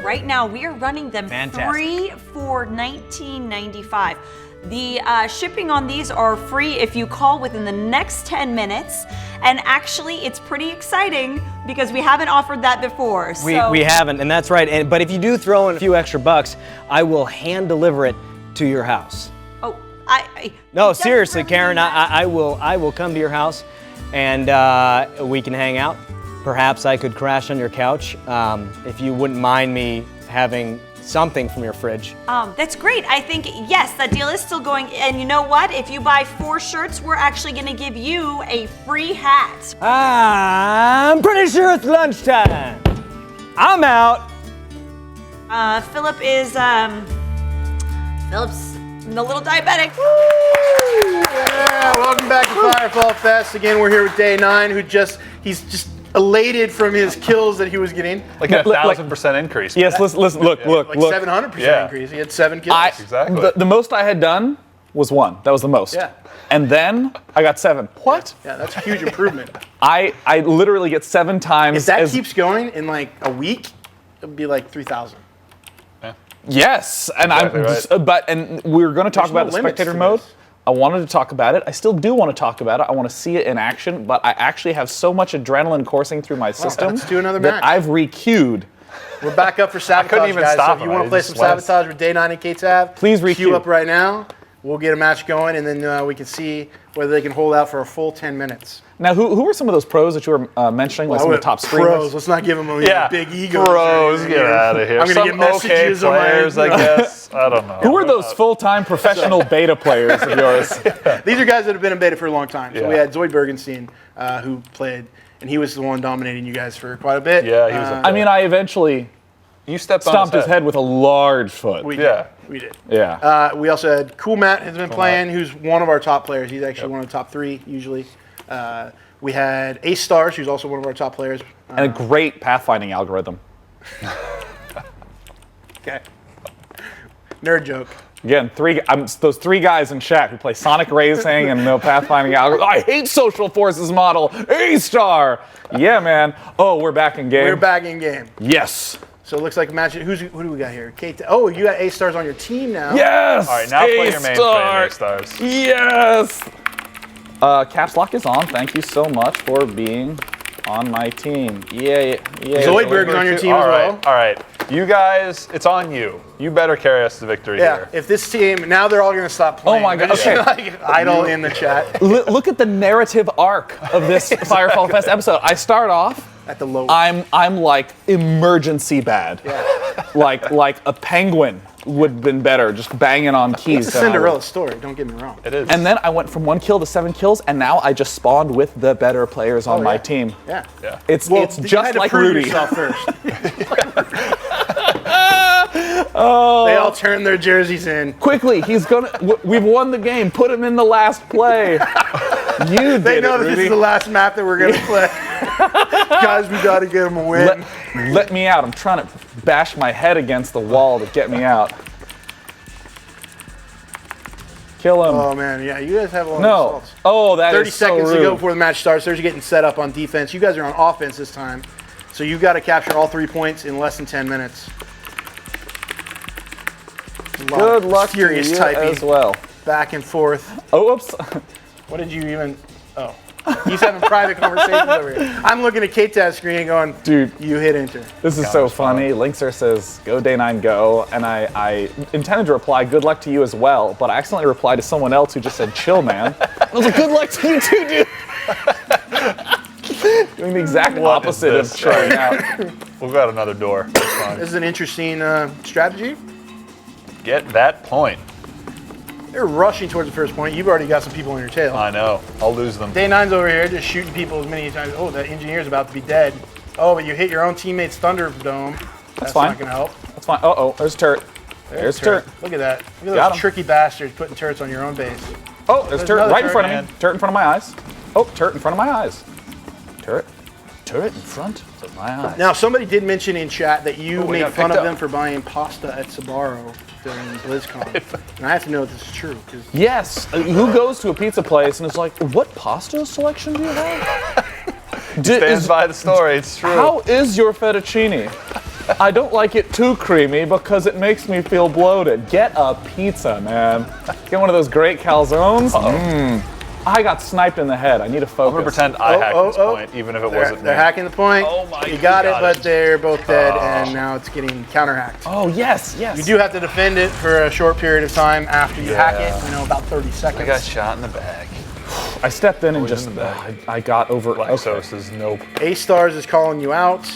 Right now, we are running them free for $19.95. The shipping on these are free if you call within the next 10 minutes. And actually, it's pretty exciting because we haven't offered that before. We haven't, and that's right. But if you do throw in a few extra bucks, I will hand deliver it to your house. Oh, No, seriously, Karen, I will come to your house, and we can hang out. Perhaps I could crash on your couch if you wouldn't mind me having something from your fridge. That's great. I think, yes, that deal is still going. And you know what? If you buy 4 shirts, we're actually going to give you a free hat. I'm pretty sure it's lunchtime. I'm out. Philip is, Philip's a little diabetic. Yeah, welcome back to Firefall Fest. Again, we're here with DAY9, he's just elated from his kills that he was getting. Like a 1,000% increase. Yes, look. Like 700% increase. He had 7 kills. Exactly. The most I had done was 1. That was the most. Yeah. And then I got 7. What? Yeah, that's a huge improvement. I literally get 7 times. If that keeps going in like a week, it'd be like 3,000. Yes, and and we're going to talk about the spectator mode. I wanted to talk about it. I still do want to talk about it. I want to see it in action, but I actually have so much adrenaline coursing through my system let's do another that match. I've re-queued. We're back up for Sabotage, couldn't even guys. stop So if you want to play some sweats. Sabotage with DAY9 and K-Tab, please queue up right now. We'll get a match going, and then we can see whether they can hold out for a full 10 minutes. Now, who were some of those pros that you were mentioning, like some of the top streamers? Pros. Let's not give them a big ego. Pros, get out of here. I'm going to get messages okay players, on my... I guess. I don't know. Who are those full-time professional beta players of yours? These are guys that have been in beta for a long time. So we had Zoid Bergenstein, who played, and he was the one dominating you guys for quite a bit. Yeah, he was. I mean, I eventually You stepped on stomped his head with a large foot. We did. We did. Yeah. We also had Cool Matt has been playing, who's one of our top players. He's actually one of the top 3 usually. We had Ace Stars, who's also one of our top players. And a great pathfinding algorithm. Okay. Nerd joke. Again, those 3 guys in chat who play Sonic Racing and no pathfinding algorithm. I hate Social Forces model. A-Star. Yeah, man. Oh, we're back in game. We're back in game. Yes. So it looks like a match. Who do we got here? Oh, you got A-Stars on your team now. Yes. All right, now play your main frame, A-Stars. Yes. Caps Lock is on. Thank you so much for being on my team. Yeah. Zoidberg's on your team as well. All right. You guys, it's on you. You better carry us to victory here. If this team, now they're all going to stop playing. Oh my God. They're Okay. just like idle in the chat. Look at the narrative arc of this Firefall Fest episode. I start off at the low. I'm like emergency bad. Yeah. like a penguin would have been better, just banging on keys. It's a Cinderella story, don't get me wrong. It is. And then I went from 1 kill to 7 kills, and now I just spawned with the better players on my team. Yeah. It's you just had to like prove Rudy. yourself first. Oh. They all turned their jerseys in. Quickly, we've won the game. Put him in the last play. They know that this is the last map that we're going to play. Guys, we got to get them a win. Let me out. I'm trying to bash my head against the wall to get me out. Kill him. Oh, man. Yeah, you guys have a lot of assaults. Oh, that 30 is so seconds rude. to go before the match starts. They're getting set up on defense. You guys are on offense this time. So you've got to capture all 3 points in less than 10 minutes. Good luck to furious you typing as well. Back and forth. Oh, whoops. What did you even... Oh. He's having private conversations over here. I'm looking at K-Tad's screen and going, dude, you hit enter. This is so funny. Linkser says, go Day9, go. And I intended to reply, good luck to you as well, but I accidentally replied to someone else who just said, chill, man. I was like, good luck to you too, dude. Doing the exact opposite of chilling out. We've got another door. That's fine. This is an interesting strategy. Get that point. They're rushing towards the first point. You've already got some people on your tail. I know. I'll lose them. Day9's over here just shooting people as many times. Oh, that engineer's about to be dead. Oh, but you hit your own teammate's Thunderdome. That's fine. not going to help. That's fine. Uh-oh, there's a turret. There's a turret. Look at that. Look at Got those him. tricky bastards putting turrets on your own base. Oh, there's a turret right in front man. of me. Turret in front of my eyes. Oh, turret in front of my eyes. Turret in front of my eyes. Now, somebody did mention in chat that you made got fun picked of up. them for buying pasta at Sbarro during BlizzCon. And I have to know if this is true. Yes. Who goes to a pizza place and is like, what pasta selection do you have? Stands by the story. It's true. How is your fettuccine? I don't like it too creamy because it makes me feel bloated. Get a pizza, man. Get one of those great calzones. I got sniped in the head. I need to focus. I'm gonna pretend I hacked this point, even if it wasn't me. They're hacking the point. Oh my! You got it, but they're both dead, and now it's getting counter-hacked. Oh yes, yes. You do have to defend it for a short period of time after you hack it. You know, about 30 seconds. I got shot in the back. I stepped in and just I got over. Lexos is nope. A-Stars is calling you out.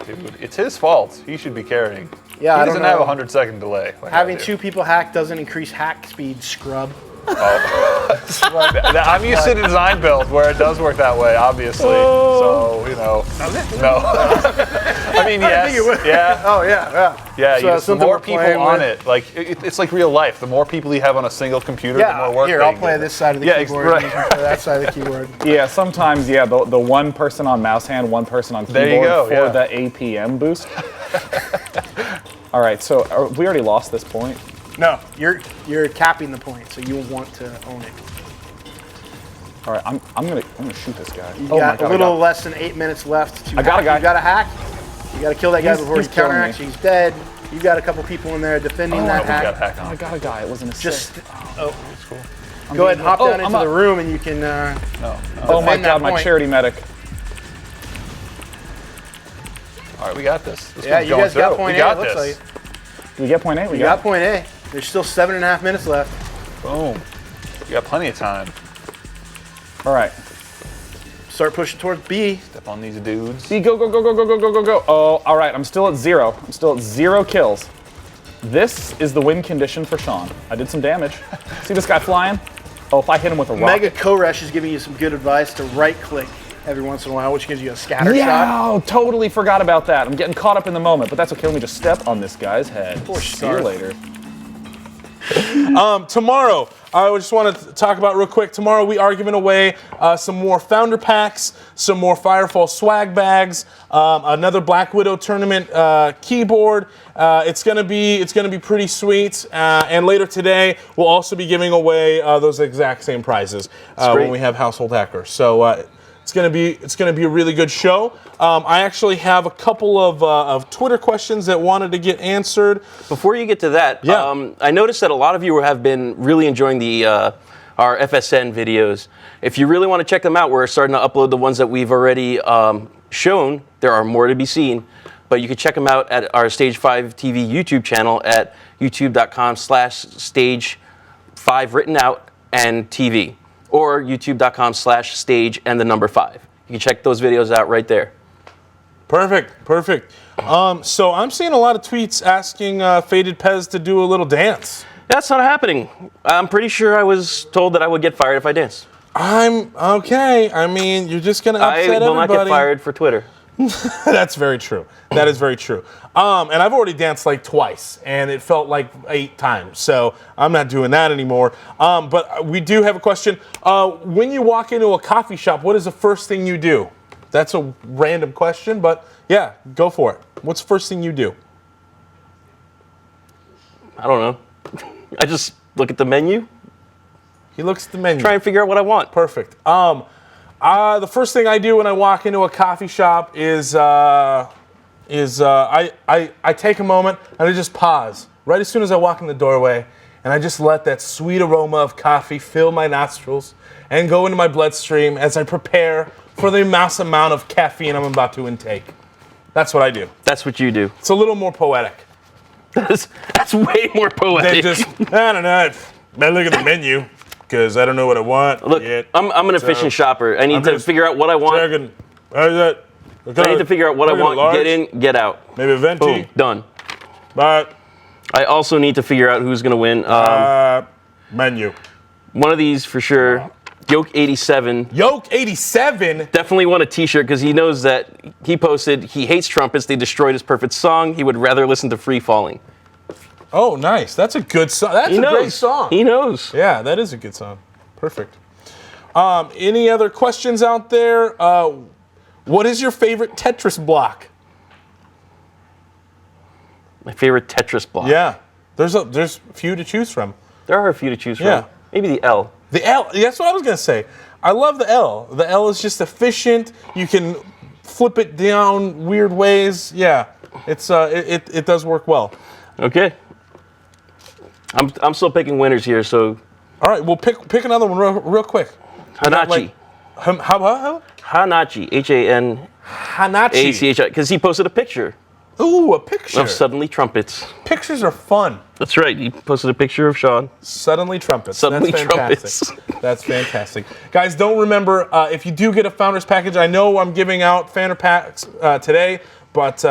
Dude, it's his fault. He should be carrying. Yeah, he I doesn't don't know. have a 100-second delay. Like Having 2 people hack doesn't increase hack speed, scrub. I'm used to the design build where it does work that way, obviously. So, you know. No. I mean, yes. Yeah. Oh, yeah. Yeah, So the more people playing on with. it, like it's like real life. The more people you have on a single computer, the more work. Here, I'll play this side of the keyboard. right. You can play that side of the keyboard. Yeah, sometimes, the one person on mouse hand, one person on keyboard There you go, for the APM boost. All right, so we already lost this point. No, you're capping the point, so you want to own it. All right, I'm gonna shoot this guy. You got a little less than 8 minutes left to I got a guy. You got to hack. You got to kill that guy before he he's killing counteracts. me. He's dead. You got a couple people in there defending that hack. I got a guy. It wasn't a Just assist. That's cool. go ahead and hop down into the room, and you can. Oh my God, my charity medic. All right, we got this. Yeah, you guys got point A. It looks like. Do we get point A? We got point A. There's still 7.5 minutes left. Boom. You got plenty of time. All right. Start pushing towards B. Step on these dudes. B, go. Oh, all right. I'm still at 0. I'm still at 0 kills. This is the win condition for Sean. I did some damage. See this guy flying? Oh, if I hit him with a rocket. Mega Koresh is giving you some good advice to right-click every once in a while, which gives you a scatter Yeah, shot. oh, totally forgot about that. I'm getting caught up in the moment, but that's okay. Let me just step on this guy's head. Poor See you later. Tomorrow, I just want to talk about real quick. Tomorrow we are giving away some more founder packs, some more Firefall swag bags, another Black Widow tournament keyboard. It's gonna be pretty sweet. And later today, we'll also be giving away those exact same prizes when we have Household Hacker. So it's gonna be a really good show. I actually have a couple of Twitter questions that wanted to get answered. Before you get to that, I noticed that a lot of you have been really enjoying the our FSN videos. If you really want to check them out, we're starting to upload the ones that we've already shown. There are more to be seen, but you can check them out at our Stage 5 TV YouTube channel at youtube.com/stage5 written out and TV, or youtube.com/stage and the number 5. You can check those videos out right there. Perfect. So I'm seeing a lot of tweets asking Faded Pez to do a little dance. That's not happening. I'm pretty sure I was told that I would get fired if I danced. I'm okay. I mean, you're just gonna upset everybody. I will not get fired for Twitter. That's very true. That is very true. And I've already danced like twice, and it felt like 8 times. So I'm not doing that anymore. But we do have a question. When you walk into a coffee shop, what is the first thing you do? That's a random question, but yeah, go for it. What's the first thing you do? I don't know. I just look at the menu. He looks at the menu. Try and figure out what I want. Perfect. The first thing I do when I walk into a coffee shop is I take a moment and I just pause right as soon as I walk in the doorway, and I just let that sweet aroma of coffee fill my nostrils and go into my bloodstream as I prepare for the mass amount of caffeine I'm about to intake. That's what I do. That's what you do. It's a little more poetic. That's way more poetic. They just, I don't know. I look at the menu because I don't know what I want. Look, yet. I'm an efficient shopper. I need to figure out what I want. I need to figure out what I want. Get in, get out. Maybe a venti. Boom, done. But I also need to figure out who's going to win. Menu. One of these for sure. Yoke87. Yoke87? Definitely want a t-shirt because he knows that he posted he hates trumpets. They destroyed his perfect song. He would rather listen to Free Falling. Oh, nice. That's a good song. That's a great song. He knows. Yeah, that is a good song. Perfect. Any other questions out there? What is your favorite Tetris block? My favorite Tetris block? Yeah. There's a few to choose from. There are a few to choose from. Yeah. Maybe the L. The L. That's what I was going to say. I love the L. The L is just efficient. You can flip it down weird ways. Yeah. It does work well. Okay. I'm still picking winners here, so. All right, well, pick another one real quick. Hanachi. How? Hanachi. Hanachi. Hanachi. Because he posted a picture. Ooh, a picture. Of Suddenly Trumpets. Pictures are fun. That's right. He posted a picture of Sean. Suddenly Trumpets. Suddenly That's fantastic. Trumpets. That's fantastic. Guys, don't remember, if you do get a Founders Package, I know I'm giving out Founder Packs today, but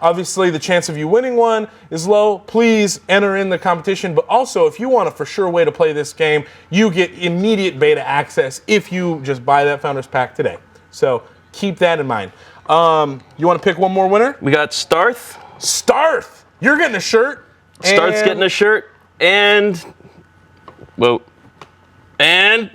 obviously the chance of you winning one is low. Please enter in the competition. But also, if you want a for sure way to play this game, you get immediate beta access if you just buy that Founders Pack today. So keep that in mind. You want to pick one more winner? We got Starth. Starth! You're getting a shirt. Starth's getting a shirt. And. Whoa. And.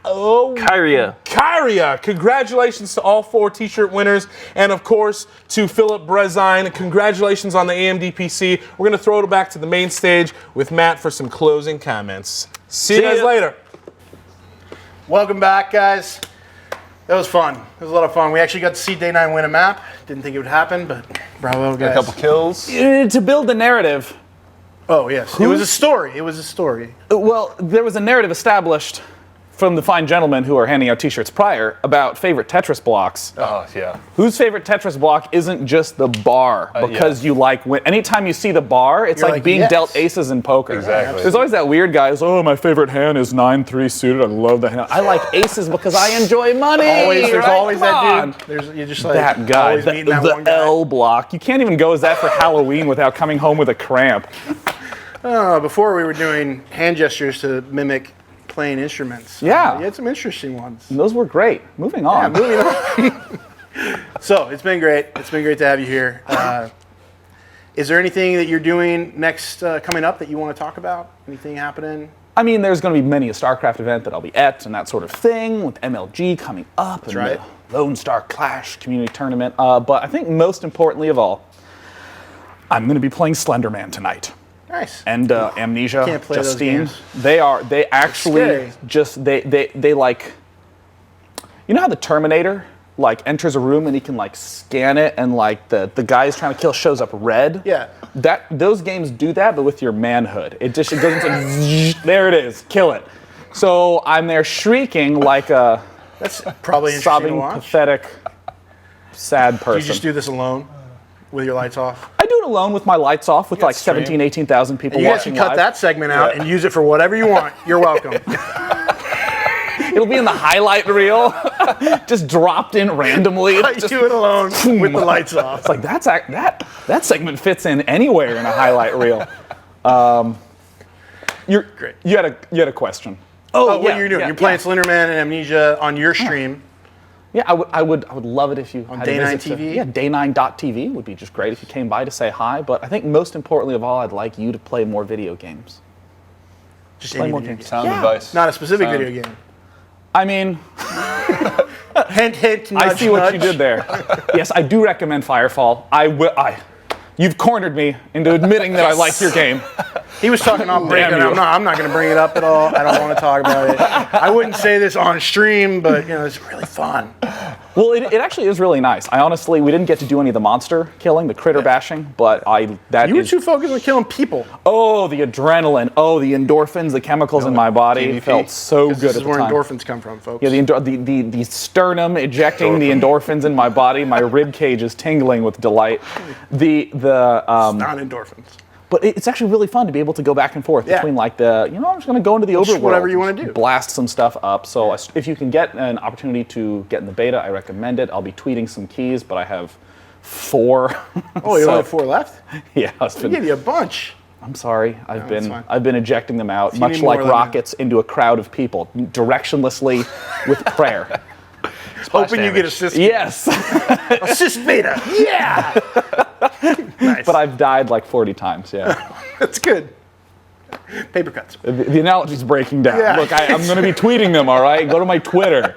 Kyria. Kyria. Congratulations to all 4 t-shirt winners. And of course, to Philip Brezine. Congratulations on the AMD PC. We're going to throw it back to the main stage with Matt for some closing comments. See you guys later. Welcome back, guys. That was fun. It was a lot of fun. We actually got to see DAY9 win a map. Didn't think it would happen, but bravo, guys. A couple kills. To build the narrative. Oh, yes. It was a story. It was a story. Well, there was a narrative established from the fine gentlemen who are handing out t-shirts prior about favorite Tetris blocks. Oh, yeah. Whose favorite Tetris block isn't just the bar because you like win. Anytime you see the bar, it's like being dealt aces in poker. Exactly. There's always that weird guy who's, oh, my favorite hand is 9-3 suited. I love that hand. I like aces because I enjoy money. There's always that dude. You're just like that guy. always meeting that one guy. L block. You can't even go as that for Halloween without coming home with a cramp. Before we were doing hand gestures to mimic playing instruments. Yeah. You had some interesting ones. And those were great. Moving on. Yeah, moving on. So it's been great. It's been great to have you here. Is there anything that you're doing next coming up that you want to talk about? Anything happening? I mean, there's going to be many a StarCraft event that I'll be at and that sort of thing, with MLG coming up. That's and right. The Lone Star Clash community tournament. But I think most importantly of all, I'm going to be playing Slenderman tonight. Nice. And Amnesia, Can't play those Justine. games. They actually Scary. just, they like, you know how the Terminator like enters a room and he can like scan it and like the guy he's trying to kill shows up red? Yeah. Those games do that, but with your manhood. It goes into there it is, kill it. So I'm there shrieking like a That's probably interesting to sobbing, watch. pathetic, sad person. Do you just do this alone with your lights off? I do it alone with my lights off with like stream. 17, 18,000 people You guys watching can cut live. that segment out and use it for whatever you want. You're welcome. It'll be in the highlight reel, just dropped in randomly. I do it alone with the lights off. It's like that segment fits in anywhere in a highlight reel. Great. You had a question. What are you doing? You're playing Slenderman and Amnesia on your stream. Yeah, I would love it if you on had a DAY9 visit TV. Yeah, Day9.tv would be just great if you came by to say hi. But I think most importantly of all, I'd like you to play more video games. Just play any more video games. Sound advice. Not a specific video game. I mean, hint, hint, nudge, I see what nudge. you did there. Yes, I do recommend Firefall. You've cornered me into admitting that I like your game. He was talking off break, and I'm not going to bring it up at all. I don't want to talk about it. I wouldn't say this on stream, but it's really fun. Well, it actually is really nice. We didn't get to do any of the monster killing, the critter bashing, but You were too focused on killing people. Oh, the adrenaline. Oh, the endorphins, the chemicals in my body felt so good at the time. This is where endorphins come from, folks. Yeah, the sternum ejecting the endorphins in my body. My rib cage is tingling with delight. It's not endorphins. But it's actually really fun to be able to go back and forth between I'm just going to go into the overworld. Whatever you want to do. Blast some stuff up. So if you can get an opportunity to get in the beta, I recommend it. I'll be tweeting some keys, but I have 4. Oh, you only have 4 left? Yeah. I gave you a bunch. I'm sorry. I've been ejecting them out, You much need like more than rockets into a crowd of people, directionlessly with prayer. Hoping you get assist. Yes. Assist beta. Yeah. Nice. But I've died like 40 times, yeah. That's good. Paper cuts. The analogy's breaking down. Yeah. Look, I'm going to be tweeting them, all right? Go to my Twitter.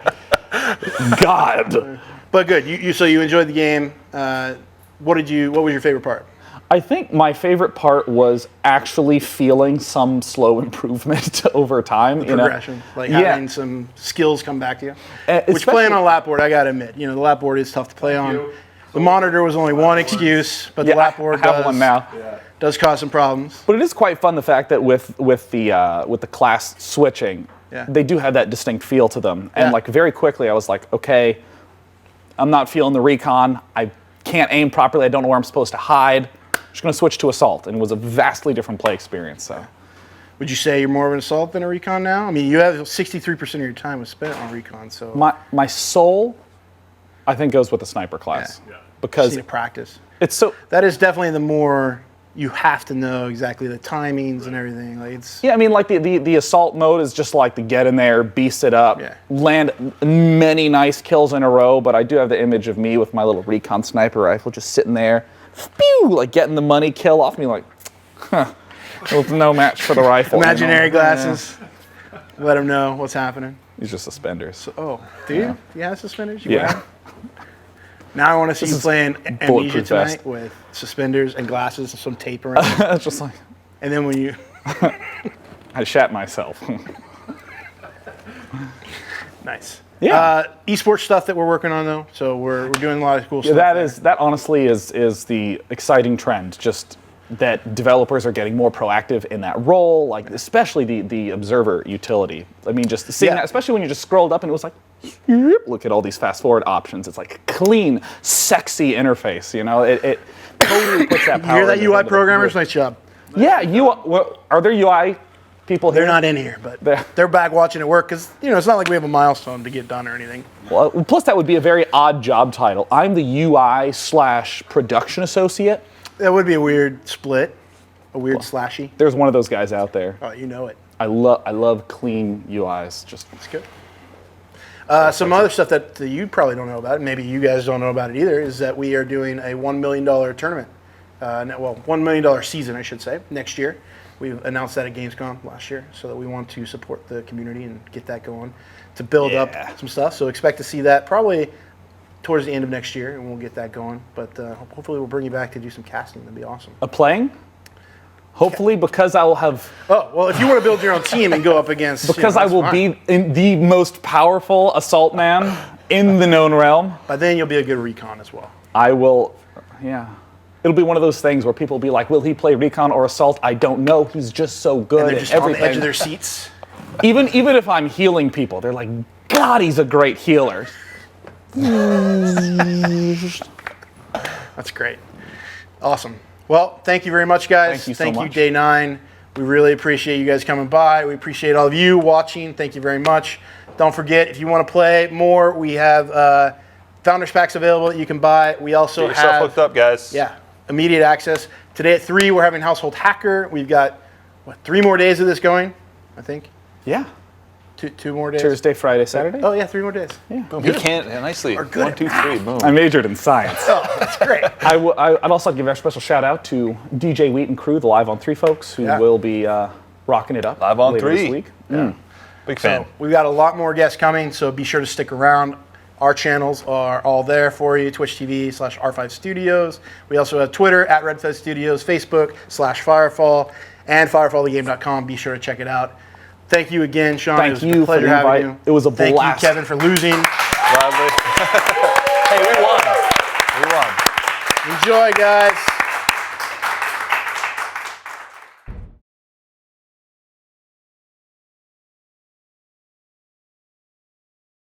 God. But good. So you enjoyed the game. What was your favorite part? I think my favorite part was actually feeling some slow improvement over time. Progression, having some skills come back to you. Which playing on a lap board, I gotta admit, the lap board is tough to play on. The monitor was only one excuse, but the lap board I have one now. Does cause some problems. But it is quite fun the fact that with the class switching, they do have that distinct feel to them. And very quickly I was like, okay, I'm not feeling the recon. I can't aim properly. I don't know where I'm supposed to hide. I'm just going to switch to assault, and it was a vastly different play experience. So, would you say you're more of an assault than a recon now? I mean, you have 63% of your time was spent on recon. So my soul, I think, goes with the sniper class because you need to practice. That is definitely the more you have to know exactly the timings and everything. Like the assault mode is just like the get in there, beast it up, land many nice kills in a row. But I do have the image of me with my little recon sniper rifle just sitting there, getting the money kill off me, like, it was no match for the rifle. Imaginary glasses. Let them know what's happening. These are suspenders. Do you? You have suspenders? You Yeah. wear 'em? Now I want to see you playing Amnesia bulletproof tonight vest. with suspenders and glasses and some tape around. It's just like. And then when you. I shat myself. Nice. Yeah. Esports stuff that we're working on though, so we're doing a lot of cool stuff. That honestly is the exciting trend. Just that developers are getting more proactive in that role, like especially the observer utility. I mean, just seeing that, especially when you just scrolled up and it was like, look at all these fast forward options. It's like a clean, sexy interface. It totally puts that power. You hear that, UI programmers? Nice job. Yeah, are there UI people here? They're not in here, but they're back watching it work because it's not like we have a milestone to get done or anything. Well, plus that would be a very odd job title. I'm the UI/production associate. That would be a weird split, a weird slashy. There's one of those guys out there. Oh, you know it. I love clean UIs. That's good. Some other stuff that you probably don't know about, maybe you guys don't know about it either, is that we are doing a $1 million tournament. $1 million season, I should say, next year. We announced that at Gamescom last year, so that we want to support the community and get that going to build up some stuff. So expect to see that probably towards the end of next year, and we'll get that going. But hopefully we'll bring you back to do some casting. That'd be awesome. Playing? Hopefully, because I will have... Oh, well, if you want to build your own team and go up against... Because I will be in the most powerful assault man in the known realm. By then, you'll be a good recon as well. I will, yeah. It'll be one of those things where people will be like, will he play recon or assault? I don't know. He's just so good and they're at just everything. On the edge of their seats. Even if I'm healing people, they're like, God, he's a great healer. That's great. Awesome. Well, thank you very much, guys. Thank you so much. Thank you, Day9. We really appreciate you guys coming by. We appreciate all of you watching. Thank you very much. Don't forget, if you want to play more, we have Founders Packs available that you can buy. We also Get yourself hooked up, guys. Yeah, immediate access. Today at 3, we're having Household Hacker. We've got, 3 more days of this going, I think? Yeah. Two more days. Thursday, Friday, Saturday. Oh, yeah, 3 more days. Yeah. Boom. He can't, nicely. 1, 2, 3, boom. I majored in science. Oh, that's great. I'd also give a special shout out to DJ Wheat and crew, the Live on 3 folks, who will be rocking it up Live on later 3 this week. Yeah. Big fan. So we've got a lot more guests coming, so be sure to stick around. Our channels are all there for you, Twitch TV/R5 Studios. We also have Twitter at Red5 Studios, Facebook/Firefall, and FirefallTheGame.com. Be sure to check it out. Thank you again, Sean. Thank it was you a pleasure for the having invite. you. It was a Thank blast. you, Kevin, for losing. Hey, we won. We won. Enjoy, guys.